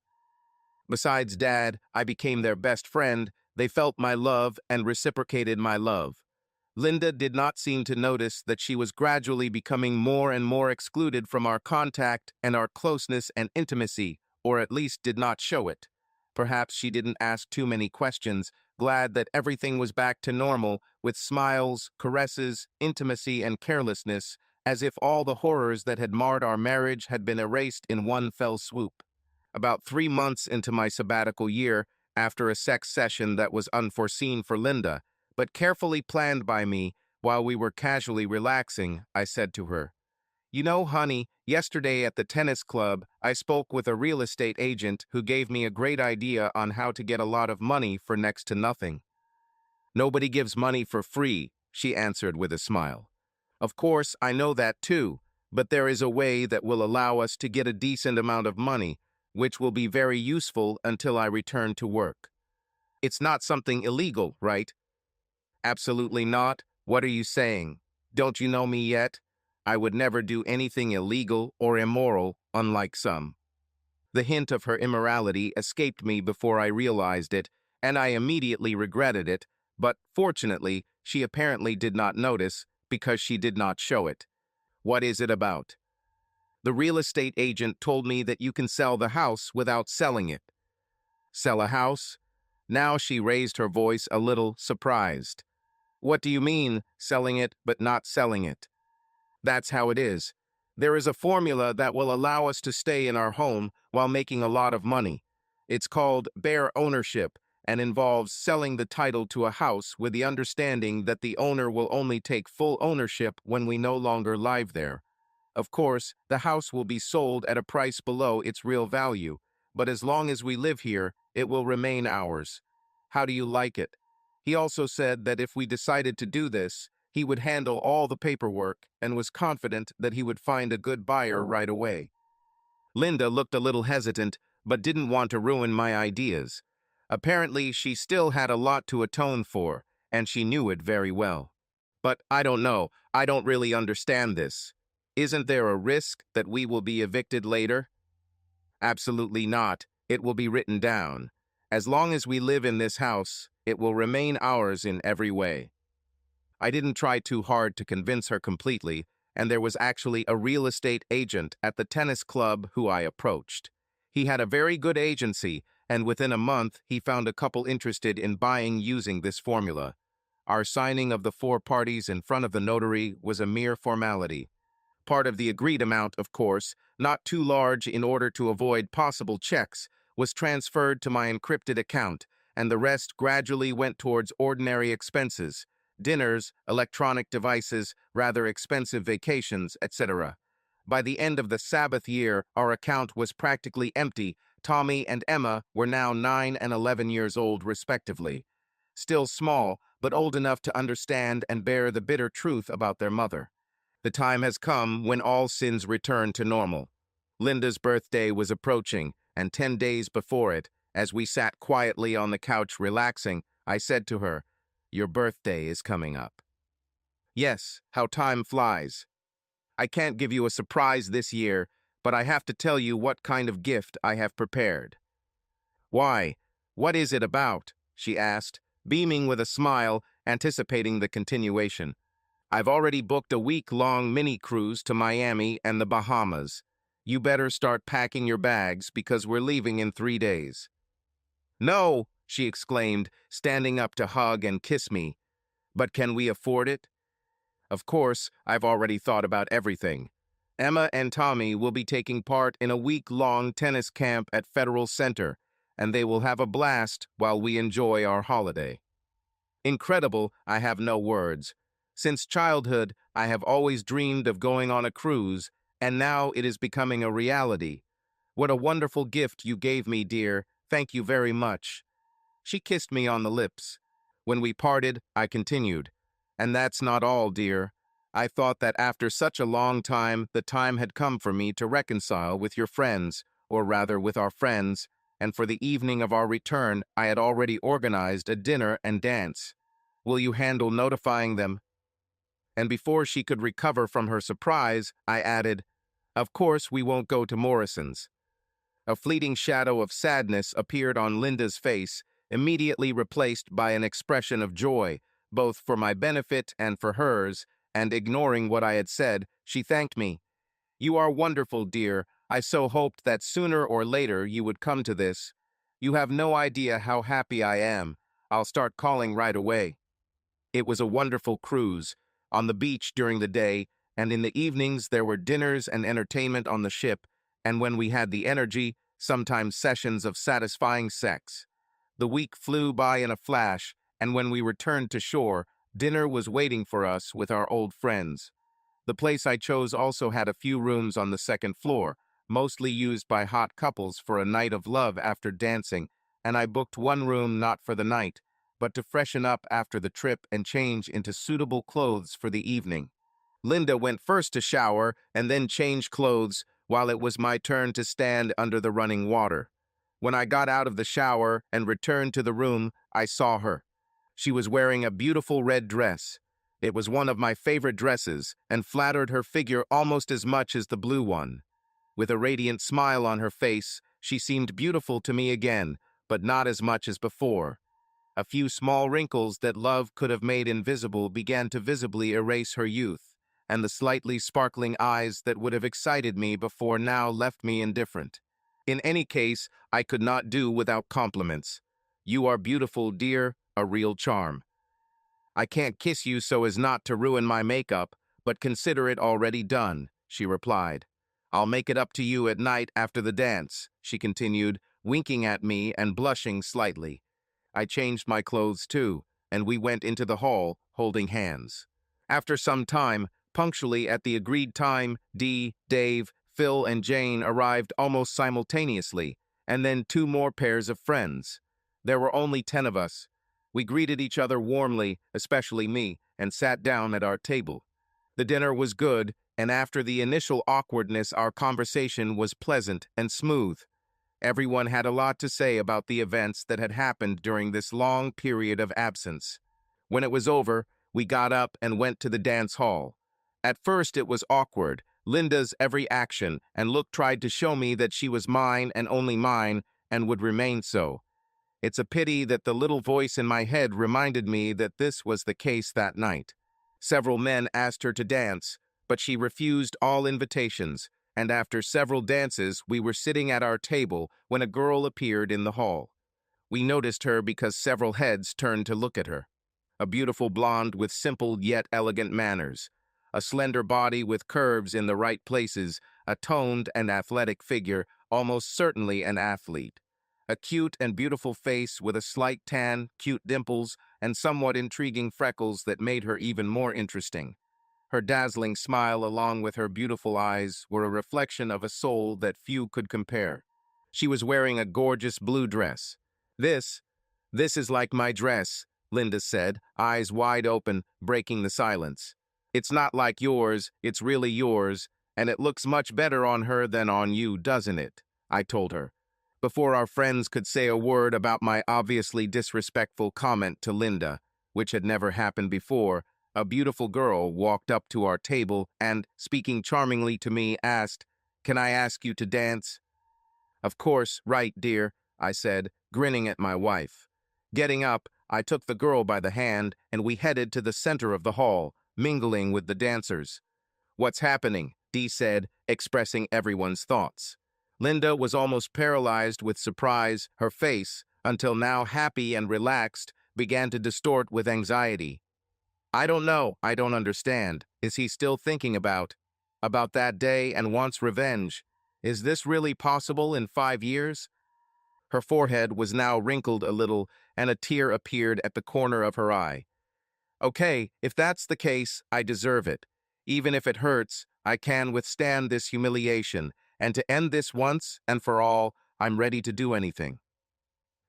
Besides Dad, I became their best friend. They felt my love and reciprocated my love. Linda did not seem to notice that she was gradually becoming more and more excluded from our contact and our closeness and intimacy, or at least did not show it. Perhaps she didn't ask too many questions, glad that everything was back to normal, with smiles, caresses, intimacy, and carelessness, as if all the horrors that had marred our marriage had been erased in one fell swoop. About 3 months into my sabbatical year, after a sex session that was unforeseen for Linda, but carefully planned by me, while we were casually relaxing, I said to her, "You know, honey, yesterday at the tennis club, I spoke with a real estate agent who gave me a great idea on how to get a lot of money for next to nothing." "Nobody gives money for free," she answered with a smile. "Of course, I know that too, but there is a way that will allow us to get a decent amount of money, which will be very useful until I return to work." "It's not something illegal, right?" "Absolutely not. What are you saying? Don't you know me yet? I would never do anything illegal or immoral, unlike some." The hint of her immorality escaped me before I realized it, and I immediately regretted it, but fortunately, she apparently did not notice because she did not show it. "What is it about?" "The real estate agent told me that you can sell the house without selling it." "Sell a house?" Now she raised her voice a little, surprised. "What do you mean, selling it but not selling it?" "That's how it is. There is a formula that will allow us to stay in our home while making a lot of money. It's called bare ownership and involves selling the title to a house with the understanding that the owner will only take full ownership when we no longer live there. Of course, the house will be sold at a price below its real value, but as long as we live here, it will remain ours. How do you like it?" He also said that if we decided to do this, he would handle all the paperwork and was confident that he would find a good buyer right away. Linda looked a little hesitant, but didn't want to ruin my ideas. Apparently, she still had a lot to atone for, and she knew it very well. But I don't know, I don't really understand this. Isn't there a risk that we will be evicted later? Absolutely not. It will be written down. As long as we live in this house, it will remain ours in every way. I didn't try too hard to convince her completely, and there was actually a real estate agent at the tennis club who I approached. He had a very good agency, and within a month he found a couple interested in buying using this formula. Our signing of the 4 parties in front of the notary was a mere formality. Part of the agreed amount, of course, not too large in order to avoid possible checks, was transferred to my encrypted account, and the rest gradually went towards ordinary expenses, dinners, electronic devices, rather expensive vacations, etc. By the end of the Sabbath year, our account was practically empty. Tommy and Emma were now 9 and 11 years old, respectively. Still small, but old enough to understand and bear the bitter truth about their mother. The time has come when all sins return to normal. Linda's birthday was approaching, and 10 days before it, as we sat quietly on the couch relaxing, I said to her, "Your birthday is coming up." Yes, how time flies. I can't give you a surprise this year, but I have to tell you what kind of gift I have prepared. Why? What is it about? She asked, beaming with a smile, anticipating the continuation. I've already booked a week-long mini-cruise to Miami and the Bahamas. You better start packing your bags because we're leaving in 3 days. No, she exclaimed, standing up to hug and kiss me. But can we afford it? Of course, I've already thought about everything. Emma and Tommy will be taking part in a week-long tennis camp at Federal Center, and they will have a blast while we enjoy our holiday. Incredible, I have no words. Since childhood, I have always dreamed of going on a cruise, and now it is becoming a reality. What a wonderful gift you gave me, dear. Thank you very much. She kissed me on the lips. When we parted, I continued, "And that's not all, dear. I thought that after such a long time, the time had come for me to reconcile with your friends, or rather with our friends, and for the evening of our return, I had already organized a dinner and dance. Will you handle notifying them?" And before she could recover from her surprise, I added, "Of course we won't go to Morrison's." A fleeting shadow of sadness appeared on Linda's face, immediately replaced by an expression of joy, both for my benefit and for hers, and ignoring what I had said, she thanked me. "You are wonderful, dear. I so hoped that sooner or later you would come to this. You have no idea how happy I am. I'll start calling right away." It was a wonderful cruise. On the beach during the day, and in the evenings there were dinners and entertainment on the ship, and when we had the energy, sometimes sessions of satisfying sex. The week flew by in a flash, and when we returned to shore, dinner was waiting for us with our old friends. The place I chose also had a few rooms on the second floor, mostly used by hot couples for a night of love after dancing, and I booked one room not for the night, but to freshen up after the trip and change into suitable clothes for the evening. Linda went first to shower and then change clothes, while it was my turn to stand under the running water. When I got out of the shower and returned to the room, I saw her. She was wearing a beautiful red dress. It was one of my favorite dresses and flattered her figure almost as much as the blue one. With a radiant smile on her face, she seemed beautiful to me again, but not as much as before. A few small wrinkles that love could have made invisible began to visibly erase her youth, and the slightly sparkling eyes that would have excited me before now left me indifferent. In any case, I could not do without compliments. "You are beautiful, dear, a real charm." "I can't kiss you so as not to ruin my makeup, but consider it already done," she replied. "I'll make it up to you at night after the dance," she continued, winking at me and blushing slightly. I changed my clothes too, and we went into the hall, holding hands. After some time, punctually at the agreed time, Dave, Phil, and Jane arrived almost simultaneously, and then 2 more pairs of friends. There were only 10 of us. We greeted each other warmly, especially me, and sat down at our table. The dinner was good, and after the initial awkwardness, our conversation was pleasant and smooth. Everyone had a lot to say about the events that had happened during this long period of absence. When it was over, we got up and went to the dance hall. At first it was awkward, Linda's every action and look tried to show me that she was mine and only mine and would remain so. It's a pity that the little voice in my head reminded me that this was the case that night. Several men asked her to dance, but she refused all invitations, and after several dances we were sitting at our table when a girl appeared in the hall. We noticed her because several heads turned to look at her. A beautiful blonde with simple yet elegant manners, a slender body with curves in the right places, a toned and athletic figure, almost certainly an athlete. A cute and beautiful face with a slight tan, cute dimples, and somewhat intriguing freckles that made her even more interesting. Her dazzling smile along with her beautiful eyes were a reflection of a soul that few could compare. She was wearing a gorgeous blue dress. This is like my dress, Linda said, eyes wide open, breaking the silence. It's not like yours, it's really yours, and it looks much better on her than on you, doesn't it? I told her. Before our friends could say a word about my obviously disrespectful comment to Linda, which had never happened before, a beautiful girl walked up to our table and, speaking charmingly to me, asked, "Can I ask you to dance?" "Of course, right, dear," I said, grinning at my wife. Getting up, I took the girl by the hand and we headed to the center of the hall, mingling with the dancers. "What's happening?" Dee said, expressing everyone's thoughts. Linda was almost paralyzed with surprise. Her face, until now happy and relaxed, began to distort with anxiety. "I don't know, I don't understand. Is he still thinking about that day and wants revenge? Is this really possible in 5 years?" Her forehead was now wrinkled a little, and a tear appeared at the corner of her eye. "Okay, if that's the case, I deserve it. Even if it hurts, I can withstand this humiliation, and to end this once and for all, I'm ready to do anything."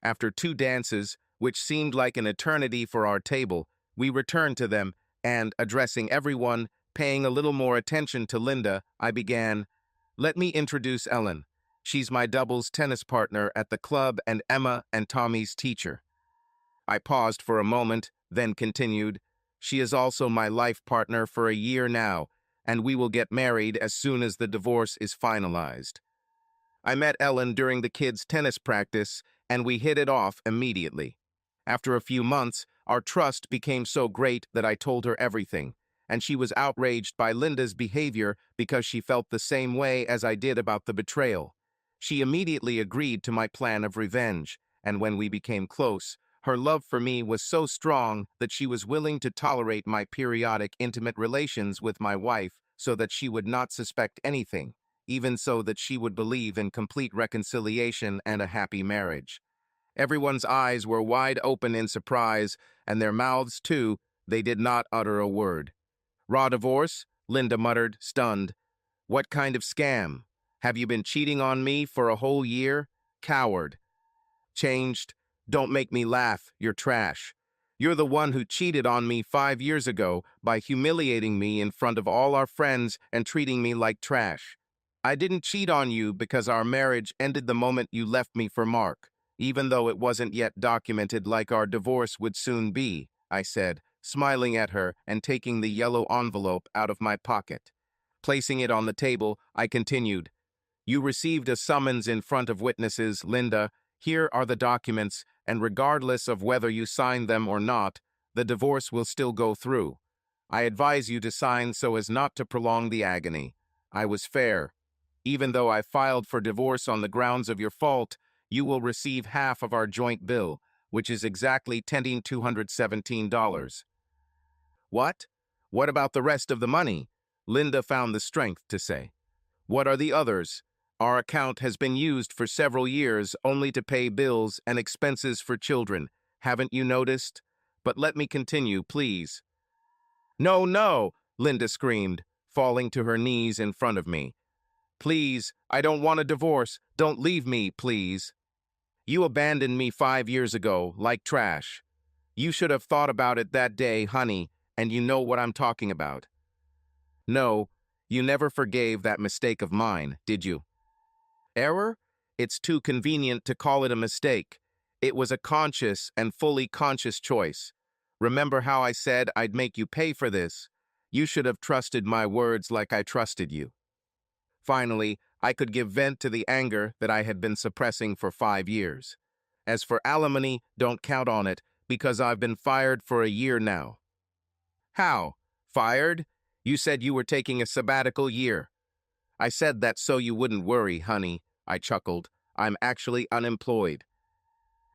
After 2 dances, which seemed like an eternity for our table, we returned to them, and, addressing everyone, paying a little more attention to Linda, I began, "Let me introduce Ellen. She's my doubles tennis partner at the club and Emma and Tommy's teacher." I paused for a moment, then continued, "She is also my life partner for a year now, and we will get married as soon as the divorce is finalized." I met Ellen during the kids' tennis practice, and we hit it off immediately. After a few months, our trust became so great that I told her everything, and she was outraged by Linda's behavior because she felt the same way as I did about the betrayal. She immediately agreed to my plan of revenge, and when we became close, her love for me was so strong that she was willing to tolerate my periodic intimate relations with my wife so that she would not suspect anything, even so that she would believe in complete reconciliation and a happy marriage. Everyone's eyes were wide open in surprise, and their mouths too. They did not utter a word. "Raw divorce?" Linda muttered, stunned. "What kind of scam? Have you been cheating on me for a whole year? Coward." "Changed? Don't make me laugh, you're trash. You're the one who cheated on me 5 years ago by humiliating me in front of all our friends and treating me like trash. I didn't cheat on you because our marriage ended the moment you left me for Mark, even though it wasn't yet documented like our divorce would soon be," I said, smiling at her and taking the yellow envelope out of my pocket. Placing it on the table, I continued, "You received a summons in front of witnesses, Linda. Here are the documents, and regardless of whether you sign them or not, the divorce will still go through. I advise you to sign so as not to prolong the agony. I was fair. Even though I filed for divorce on the grounds of your fault, you will receive half of our joint bill, which is exactly $217. "What? What about the rest of the money?" Linda found the strength to say. "What are the others? Our account has been used for several years only to pay bills and expenses for children. Haven't you noticed? But let me continue, please." "No, no," Linda screamed, falling to her knees in front of me. "Please, I don't want a divorce. Don't leave me, please. You abandoned me 5 years ago, like trash. You should have thought about it that day, honey, and you know what I'm talking about. No, you never forgave that mistake of mine, did you?" "Error? It's too convenient to call it a mistake. It was a conscious and fully conscious choice. Remember how I said I'd make you pay for this? You should have trusted my words like I trusted you. Finally, I could give vent to the anger that I had been suppressing for 5 years. As for alimony, don't count on it, because I've been fired for a year now. How? Fired? You said you were taking a sabbatical year. I said that so you wouldn't worry, honey, I chuckled. I'm actually unemployed.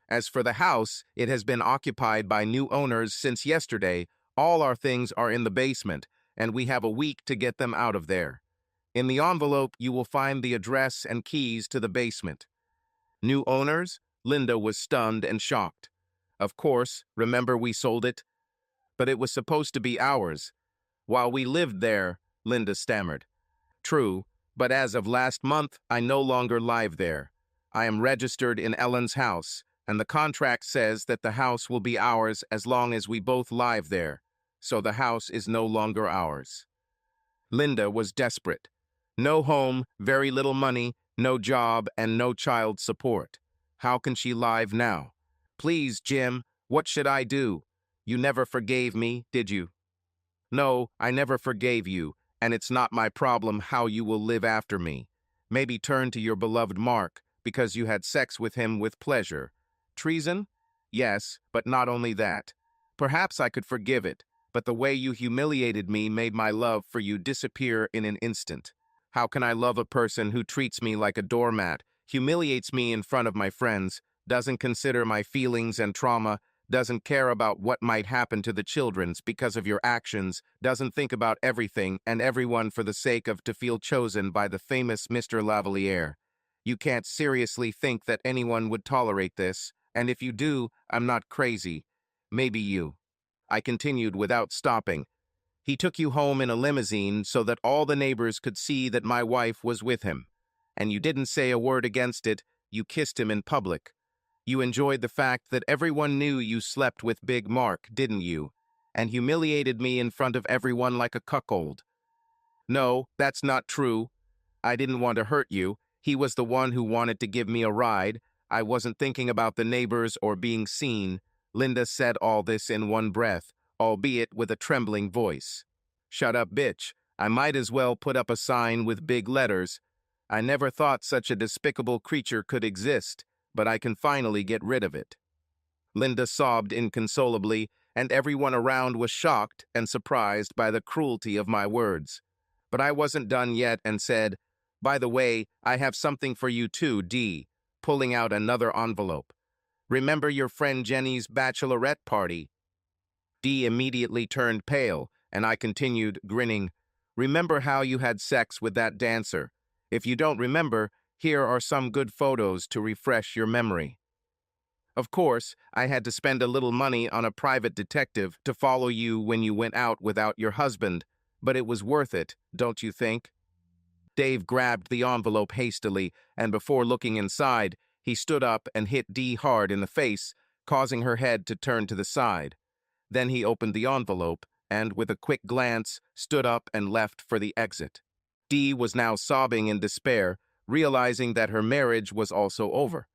As for the house, it has been occupied by new owners since yesterday. All our things are in the basement, and we have a week to get them out of there. In the envelope, you will find the address and keys to the basement. New owners? Linda was stunned and shocked. Of course, remember we sold it? But it was supposed to be ours. While we lived there, Linda stammered. True, but as of last month, I no longer live there. I am registered in Ellen's house, and the contract says that the house will be ours as long as we both live there. So the house is no longer ours. Linda was desperate. No home, very little money, no job, and no child support. How can she live now? Please, Jim, what should I do? You never forgave me, did you? No, I never forgave you, and it's not my problem how you will live after me. Maybe turn to your beloved Mark, because you had sex with him with pleasure. Treason? Yes, but not only that. Perhaps I could forgive it, but the way you humiliated me made my love for you disappear in an instant. How can I love a person who treats me like a doormat, humiliates me in front of my friends, doesn't consider my feelings and trauma, doesn't care about what might happen to the children because of your actions, doesn't think about everything and everyone for the sake of to feel chosen by the famous Mr. Lavalier? You can't seriously think that anyone would tolerate this, and if you do, I'm not crazy. Maybe you. I continued without stopping. He took you home in a limousine so that all the neighbors could see that my wife was with him. And you didn't say a word against it, you kissed him in public. You enjoyed the fact that everyone knew you slept with Big Mark, didn't you? And humiliated me in front of everyone like a cuckold. No, that's not true. I didn't want to hurt you. He was the one who wanted to give me a ride. I wasn't thinking about the neighbors or being seen. Linda said all this in one breath, albeit with a trembling voice. Shut up, bitch. I might as well put up a sign with big letters. I never thought such a despicable creature could exist, but I can finally get rid of it. Linda sobbed inconsolably, and everyone around was shocked and surprised by the cruelty of my words. But I wasn't done yet and said, by the way, I have something for you too, Dee, pulling out another envelope. Remember your friend Jenny's bachelorette party? Dee immediately turned pale, and I continued, grinning. Remember how you had sex with that dancer? If you don't remember, here are some good photos to refresh your memory. Of course, I had to spend a little money on a private detective to follow you when you went out without your husband, but it was worth it, don't you think? Dave grabbed the envelope hastily, and before looking inside, he stood up and hit Dee hard in the face, causing her head to turn to the side. Then he opened the envelope and, with a quick glance, stood up and left for the exit. Dee was now sobbing in despair, realizing that her marriage was also over.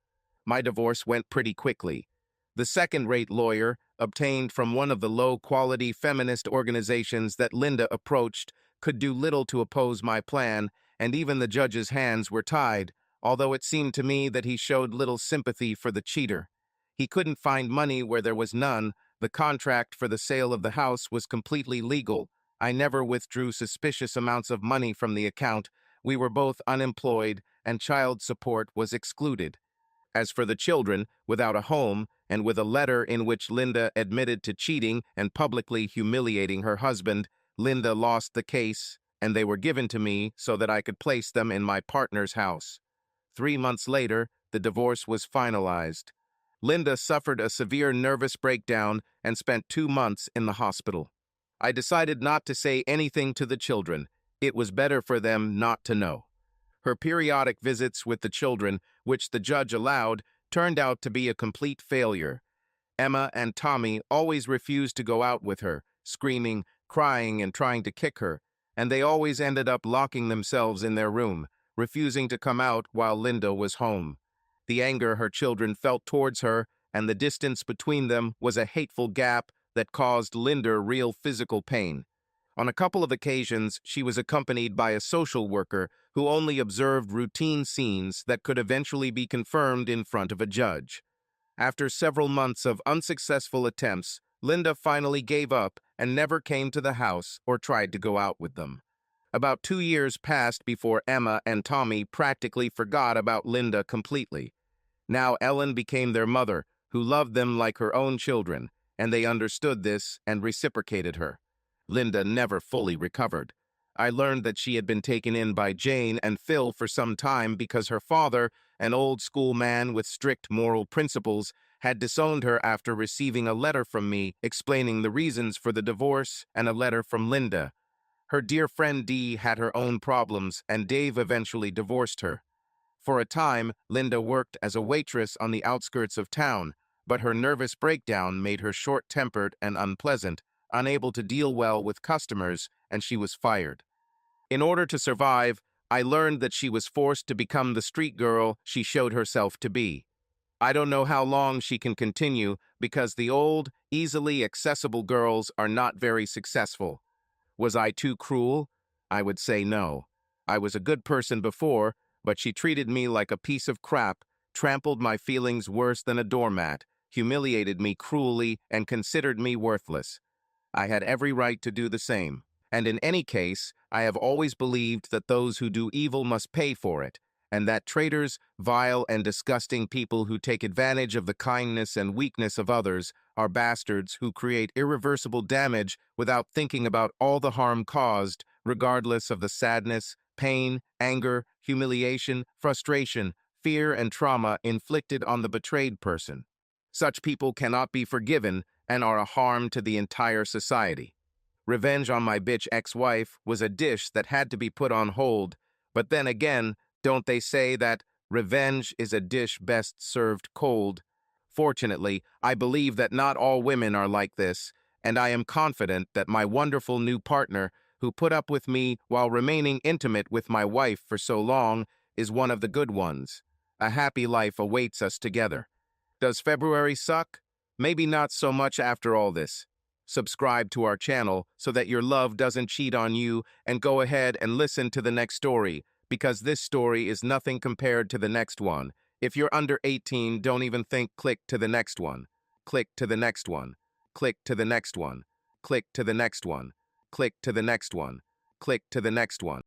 My divorce went pretty quickly. The second-rate lawyer, obtained from one of the low-quality feminist organizations that Linda approached, could do little to oppose my plan, and even the judge's hands were tied, although it seemed to me that he showed little sympathy for the cheater. He couldn't find money where there was none. The contract for the sale of the house was completely legal. I never withdrew suspicious amounts of money from the account. We were both unemployed, and child support was excluded. As for the children, without a home, and with a letter in which Linda admitted to cheating and publicly humiliating her husband, Linda lost the case, and they were given to me so that I could place them in my partner's house. 3 months later, the divorce was finalized. Linda suffered a severe nervous breakdown and spent 2 months in the hospital. I decided not to say anything to the children. It was better for them not to know. Her periodic visits with the children, which the judge allowed, turned out to be a complete failure. Emma and Tommy always refused to go out with her, screaming, crying, and trying to kick her, and they always ended up locking themselves in their room, refusing to come out while Linda was home. The anger her children felt towards her and the distance between them was a hateful gap that caused Linda real physical pain. On a couple of occasions, she was accompanied by a social worker who only observed routine scenes that could eventually be confirmed in front of a judge. After several months of unsuccessful attempts, Linda finally gave up and never came to the house or tried to go out with them. About 2 years passed before Emma and Tommy practically forgot about Linda completely. Now Ellen became their mother, who loved them like her own children, and they understood this and reciprocated her. Linda never fully recovered. I learned that she had been taken in by Jane and Phil for some time because her father, an old-school man with strict moral principles, had disowned her after receiving a letter from me explaining the reasons for the divorce and a letter from Linda. Her dear friend Dee had her own problems, and Dave eventually divorced her. For a time, Linda worked as a waitress on the outskirts of town, but her nervous breakdown made her short-tempered and unpleasant, unable to deal well with customers, and she was fired. In order to survive, I learned that she was forced to become the street girl she showed herself to be. I don't know how long she can continue because the old, easily accessible girls are not very successful. Was I too cruel? I would say no. I was a good person before, but she treated me like a piece of crap, trampled my feelings worse than a doormat, humiliated me cruelly, and considered me worthless. I had every right to do the same. And in any case, I have always believed that those who do evil must pay for it, and that traitors, vile and disgusting people who take advantage of the kindness and weakness of others are bastards who create irreversible damage without thinking about all the harm caused, regardless of the sadness, pain, anger, humiliation, frustration, fear, and trauma inflicted on the betrayed person. Such people cannot be forgiven and are a harm to the entire society. Revenge on my bitch ex-wife was a dish that had to be put on hold, but then again, don't they say that revenge is a dish best served cold? Fortunately, I believe that not all women are like this, and I am confident that my wonderful new partner, who put up with me while remaining intimate with my wife for so long, is one of the good ones. A happy life awaits us together. Does February suck? Maybe not so much after all this. Subscribe to our channel so that your love doesn't cheat on you, and go ahead and listen to the next story, because this story is nothing compared to the next one. If you're under 18, don't even think click to the next one. Click to the next one. Click to the next one. Click to the next one. Click to the next one. Click to the next one.